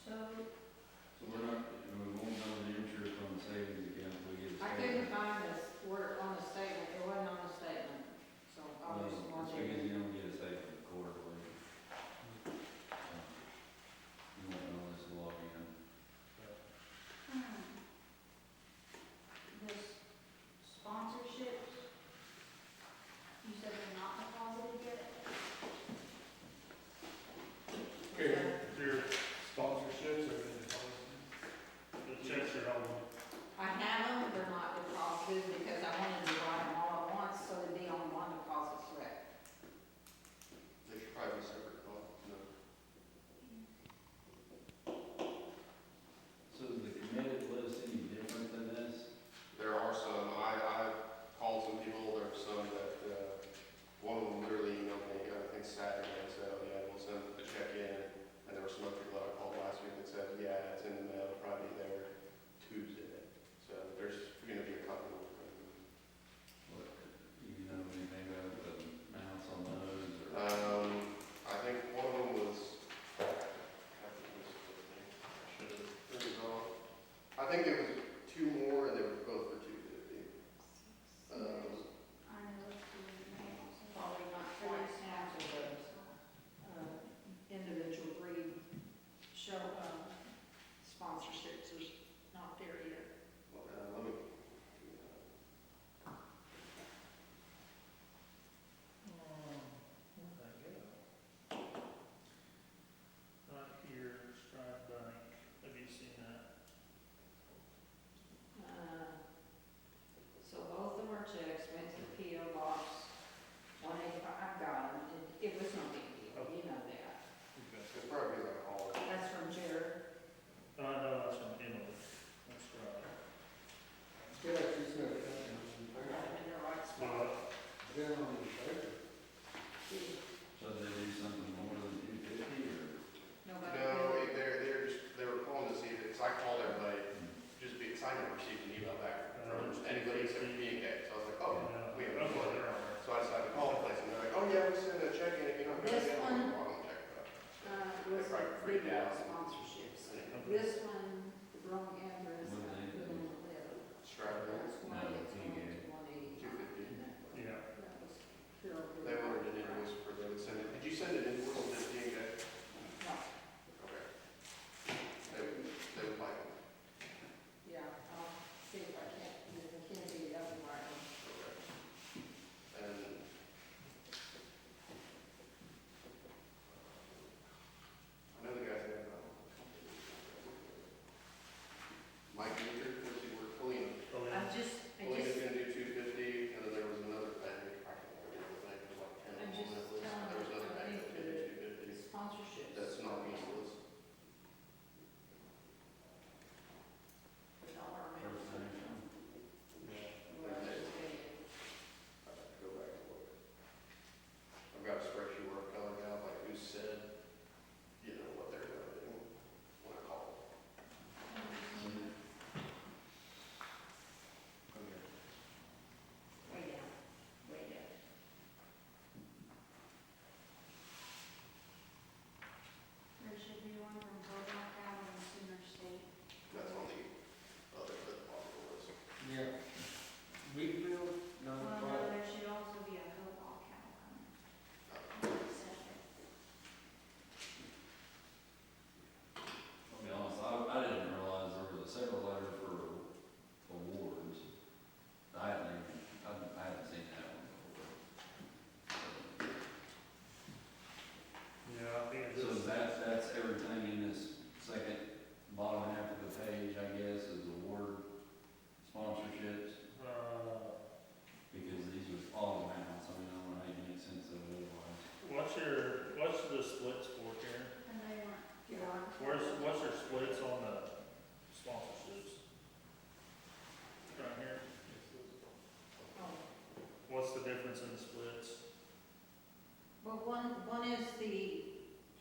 So So we're not, we won't know the interest on the savings account if we get a I statement. couldn't find this word on the statement, it wasn't on the statement, so I'll do some more That's because digging. you don't get a statement quarterly. You won't know this log in. The sponsorships, you said they're not deposited yet? Okay. Your sponsorships are in the the checks are holding. I have them, they're not deposited because I wanted to write them all at once, so they'd be on one deposit slip. they should probably be separate, no. So is the committed list any different than this? There are some, I called some people, there are some that, one of them literally emailed me, I think Saturday, and said, oh yeah, we'll send the check in. And there were some other people that I called last week that said, yeah, it's in the mail, it'll probably be there Tuesday. So there's gonna be a couple. What, you know anything about the amounts on those or? I think one of them was, I think it was 2 more, and they were both for $250. I know it's the mail, so. Probably not quite half of the, individual breed show, sponsorships is not there yet. Let me, Right here, Stride Bank, have you seen that? So both of our checks went to the PO box, 185, I've got them, it was no big deal, you know that. Okay. it's probably like all. That's from Jared. No, that's from Emily, that's right. Yeah, she's gonna come in. In the right spot. Well, Down on the paper. So they do something more than 250 or? Nobody. No, they were calling to see if, because I called everybody, just because I never received an email back from anybody except for me and Kate. So I was like, oh, we have ahead and send a check in if you're not gonna This get one- one, I don't check that. Was They probably big freaked out. sponsorships. This one, the wrong address, What I did they put do? on the letter. Stratford, That's why No, it's he going gave. to 180. 250. Yeah. That was Carol. They wanted an invoice for them to send it. Did you send an invoice to D&K? No, Okay. They would like it. yeah, I'll see if I can't, if I can't be up in my own. Okay. And I know the guy's name. Mike Meeker, what's he work, Polina. I just, Polina's gonna do 250, and then there was another bank, I can't remember the name, it was like 10 I on just that list. tell There was another them, I bank think that did 250. sponsorships. That's not useless. The dollar amount. First thing. Well, I just gave it. I have to go back and look. I've got a spreadsheet where I've colored out like who said, you know, what they're gonna do when I call. Way down, way down. There should be one from Boardwalk County and Sooner State. That's on the other, the bottom list. Yeah. Wheatfield, Well, no, there should also be a Hopewell County one. Separate. I'll be honest, I didn't realize there was a separate letter for awards. I haven't seen that one before. Yeah, I think it's So just, that's everything in this second bottom half of the page, I guess, is award sponsorships, because these are all amounts, I mean, I don't know how you make sense of it otherwise. what's the splits for, Karen? And they weren't. What's your splits on the sponsorships? Right here. Oh, What's the difference in the splits? well, one is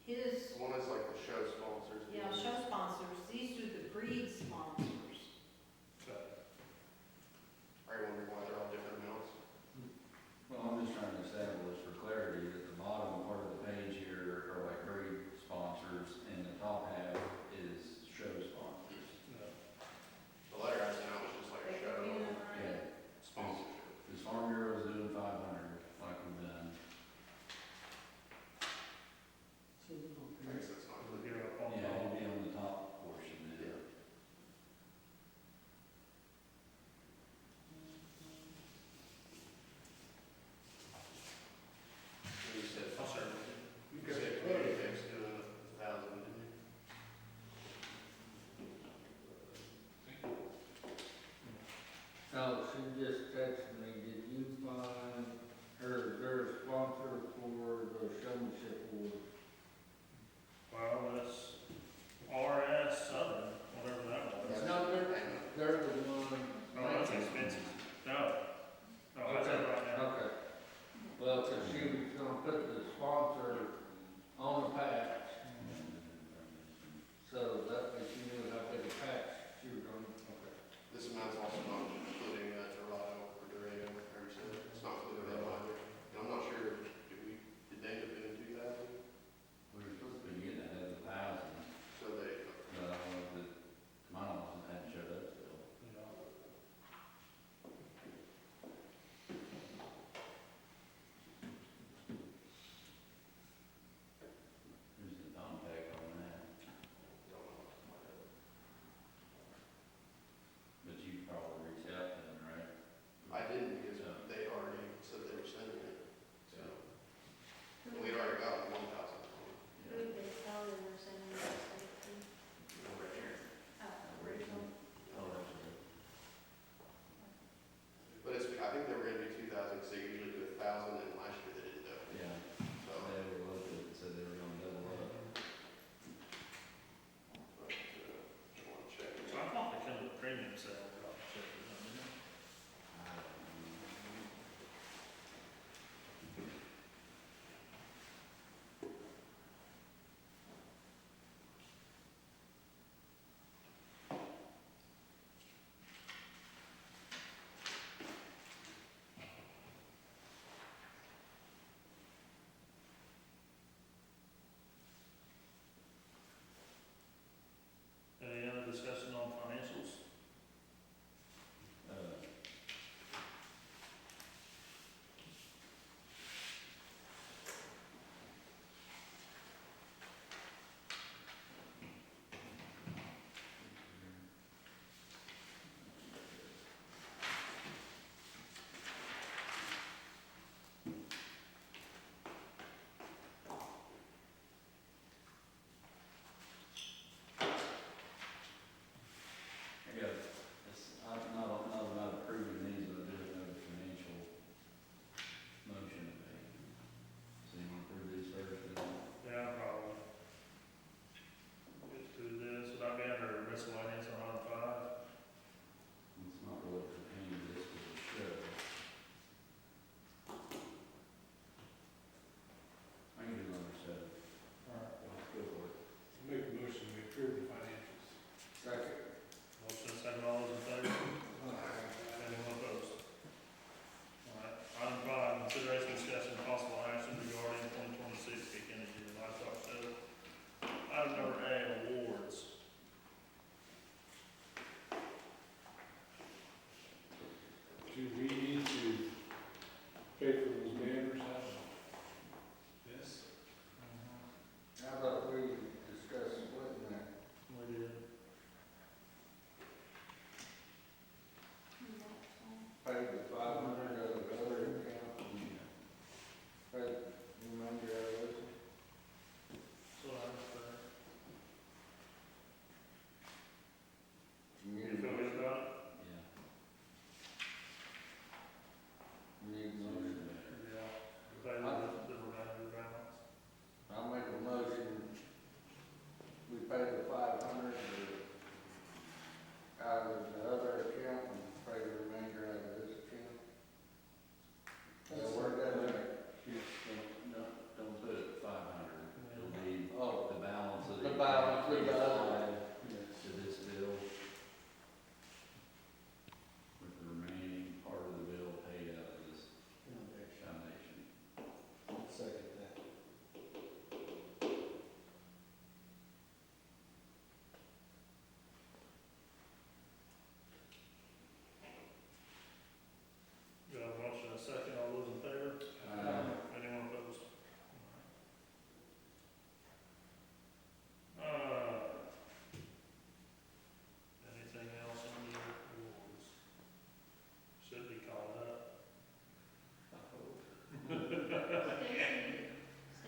his, One is like the show sponsors. yeah, show sponsors, these are the breed sponsors. Are you wondering why they're all different amounts? Well, I'm just trying to establish for clarity that the bottom part of the page here are like grade sponsors, and the top half is show sponsors. The letter I sent out was just like a show Yeah, sponsorship. this Farm Bureau is doing 500, like we've done. I guess that's not We'll good. get up on Yeah, it'll top. be on the top portion there.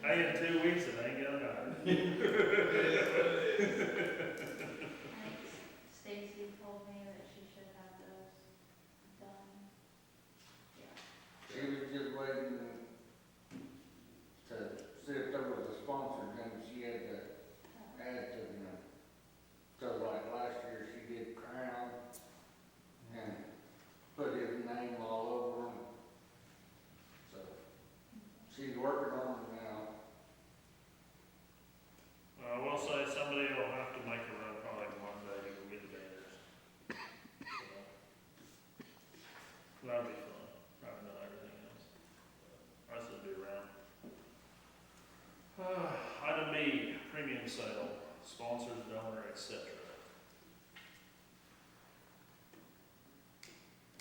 Hey, in 2 weeks, it ain't gonna matter. I think Stacy told me that she should have those done. Yeah. She was just waiting to see if there was a sponsor, then she had to add to, you know. So like last year, she did Crown and put his name all over them. So, she's working on them now. I will say somebody will have to make a run probably one day to go get the banners. So, that'll be fun, rather than everything else. I should be around. Item B, premium sale, sponsors, donor, etc.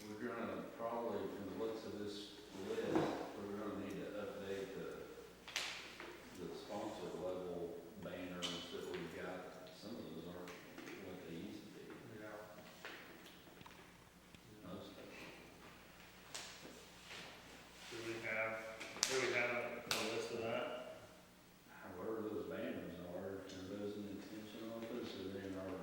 We're gonna probably, from the looks of this list, we're gonna need to update the sponsor level banners that we've got. Some of those aren't what they used to be. Yeah. Most of them. Do we have a list of that? However, those banners are those an intention office, or they in our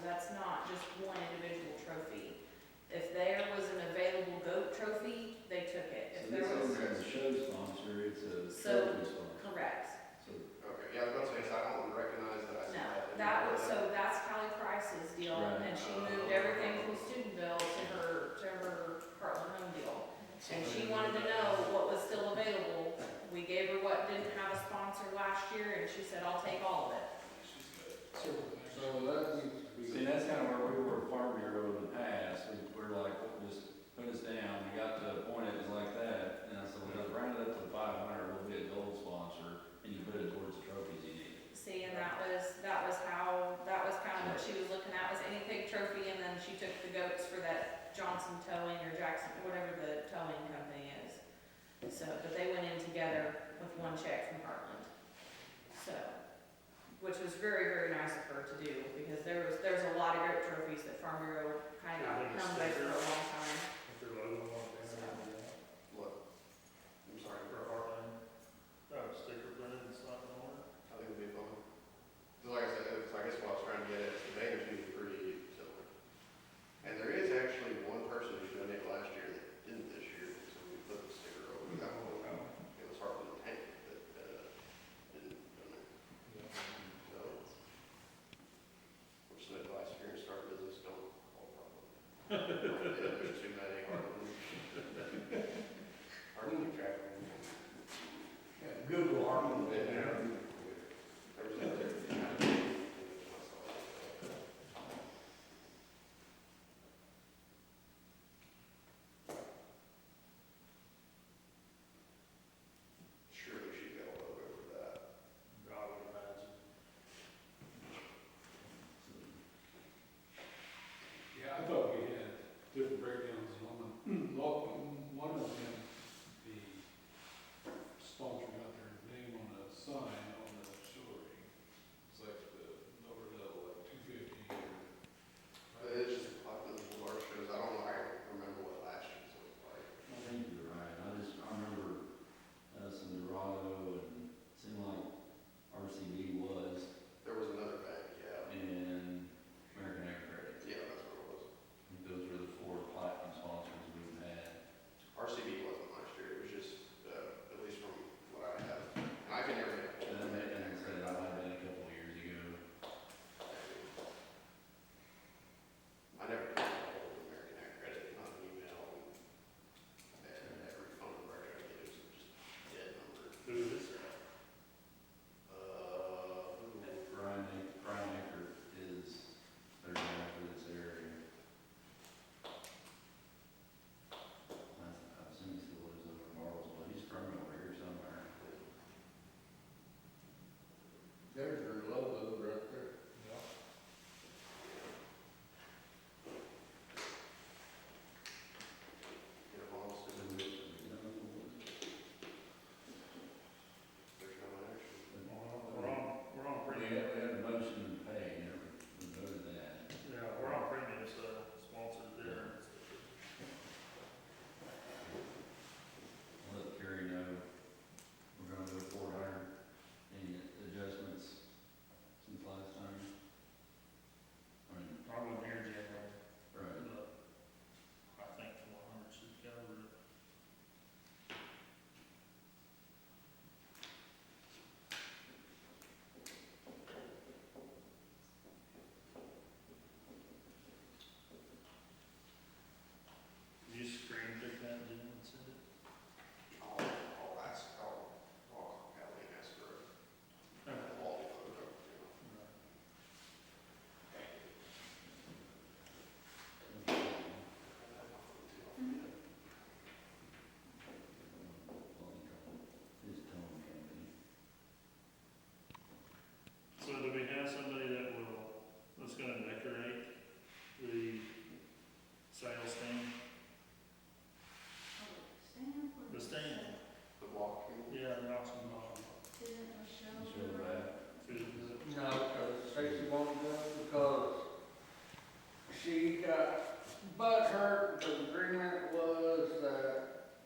that's not just one individual trophy. If there was an available goat trophy, they took it. So If this there was, isn't a show sponsor, it's a So- trophy sponsor. correct. So, Okay, yeah, I was about to say, so I don't recognize that I see No, that. that was, so that's Callie Price's deal, Right. and she moved everything from Steubenville to her Heartland home deal. And she wanted to know what was still available. We gave her what didn't have a sponsor last year, and she said, I'll take all of it. Several things. So that needs to be. see, that's kind of where we were at Farm Bureau in the past, we're like, just put us down, we got to a point it was like that, and I said, well, just round it up to 500, we'll be a gold sponsor, and you put it towards the trophies you need. See, and that was kind of what she was looking at, was any pig trophy, and then she took the goats for that Johnson Towing or Jackson, whatever the towing company is. So, but they went in together with one check from Heartland. So, which was very, very nice of her to do, because there's a lot of goat trophies that Farm Bureau kind of held away for a long time. If their logo on it, What? I'm sorry, for Heartland, sticker printed and stuff in order. I think it'd be fun. 'Cause like I said, I guess what I was trying to get at is the banners need to be pretty similar. And there is actually one person who donated last year that didn't this year, so we put the sticker over that one. It was hard to tank that, didn't donate. So, which is advice, if you're gonna start a business, don't call problem. There's too many hard to keep track of. Google Harmon. There was another. Surely she's got a logo for that. I would imagine. Yeah, I thought we had different breakdowns on one of them, the sponsor got their name on a sign on the shoulder. It's like the lower level, like 250 or. It's just like the large shows, I don't know, I don't remember what last year's was like. I think you're right, I remember us in Dorado, and it seemed like RCB was, There was another bank, yeah. and American Air Credit. Yeah, that's what it was. I think those were the 4 platinum sponsors we've had. RCB wasn't last year, it was just, at least from what I have. And I can never get a hold And of then, it. and I said, I might have been a couple of years ago. I never got a hold of American Air Credit, not an email, and every phone number I tried to get, it was just dead number. Who is this? Brian Eckert is their guy for this area. I assume he still lives over in Marlsville, he's from over here somewhere. There's her logo right there. You know, almost, there's no action. We're on We premium. had a motion to pay, you know, we voted that. Yeah, we're on premium, so sponsored there. I'll let Kerry know, we're gonna go 400, any adjustments since last time? I mean, I wasn't here January, right, but I think 400 should cover it. You screen pick that, Jim, and send it? I'll ask, I'll call Kelly and ask her Okay. a wall photo, you know. his tone company. So do we have somebody that's gonna decorate the sales stand? The stand? The block. Yeah, the auction block. Didn't Michelle? Show that. No, because Stacy won't do it because she got butthurt. The agreement was that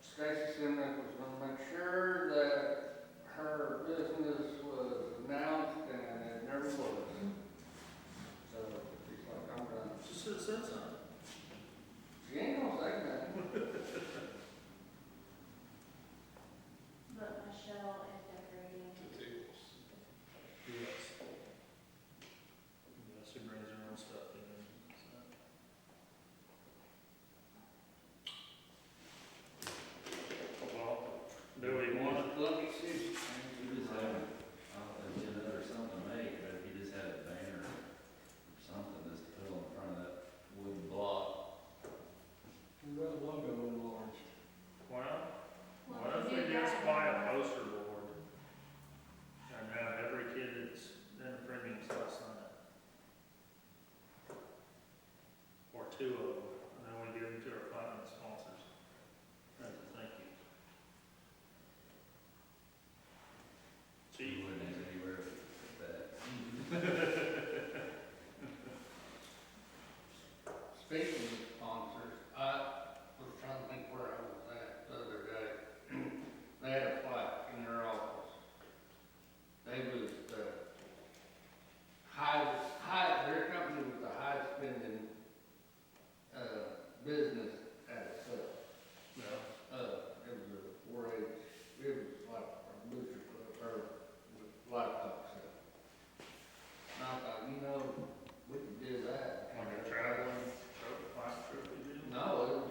Stacy Simnick was gonna make sure that her business was announced and it never was. said something. She ain't gonna say nothing. But Michelle is decorating. The tables. Yes. Yeah, she brings her own stuff in, so. Well, do we want, Let me see. You just have, I don't know, you know, or something to make, but if you just had a banner or something just to put on the front of that wooden block. We got a logo enlarged. well, Well, what if do we just that, buy a poster board and have every kid that's in the premium cell sign it? Or two of them, and then we give them to our platinum sponsors as a thank you. You Chief, wouldn't have anywhere with that. Speaking of sponsors, I was trying to think where I was at the other day. They had a plaque in their office. They was the their company was the high spending, business at itself. no, It was a 4-H, it was like a butcher club, or livestock sale. And I thought, you know, we could do that. like a traveling, plaque trophy deal? No, it was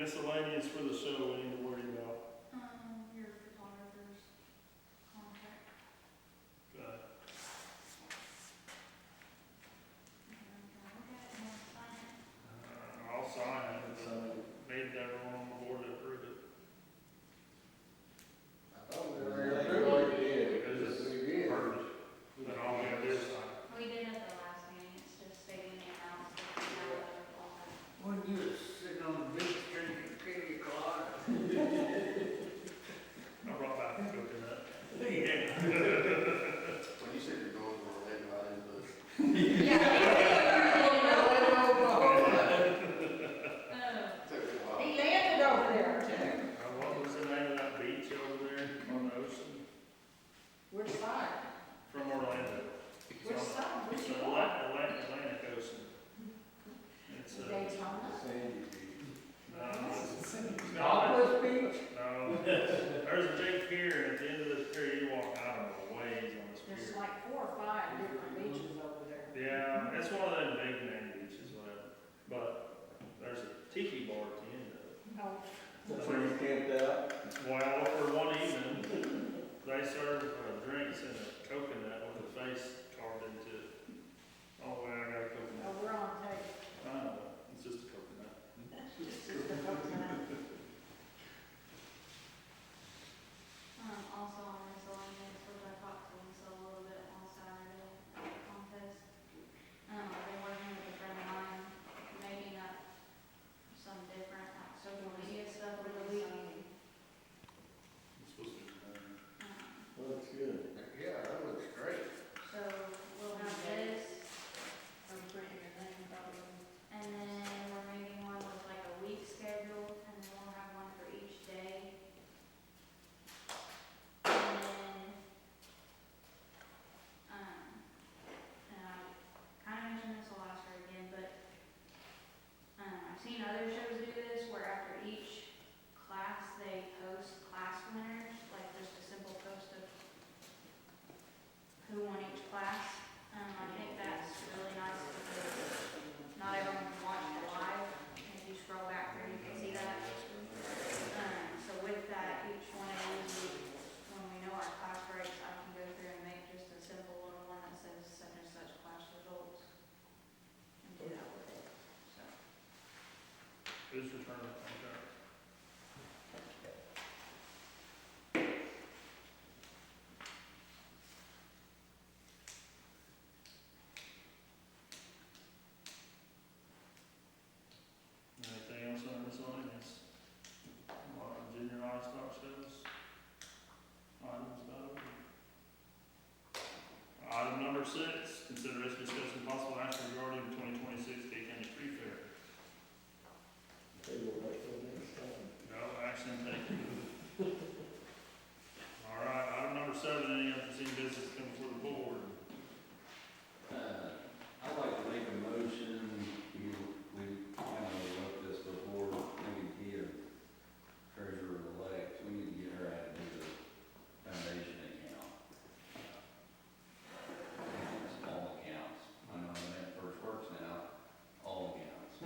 miscellaneous for the show we need to worry about? Your photographer's contract. Okay. I'll sign it, So, but need everyone on the board to approve it. I thought we Yeah, were. we did. Because it's We did. perfect. Then all we have to do is sign. We did at the last meeting, it's just stating the amounts that we have of all that. When you was sitting on the beach drinking pina colada. I brought back the coconut. Yeah. When you said you're going to Orlando, I didn't look. Took me a while. He landed over there too. What was the name of that beach over there on the ocean? Which side? From Orlando. Which side? Which It's one? Atlantic Ocean. It's, Daytona? Sandy Beach. no, it's not, Aquas Beach? no, there's a big pier, and at the end of the pier, you walk out of the waves on this There's pier. like 4 or 5 different beaches over there. Yeah, it's one of them big name beaches, whatever, but there's a tiki bar at the end of it. Oh, That's where you camped out? Well, for one evening, they serve drinks in a coconut with a face carved into it. Oh, well, I got a coconut. oh, we're on tape. I know, it's just a coconut. Just the coconut. Also on miscellaneous, which I talked to Lisa a little bit on Saturday at the contest. I've been working with a friend of mine, making up some different like social media stuff for the week. It's supposed to be, Well, that's good. Yeah, that looks great. So we'll have this, I'm putting your name probably. and then we're making one with like a week schedule, and then we'll have one for each day. And then, and I kind of mentioned this last year again, but, I've seen other shows do this, where after each class, they post class winners, like just a simple post of who won each class. I think that's really nice because not everyone can watch it live. If you scroll back through, you can see that. So with that, each one of these, when we know our class breaks, I can go through and make just a simple little one that says such and such class results. And do that with it, so. who's returning the contract? Anything else on miscellaneous? Junior livestock shows? Items about it? Item number 6, consideration discussing possible action regarding the 2026 K County Tree Fair. They will wait till next time. No action taken. All right, item number 7, any unforeseen business coming before the board? I'd like to make a motion, we kind of looked this before, we need to get a treasurer-elect, we need to get her added to the foundation account. All accounts, I know I'm at First Works now, all accounts.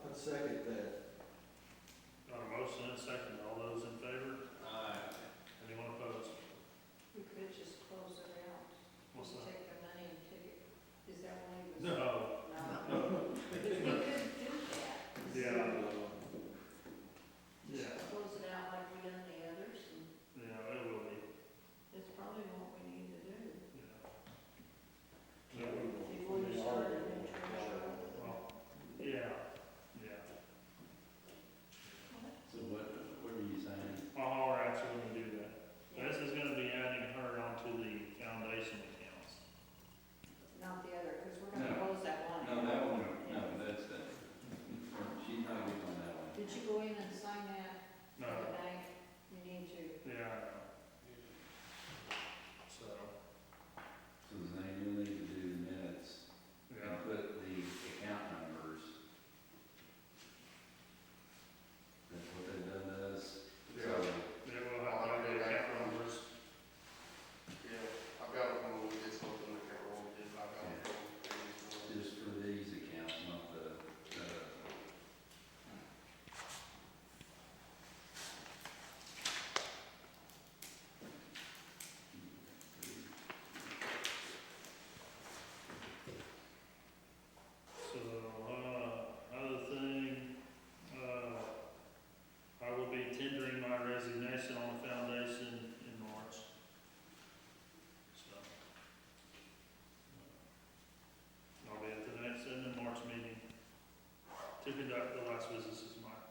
I'd second that. Got a motion and a second, all those in favor? Anyone opposed? We could just close it out. What's Just that? take the money and take it. Is that what he was? No. No. We could do that. Yeah. Yeah, Just close it out like we done the others, and yeah, it will be, that's probably what we need to do. yeah. Before you start a new treasurer. Well, yeah, yeah. to conduct the last business as might